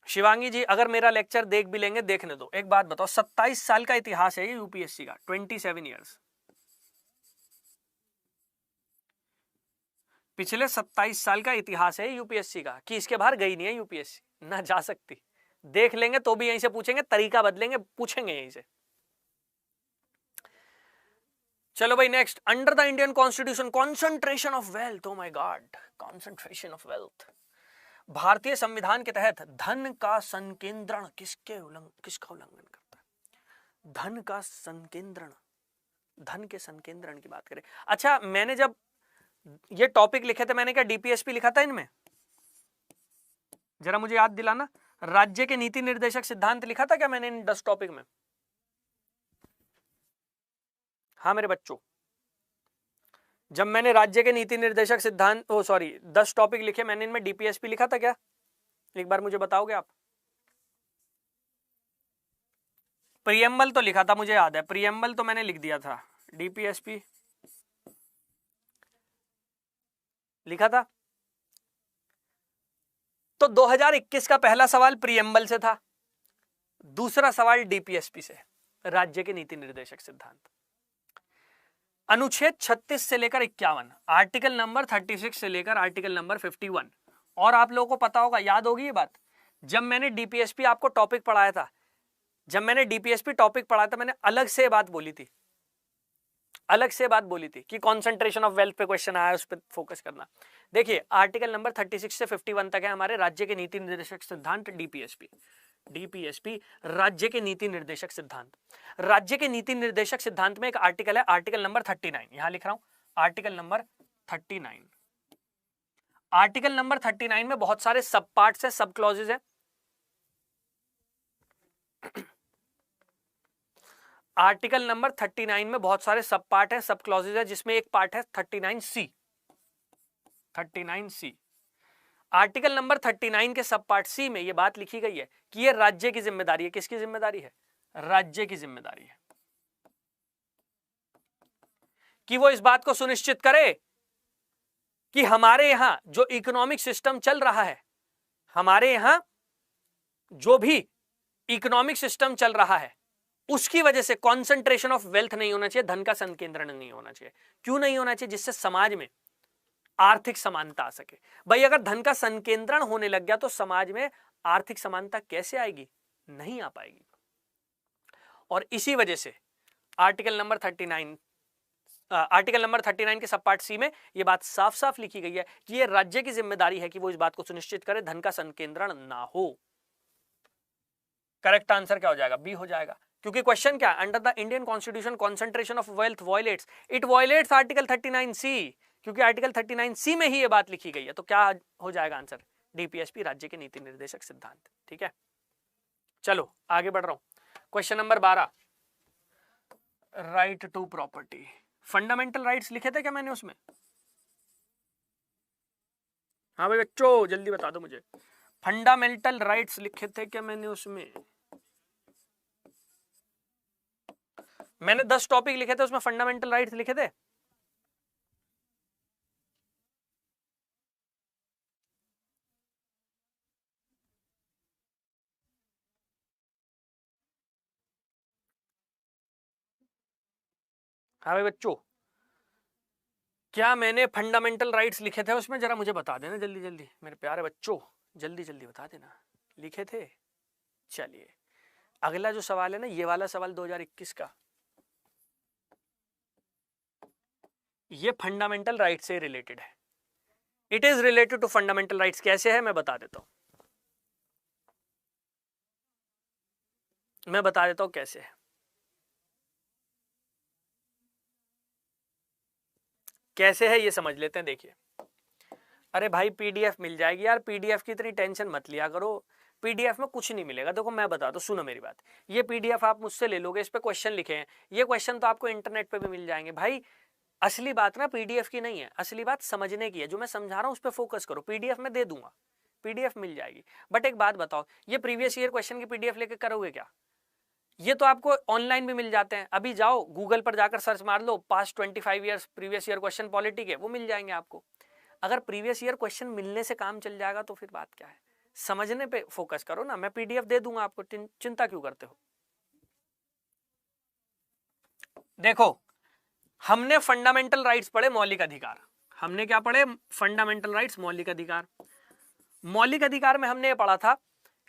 शिवांगी जी, अगर मेरा लेक्चर देख भी लेंगे, देखने दो। एक बात बताओ, 27 साल का इतिहास है ये यूपीएससी का, 27 ईयर्स। पिछले 27 साल का इतिहास है यूपीएससी का, कि इसके बाहर गई नहीं है यूपीएससी, ना जा सकती। देख लेंगे तो भी यहीं से पूछेंगे, तरीका बदलेंगे, पूछेंगे यहीं से। चलो भाई next, under the Indian constitution concentration of wealth, oh my God, concentration of wealth. भारतीय संविधान के तहत धन का संकेंद्रण किसका उल्लंघन करता है? धन का संकेंद्रण, धन के संकेंद्रण की बात करें। अच्छा, मैंने जब ये टॉपिक लिखे थे मैंने क्या डीपीएसपी लिखा था इनमें? जरा मुझे याद दिलाना, राज्य के नीति निर्देशक सिद्धांत लिखा था क्या मैंने इन 10 टॉपिक में? हाँ मेरे बच्चों, जब मैंने राज्य के नीति निर्देशक सिद्धांत 10 टॉपिक लिखे, मैंने इनमें डीपीएसपी लिखा था क्या? एक बार मुझे बताओगे आप? प्रियम्बल तो लिखा था, मुझे याद है, प्रियम्बल तो मैंने लिख दिया था, डीपीएसपी लिखा था। तो 2021 का पहला सवाल प्रियम्बल से था, दूसरा सवाल डीपीएसपी से, राज्य के नीति निर्देशक सिद्धांत। अनुच्छेद 36 से लेकर 51, आर्टिकल नंबर 36 से लेकर आर्टिकल नंबर 51। और आप लोगों को पता होगा, याद होगी ये बात, जब मैंने डीपीएसपी आपको टॉपिक पढ़ाया था, मैंने अलग से बात बोली थी, कि कॉन्सेंट्रेशन ऑफ वेल्थ पे क्वेश्चन आया, उस पर फोकस करना। देखिए आर्टिकल नंबर 36 से 51 तक है हमारे राज्य के नीति निर्देशक सिद्धांत, डीपीएसपी राज्य के नीति निर्देशक सिद्धांत। राज्य के नीति निर्देशक सिद्धांत में एक आर्टिकल है, आर्टिकल नंबर 39, यहां लिख रहा हूं, आर्टिकल नंबर 39। आर्टिकल नंबर 39 में बहुत सारे सब पार्ट्स है, सब क्लॉजेज है। आर्टिकल नंबर 39 में बहुत सारे सब पार्ट है, सब क्लॉजेज है, जिसमें एक पार्ट है 39C। आर्टिकल नंबर 39 के सब पार्ट सी में यह बात लिखी गई है कि यह राज्य की जिम्मेदारी है। किसकी जिम्मेदारी है? राज्य की जिम्मेदारी है कि वो इस बात को सुनिश्चित करे कि हमारे यहां जो इकोनॉमिक सिस्टम चल रहा है, हमारे यहां जो भी इकोनॉमिक सिस्टम चल रहा है, उसकी वजह से कॉन्सेंट्रेशन ऑफ वेल्थ नहीं होना चाहिए, धन का संकेंद्रण नहीं होना चाहिए। क्यों नहीं होना चाहिए? जिससे समाज में आर्थिक समानता आ सके। भाई अगर धन का संकेंद्रण होने लग गया तो समाज में आर्थिक समानता कैसे आएगी? नहीं आ पाएगी। और इसी वजह से आर्टिकल नंबर 39 के सब पार्ट सी में यह बात साफ साफ लिखी गई है कि यह राज्य की जिम्मेदारी है कि वो इस बात को सुनिश्चित करे धन का संकेंद्रण ना हो। करेक्ट आंसर क्या हो जाएगा? बी हो जाएगा, क्योंकि क्वेश्चन क्या, under the Indian constitution concentration of wealth violets article 39C, क्योंकि आर्टिकल 39C में ही ये बात लिखी गई है। तो क्या हो जाएगा आंसर? डीपीएसपी राज्य के नीति निर्देशक सिद्धांत। ठीक है, चलो आगे बढ़ रहा हूं। Question number 12, right to property. Fundamental rights लिखे थे क्या मैंने उसमें? हाँ भाई बच्चों जल्दी बता दो मुझे, फंडामेंटल राइट्स लिखे थे क्या मैंने उसमें? मैंने 10 टॉपिक लिखे थे, उसमें फंडामेंटल राइट्स लिखे थे? हाँ भाई बच्चों, क्या मैंने फंडामेंटल राइट्स लिखे थे उसमें? जरा मुझे बता देना जल्दी जल्दी मेरे प्यारे बच्चों, जल्दी जल्दी बता देना, लिखे थे? चलिए अगला जो सवाल है ना, ये वाला सवाल 2021 का, ये फंडामेंटल राइट से रिलेटेड है। It is related to fundamental rights. कैसे है मैं बता देता हूं, मैं बता देता हूं कैसे है। कैसे है ये समझ लेते हैं। देखिए, अरे भाई पीडीएफ मिल जाएगी यार, पीडीएफ की इतनी टेंशन मत लिया करो, पीडीएफ में कुछ नहीं मिलेगा। देखो मैं बता दूं, सुनो मेरी बात, ये पीडीएफ आप मुझसे ले लोगे, इस पे क्वेश्चन लिखे हैं, ये क्वेश्चन तो आपको इंटरनेट पे भी मिल जाएंगे भाई। असली बात ना पीडीएफ की नहीं है, असली बात समझने की है। जो मैं समझा रहा हूं उस पर फोकस करो, पीडीएफ में दे दूंगा, पीडीएफ मिल जाएगी। बट एक बात बताओ, ये प्रीवियस ईयर क्वेश्चन की पीडीएफ लेके करोगे क्या? ये तो आपको ऑनलाइन भी मिल जाते हैं। अभी जाओ गूगल पर जाकर सर्च मार लो, past 25 years previous year question polity के, वो मिल जाएंगे आपको। अगर प्रीवियस ईयर क्वेश्चन मिलने से काम चल जाएगा तो फिर बात क्या है? समझने पे फोकस करो ना, मैं पीडीएफ दे दूंगा आपको, चिंता क्यों करते हो? देखो, हमने फंडामेंटल राइट्स पढ़े, मौलिक अधिकार। हमने क्या पढ़े? फंडामेंटल राइट्स, मौलिक अधिकार। मौलिक अधिकार में हमने ये पढ़ा था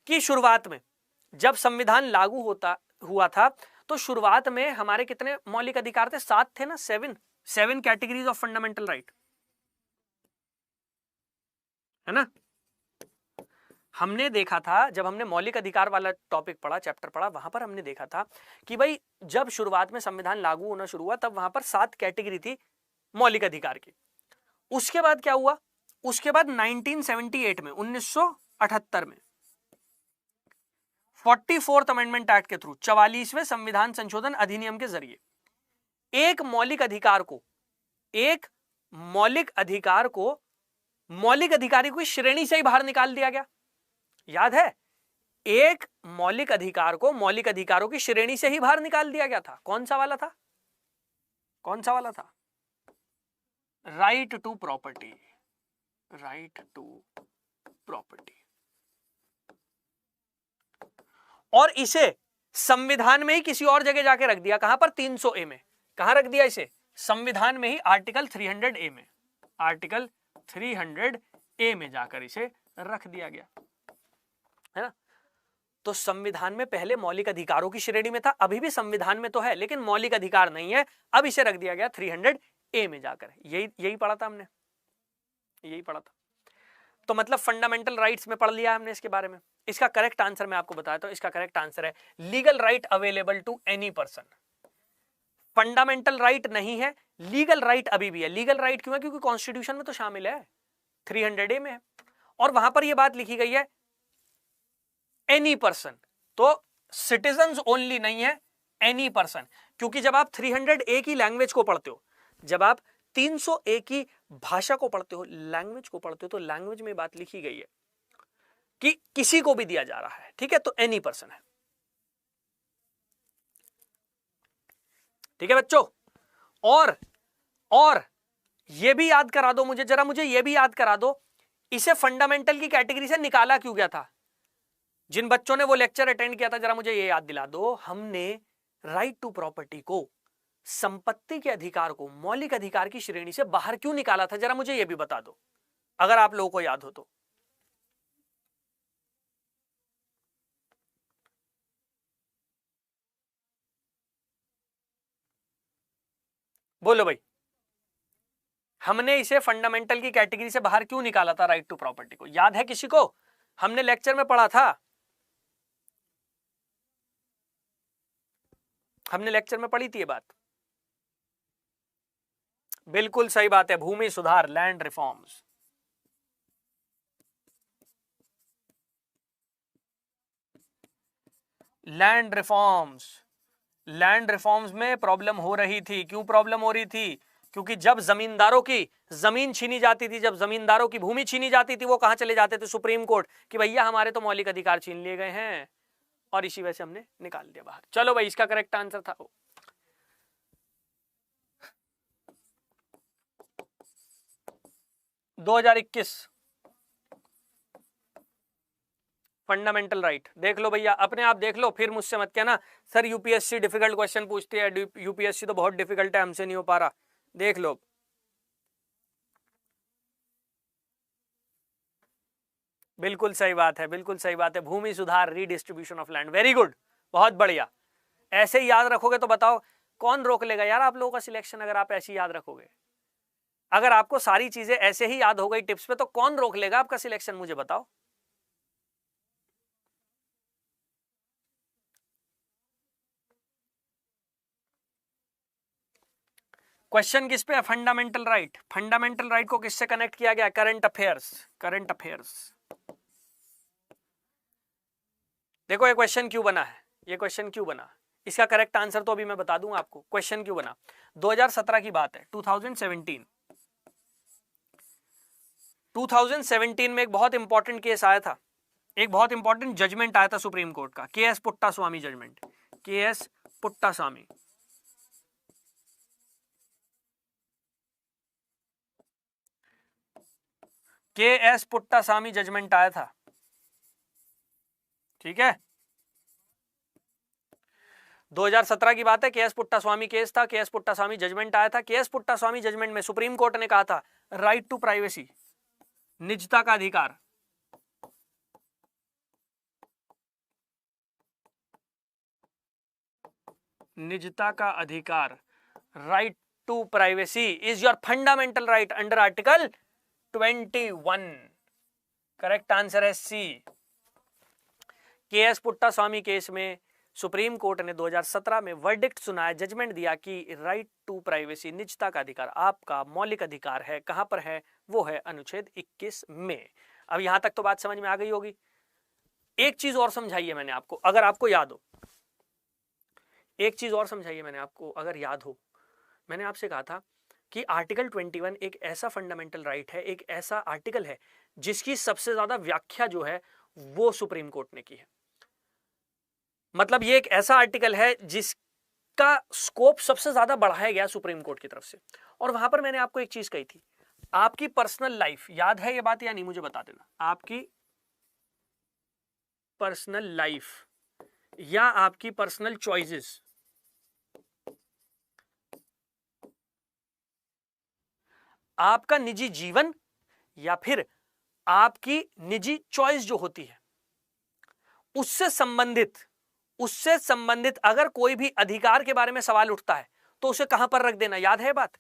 कि शुरुआत में जब संविधान लागू हुआ था तो शुरुआत में हमारे कितने मौलिक अधिकार थे? 7 थे ना, 7 कैटेगरीज ऑफ फंडामेंटल राइट, है ना? हमने देखा था जब हमने मौलिक अधिकार वाला टॉपिक पढ़ा, चैप्टर पढ़ा, वहां पर हमने देखा था कि भाई जब शुरुआत में संविधान लागू होना शुरू हुआ तब वहां पर 7 कैटेगरी थी मौलिक अधिकार की। उसके बाद क्या हुआ? उसके बाद 1978 में, 1978 में 44th अमेंडमेंट एक्ट के थ्रू, 44वें संविधान संशोधन अधिनियम के जरिए एक मौलिक अधिकार को मौलिक अधिकारी की श्रेणी से ही बाहर निकाल दिया गया। याद है? एक मौलिक अधिकार को मौलिक अधिकारों की श्रेणी से ही बाहर निकाल दिया गया था। कौन सा वाला था? कौन सा वाला था? Right to property, right to property. और इसे संविधान में ही किसी और जगह जाके रख दिया। कहां पर? 300A में। कहां रख दिया इसे? संविधान में ही, आर्टिकल 300A में, आर्टिकल 300A में जाकर इसे रख दिया गया, है ना? तो संविधान में पहले मौलिक अधिकारों की श्रेणी में था, अभी भी संविधान में तो है लेकिन मौलिक अधिकार नहीं है, अब इसे रख दिया गया 300A में जाकर। यही पढ़ा था हमने, यही पढ़ा था। तो मतलब फंडामेंटल राइट्स में पढ़ लिया हमने इसके बारे में। इसका करेक्ट आंसर मैं आपको बताता हूं, इसका करेक्ट आंसर है legal right available to any person. Fundamental right नहीं है, लीगल राइट अभी भी है। लीगल राइट क्यों है? क्योंकि कॉन्स्टिट्यूशन में तो शामिल है, 300A में है, और वहां पर यह बात लिखी गई है एनी पर्सन। तो सिटीजन्स ओनली नहीं है, एनी पर्सन। क्योंकि जब आप 300A की लैंग्वेज को पढ़ते हो, जब आप 300A की भाषा को पढ़ते हो, लैंग्वेज को पढ़ते हो, तो लैंग्वेज में बात लिखी गई है कि किसी को भी दिया जा रहा है, ठीक है? तो एनी पर्सन है, ठीक है बच्चों? और ये भी याद करा दो मुझे, जरा मुझे ये भी याद करा दो, इसे फंडामेंटल की कैटेगरी से निकाला क्यों गया था? जिन बच्चों ने वो लेक्चर अटेंड किया था, जरा मुझे ये याद दिला दो, हमने राइट टू प्रॉपर्टी को, संपत्ति के अधिकार को मौलिक अधिकार की श्रेणी से बाहर क्यों निकाला था? जरा मुझे ये भी बता दो, अगर आप लोगों को याद हो तो। बोलो भाई, हमने इसे फंडामेंटल की कैटेगरी से बाहर क्यों निकाला था राइट टू प्रॉपर्टी को? याद है किसी को? हमने लेक्चर में पढ़ा था, हमने लेक्चर में पढ़ी थी ये बात। बिल्कुल सही बात है, भूमि सुधार, land reforms. Land reforms, land reforms में प्रॉब्लम हो रही थी। क्यों प्रॉब्लम हो रही थी? क्योंकि जब जमींदारों की जमीन छीनी जाती थी, जब जमींदारों की भूमि छीनी जाती थी, वो कहां चले जाते थे? सुप्रीम कोर्ट, कि भैया हमारे तो मौलिक अधिकार छीन लिए गए हैं, और इसी वजह से हमने निकाल दिया बाहर। चलो भाई, इसका करेक्ट आंसर था 2021 फंडामेंटल राइट। देख लो भैया, अपने आप देख लो, फिर मुझसे मत कहना सर यूपीएससी डिफिकल्ट क्वेश्चन पूछती है, यूपीएससी तो बहुत डिफिकल्ट है, हमसे नहीं हो पा रहा। देख लो, बिल्कुल सही बात है, बिल्कुल सही बात है। भूमि सुधार, redistribution of land, very good, बहुत बढ़िया। ऐसे ही याद रखोगे तो बताओ कौन रोक लेगा यार आप लोगों का सिलेक्शन, अगर आप ऐसे ही याद रखोगे। अगर आपको सारी चीजें ऐसे ही याद हो गई टिप्स पे, तो कौन रोक लेगा आपका सिलेक्शन, मुझे बताओ। क्वेश्चन किस पे है? Fundamental right. फंडामेंटल राइट को किससे कनेक्ट किया गया? Current affairs, current affairs. देखो ये क्वेश्चन क्यों बना है, ये क्वेश्चन क्यों बना, इसका करेक्ट आंसर तो अभी मैं बता दूंगा आपको। क्वेश्चन क्यों बना, 2017 की बात है, 2017 में एक बहुत इंपॉर्टेंट केस आया था, एक बहुत इंपॉर्टेंट जजमेंट आया था सुप्रीम कोर्ट का, के एस पुट्टास्वामी जजमेंट, के एस पुट्टास्वामी। के एस पुट्टास्वामी जजमेंट आया था, ठीक है। 2017 की बात है, के एस पुट्टास्वामी केस था, के एस पुट्टास्वामी जजमेंट आया था। के एस पुट्टास्वामी जजमेंट में सुप्रीम कोर्ट ने कहा था राइट टू प्राइवेसी, निजता का अधिकार, निजता का अधिकार, right to privacy is your fundamental right under article 21। Correct answer है C. K S Puttaswamy case में सुप्रीम कोर्ट ने 2017 में वर्डिक्ट सुनाया, जजमेंट दिया कि राइट टू प्राइवेसी, निजता का अधिकार आपका मौलिक अधिकार है। कहां पर है? वो है अनुच्छेद 21 में। अब यहां तक तो बात समझ में आ गई होगी। एक चीज और समझाइए मैंने आपको, अगर आपको याद हो, एक चीज और समझाइए मैंने आपको, अगर याद हो। मैंने आपसे कहा था कि आर्टिकल 21 एक ऐसा फंडामेंटल राइट है, एक ऐसा आर्टिकल है जिसकी सबसे ज्यादा व्याख्या जो है वो सुप्रीम कोर्ट ने की है। मतलब ये एक ऐसा आर्टिकल है जिसका स्कोप सबसे ज्यादा बढ़ाया गया सुप्रीम कोर्ट की तरफ से। और वहां पर मैंने आपको एक चीज कही थी, आपकी पर्सनल लाइफ, याद है ये बात या नहीं मुझे बता देना, आपकी पर्सनल लाइफ या आपकी पर्सनल चॉइसेस, आपका निजी जीवन या फिर आपकी निजी चॉइस जो होती है, उससे संबंधित अगर कोई भी अधिकार के बारे में सवाल उठता है तो उसे कहां पर रख देना, याद है बात?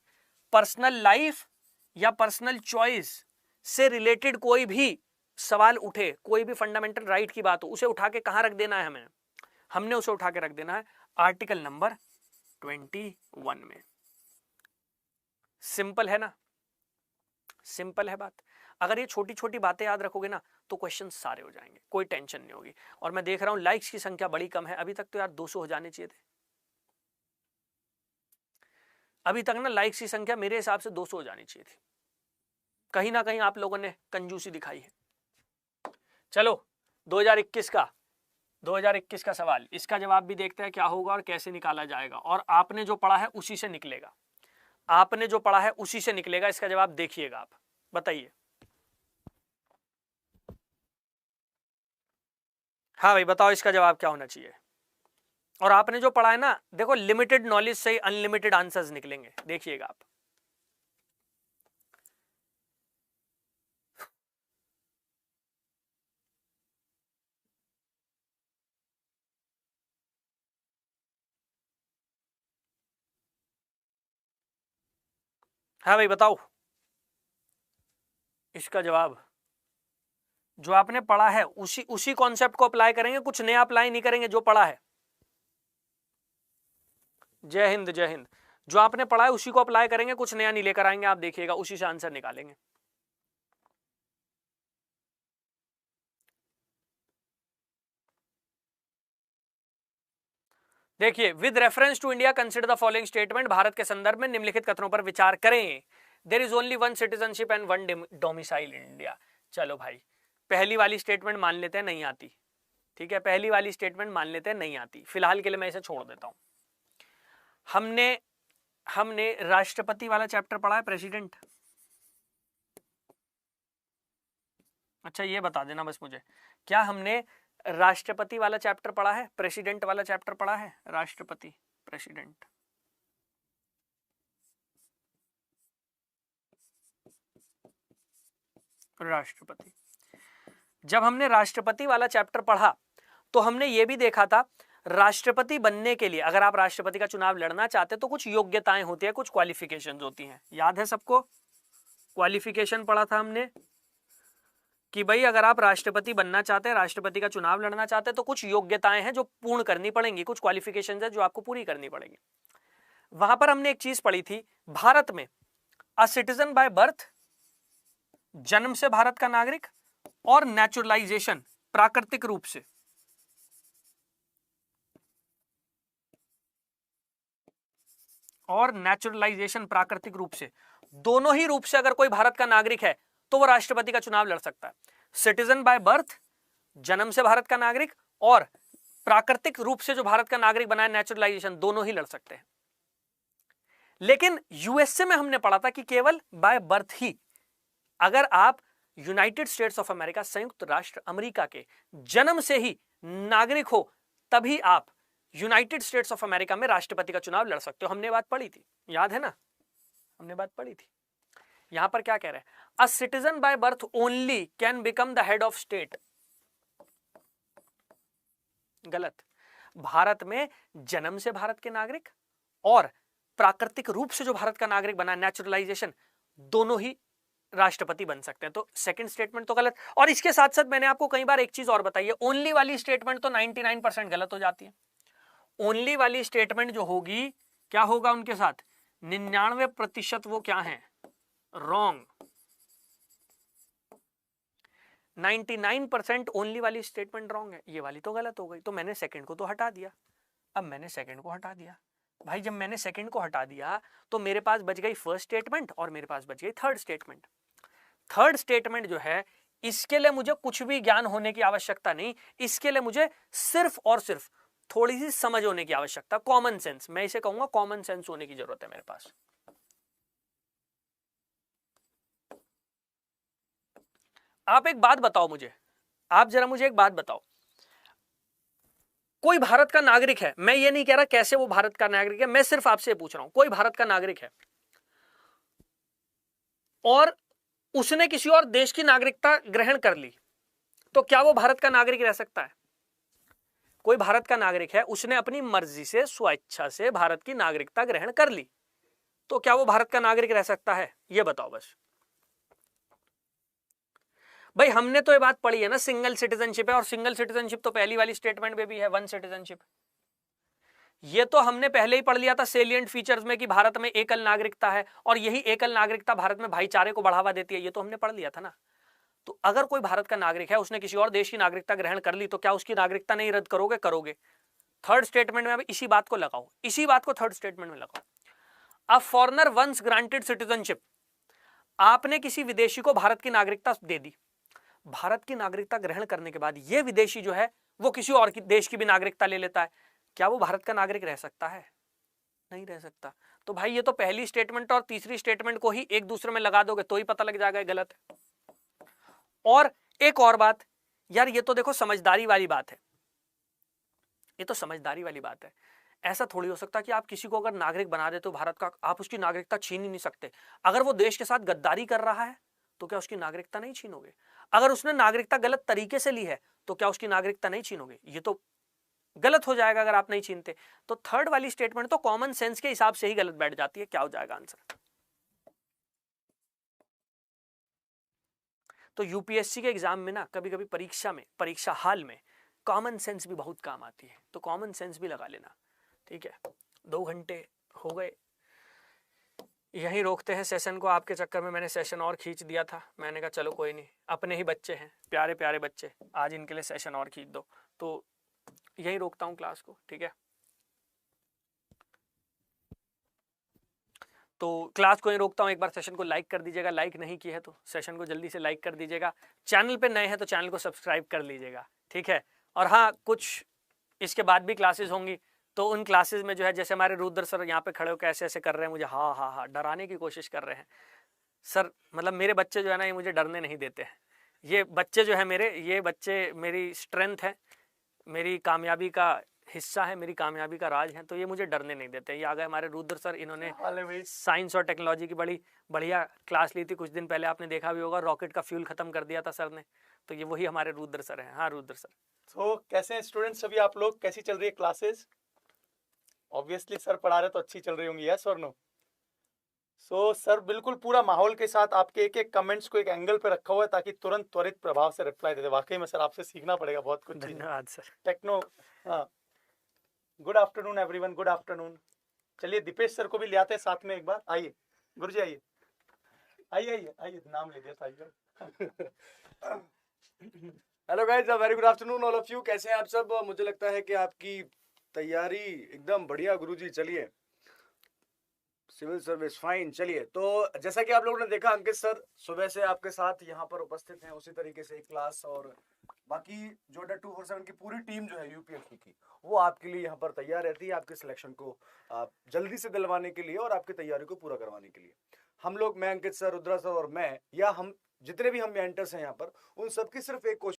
पर्सनल लाइफ या पर्सनल चॉइस से रिलेटेड कोई भी सवाल उठे, कोई भी फंडामेंटल राइट की बात हो, उसे उठा के कहां रख देना है हमें? हमने उसे उठा के रख देना है आर्टिकल नंबर 21 में। सिंपल है ना, सिंपल है बात। अगर ये छोटी छोटी बातें याद रखोगे ना तो क्वेश्चन सारे हो जाएंगे, कोई टेंशन नहीं होगी। और मैं देख रहा हूं लाइक्स की संख्या बड़ी कम है, अभी तक तो यार 200 हो जाने चाहिए थे। अभी तक ना लाइक्स की संख्या मेरे हिसाब से 200 हो जानी चाहिए थी। कहीं ना कहीं आप लोगों ने कंजूसी दिखाई है। चलो 2021 का सवाल, इसका जवाब भी देखते हैं क्या होगा और कैसे निकाला जाएगा। और आपने जो पढ़ा है उसी से निकलेगा, आपने जो पढ़ा है उसी से निकलेगा। इसका जवाब देखिएगा आप, बताइए। हाँ भाई बताओ इसका जवाब क्या होना चाहिए। और आपने जो पढ़ा है ना, देखो लिमिटेड नॉलेज से अनलिमिटेड आंसर्स निकलेंगे, देखिएगा आप। हाँ भाई बताओ इसका जवाब। जो आपने पढ़ा है उसी कॉन्सेप्ट को अप्लाई करेंगे, कुछ नया अप्लाई नहीं करेंगे, जो पढ़ा है। जय हिंद, जय हिंद। जो आपने पढ़ा है उसी को अप्लाई करेंगे, कुछ नया नहीं लेकर आएंगे, आप देखिएगा उसी से आंसर निकालेंगे। देखिए, with reference to India consider the following statement, भारत के संदर्भ में निम्नलिखित कथनों पर विचार करें। There is only one citizenship and one domicile in India. चलो भाई, पहली वाली स्टेटमेंट मान लेते हैं नहीं आती, ठीक है, पहली वाली स्टेटमेंट मान लेते हैं नहीं आती, फिलहाल के लिए मैं इसे छोड़ देता हूं। हमने राष्ट्रपति वाला चैप्टर पढ़ा है, प्रेसिडेंट? अच्छा ये बता देना बस मुझे, क्या हमने राष्ट्रपति वाला चैप्टर पढ़ा है, प्रेसिडेंट वाला चैप्टर पढ़ा है? राष्ट्रपति, प्रेसिडेंट, राष्ट्रपति। जब हमने राष्ट्रपति वाला चैप्टर पढ़ा तो हमने ये भी देखा था, राष्ट्रपति बनने के लिए अगर आप राष्ट्रपति का चुनाव लड़ना चाहते तो कुछ योग्यताएं होती है, कुछ क्वालिफिकेशंस होती हैं। याद है सबको? क्वालिफिकेशन पढ़ा था हमने कि भाई अगर आप राष्ट्रपति बनना चाहते हैं, राष्ट्रपति का चुनाव लड़ना चाहते हैं तो कुछ योग्यताएं हैं जो पूर्ण करनी पड़ेंगी, कुछ क्वालिफिकेशंस है जो आपको पूरी करनी पड़ेगी। वहां पर हमने एक चीज पढ़ी थी, भारत में अ सिटीजन बाय बर्थ, जन्म से भारत का नागरिक, और नेचुरलाइजेशन, प्राकृतिक रूप से। और नेचुरलाइजेशन, प्राकृतिक रूप से, दोनों ही रूप से अगर कोई भारत का नागरिक है तो वो राष्ट्रपति का चुनाव लड़ सकता है। सिटीजन बाय बर्थ, जन्म से भारत का नागरिक, और प्राकृतिक रूप से जो भारत का नागरिक बना है, नेचुरलाइजेशन, दोनों ही लड़ सकते हैं। लेकिन यूएसए में हमने पढ़ा था कि केवल बाय बर्थ ही, अगर आप यूनाइटेड स्टेट्स ऑफ अमेरिका, संयुक्त राष्ट्र अमेरिका के जन्म से ही नागरिक हो तभी आप यूनाइटेड स्टेट्स ऑफ अमेरिका में राष्ट्रपति का चुनाव लड़ सकते हो। हमने बात पढ़ी थी, याद है ना? हमने बात पढ़ी थी। यहां पर क्या कह रहे हैं? A citizen by birth only can become the head of state. गलत। भारत में जन्म से भारत के नागरिक और प्राकृतिक रूप से जो भारत का नागरिक बना, नेचुरलाइजेशन, दोनों ही राष्ट्रपति बन सकते हैं। तो सेकंड स्टेटमेंट तो गलत। और इसके साथ साथ मैंने आपको कई बार एक चीज और बताई है, ओनली वाली स्टेटमेंट तो 99% गलत हो जाती है। ओनली वाली स्टेटमेंट जो होगी, क्या होगा उनके साथ? 99% वो क्या है? रॉन्ग। 99% ओनली वाली स्टेटमेंट रॉन्ग है, ये वाली तो गलत हो गई। तो मैंने सेकंड को तो हटा दिया। अब मैंने सेकंड को हटा दिया भाई, जब मैंने सेकंड को हटा दिया तो मेरे पास बच गई फर्स्ट स्टेटमेंट और मेरे पास बच गई थर्ड स्टेटमेंट। थर्ड स्टेटमेंट जो है, इसके लिए मुझे कुछ भी ज्ञान होने की आवश्यकता नहीं, इसके लिए मुझे सिर्फ और सिर्फ थोड़ी सी समझ होने की आवश्यकता, कॉमन सेंस, मैं इसे कहूंगा कॉमन सेंस होने की जरूरत है मेरे पास। आप एक बात बताओ मुझे, आप जरा मुझे एक बात बताओ, कोई भारत का नागरिक है, मैं ये नहीं कह रहा कैसे वो भारत का नागरिक है, मैं सिर्फ आपसे पूछ रहा हूं, कोई भारत का नागरिक है और उसने किसी और देश की नागरिकता ग्रहण कर ली, तो क्या वो भारत का नागरिक रह सकता है? कोई भारत का नागरिक है, उसने अपनी मर्जी से, स्वेच्छा से भारत की नागरिकता ग्रहण कर ली, तो क्या वो भारत का नागरिक रह सकता है? ये बताओ बस भाई। हमने तो ये बात पढ़ी है ना, सिंगल सिटीजनशिप है, और सिंगल सिटीजनशिप तो पहली वाली स्टेटमेंट में भी है, वन सिटीजनशिप। ये तो हमने पहले ही पढ़ लिया था सेलिएंट फीचर्स में कि भारत में एकल नागरिकता है और यही एकल नागरिकता भारत में भाईचारे को बढ़ावा देती है, ये तो हमने पढ़ लिया था ना। तो अगर कोई भारत का नागरिक है, उसने किसी और देश की नागरिकता ग्रहण कर ली, तो क्या उसकी नागरिकता नहीं रद्द करोगे? करोगे। थर्ड स्टेटमेंट में इसी बात को लगाओ, इसी बात को थर्ड स्टेटमेंट में लगाओ। A foreigner once granted citizenship, आपने किसी विदेशी को भारत की नागरिकता दे दी, भारत की नागरिकता ग्रहण करने के बाद ये विदेशी जो है वो किसी और देश की भी नागरिकता ले लेता है, क्या वो भारत का नागरिक रह सकता है? नहीं रह सकता। तो भाई ये तो पहली स्टेटमेंट और तीसरी स्टेटमेंट को ही एक दूसरे में लगा दोगे तो ही पता लग जाएगा गलत है। और एक और बात यार, ये तो देखो समझदारी वाली बात है, ये तो समझदारी वाली बात है। ऐसा थोड़ी हो सकता कि आप किसी को अगर नागरिक बना देते हो भारत का, आप उसकी नागरिकता छीन ही नहीं सकते। अगर वो देश के साथ गद्दारी कर रहा है तो क्या उसकी नागरिकता नहीं छीनोगे? अगर उसने नागरिकता गलत तरीके से ली है तो क्या उसकी नागरिकता नहीं छीनोगे? ये तो गलत हो जाएगा अगर आप नहीं छीनते। तो थर्ड वाली स्टेटमेंट तो कॉमन सेंस के हिसाब से ही गलत बैठ जाती है। क्या हो जाएगा आंसर? तो यूपीएससी के एग्जाम में ना कभी कभी परीक्षा में, परीक्षा हाल में कॉमन सेंस भी बहुत काम आती है, तो कॉमन सेंस भी लगा लेना, ठीक है। 2 घंटे हो गए, यहीं रोकते हैं सेशन को। आपके चक्कर में मैंने सेशन और खींच दिया था, मैंने कहा चलो कोई नहीं, अपने ही बच्चे हैं, प्यारे प्यारे बच्चे, आज इनके लिए सेशन और खींच दो, तो यहीं रोकता हूँ क्लास को, ठीक है। तो क्लास को ही रोकता हूँ, एक बार सेशन को लाइक कर दीजिएगा, लाइक नहीं किया है तो सेशन को जल्दी से लाइक कर दीजिएगा, चैनल पे नए हैं तो चैनल को सब्सक्राइब कर लीजिएगा, ठीक है। और हाँ, कुछ इसके बाद भी क्लासेस होंगी, तो उन क्लासेस में जो है, जैसे हमारे रुद्र सर यहाँ पे खड़े होकर ऐसे ऐसे कर रहे हैं, मुझे हाँ डराने की कोशिश कर रहे हैं सर। मतलब मेरे बच्चे जो है ना, ये मुझे डरने नहीं देते हैं। ये बच्चे जो है मेरे, ये बच्चे मेरी स्ट्रेंथ है, मेरी कामयाबी का हिस्सा है, मेरी कामयाबी का राज है, तो ये मुझे डरने नहीं देते। ये आ गए हमारे रुद्र सर, इन्होंने साइंस और टेक्नोलॉजी की बड़ी बढ़िया क्लास ली थी कुछ दिन पहले, आपने देखा भी होगा, रॉकेट का फ्यूल खत्म कर दिया था सर ने, तो ये वही हमारे रुद्र सर हैं। हाँ रुद्र सर। तो कैसे हैं स्टूडेंट्स सभी आप लोग, कैसी चल रही है क्लासेस? ऑब्वियसली सर पढ़ा रहे तो अच्छी चल रही होंगी, यस और नो? सो सर बिल्कुल पूरा माहौल के साथ आपके एक एक कमेंट्स को एक एंगल पे रखा हुआ है ताकि तुरंत त्वरित प्रभाव से रिप्लाई दे दे। वाकई में सर आपसे सीखना पड़ेगा बहुत कुछ। धन्यवाद सर। टेक्नो, हाँ। Good afternoon everyone, good afternoon. चलिए दीपेश सर को भी ले आते हैं साथ में एक बार। आइए गुरुजी, आइए आइए आइए आइए, नाम ले दिया था। Hello guys, very good afternoon all of you. कैसे हैं आप सब? मुझे लगता है कि आपकी तैयारी एकदम बढ़िया गुरुजी। चलिए, सिविल सर्विस फाइन। चलिए, तो जैसा कि आप लोगों ने देखा, अंकित सर सुबह से आपके साथ यहाँ पर उपस्थित हैं, उसी तरीके से एक क्लास और बाकी जो 247 की पूरी टीम जो है यूपीएससी की, वो आपके लिए यहाँ पर तैयार रहती है, आपके सिलेक्शन को जल्दी से दिलवाने के लिए और आपकी तैयारी को पूरा करवाने के लिए। हम लोग, मैं, अंकित सर, रुद्रा सर और मैं, या हम जितने भी हम मेंटर्स हैं यहाँ पर, उन सबकी सिर्फ एक कोशिश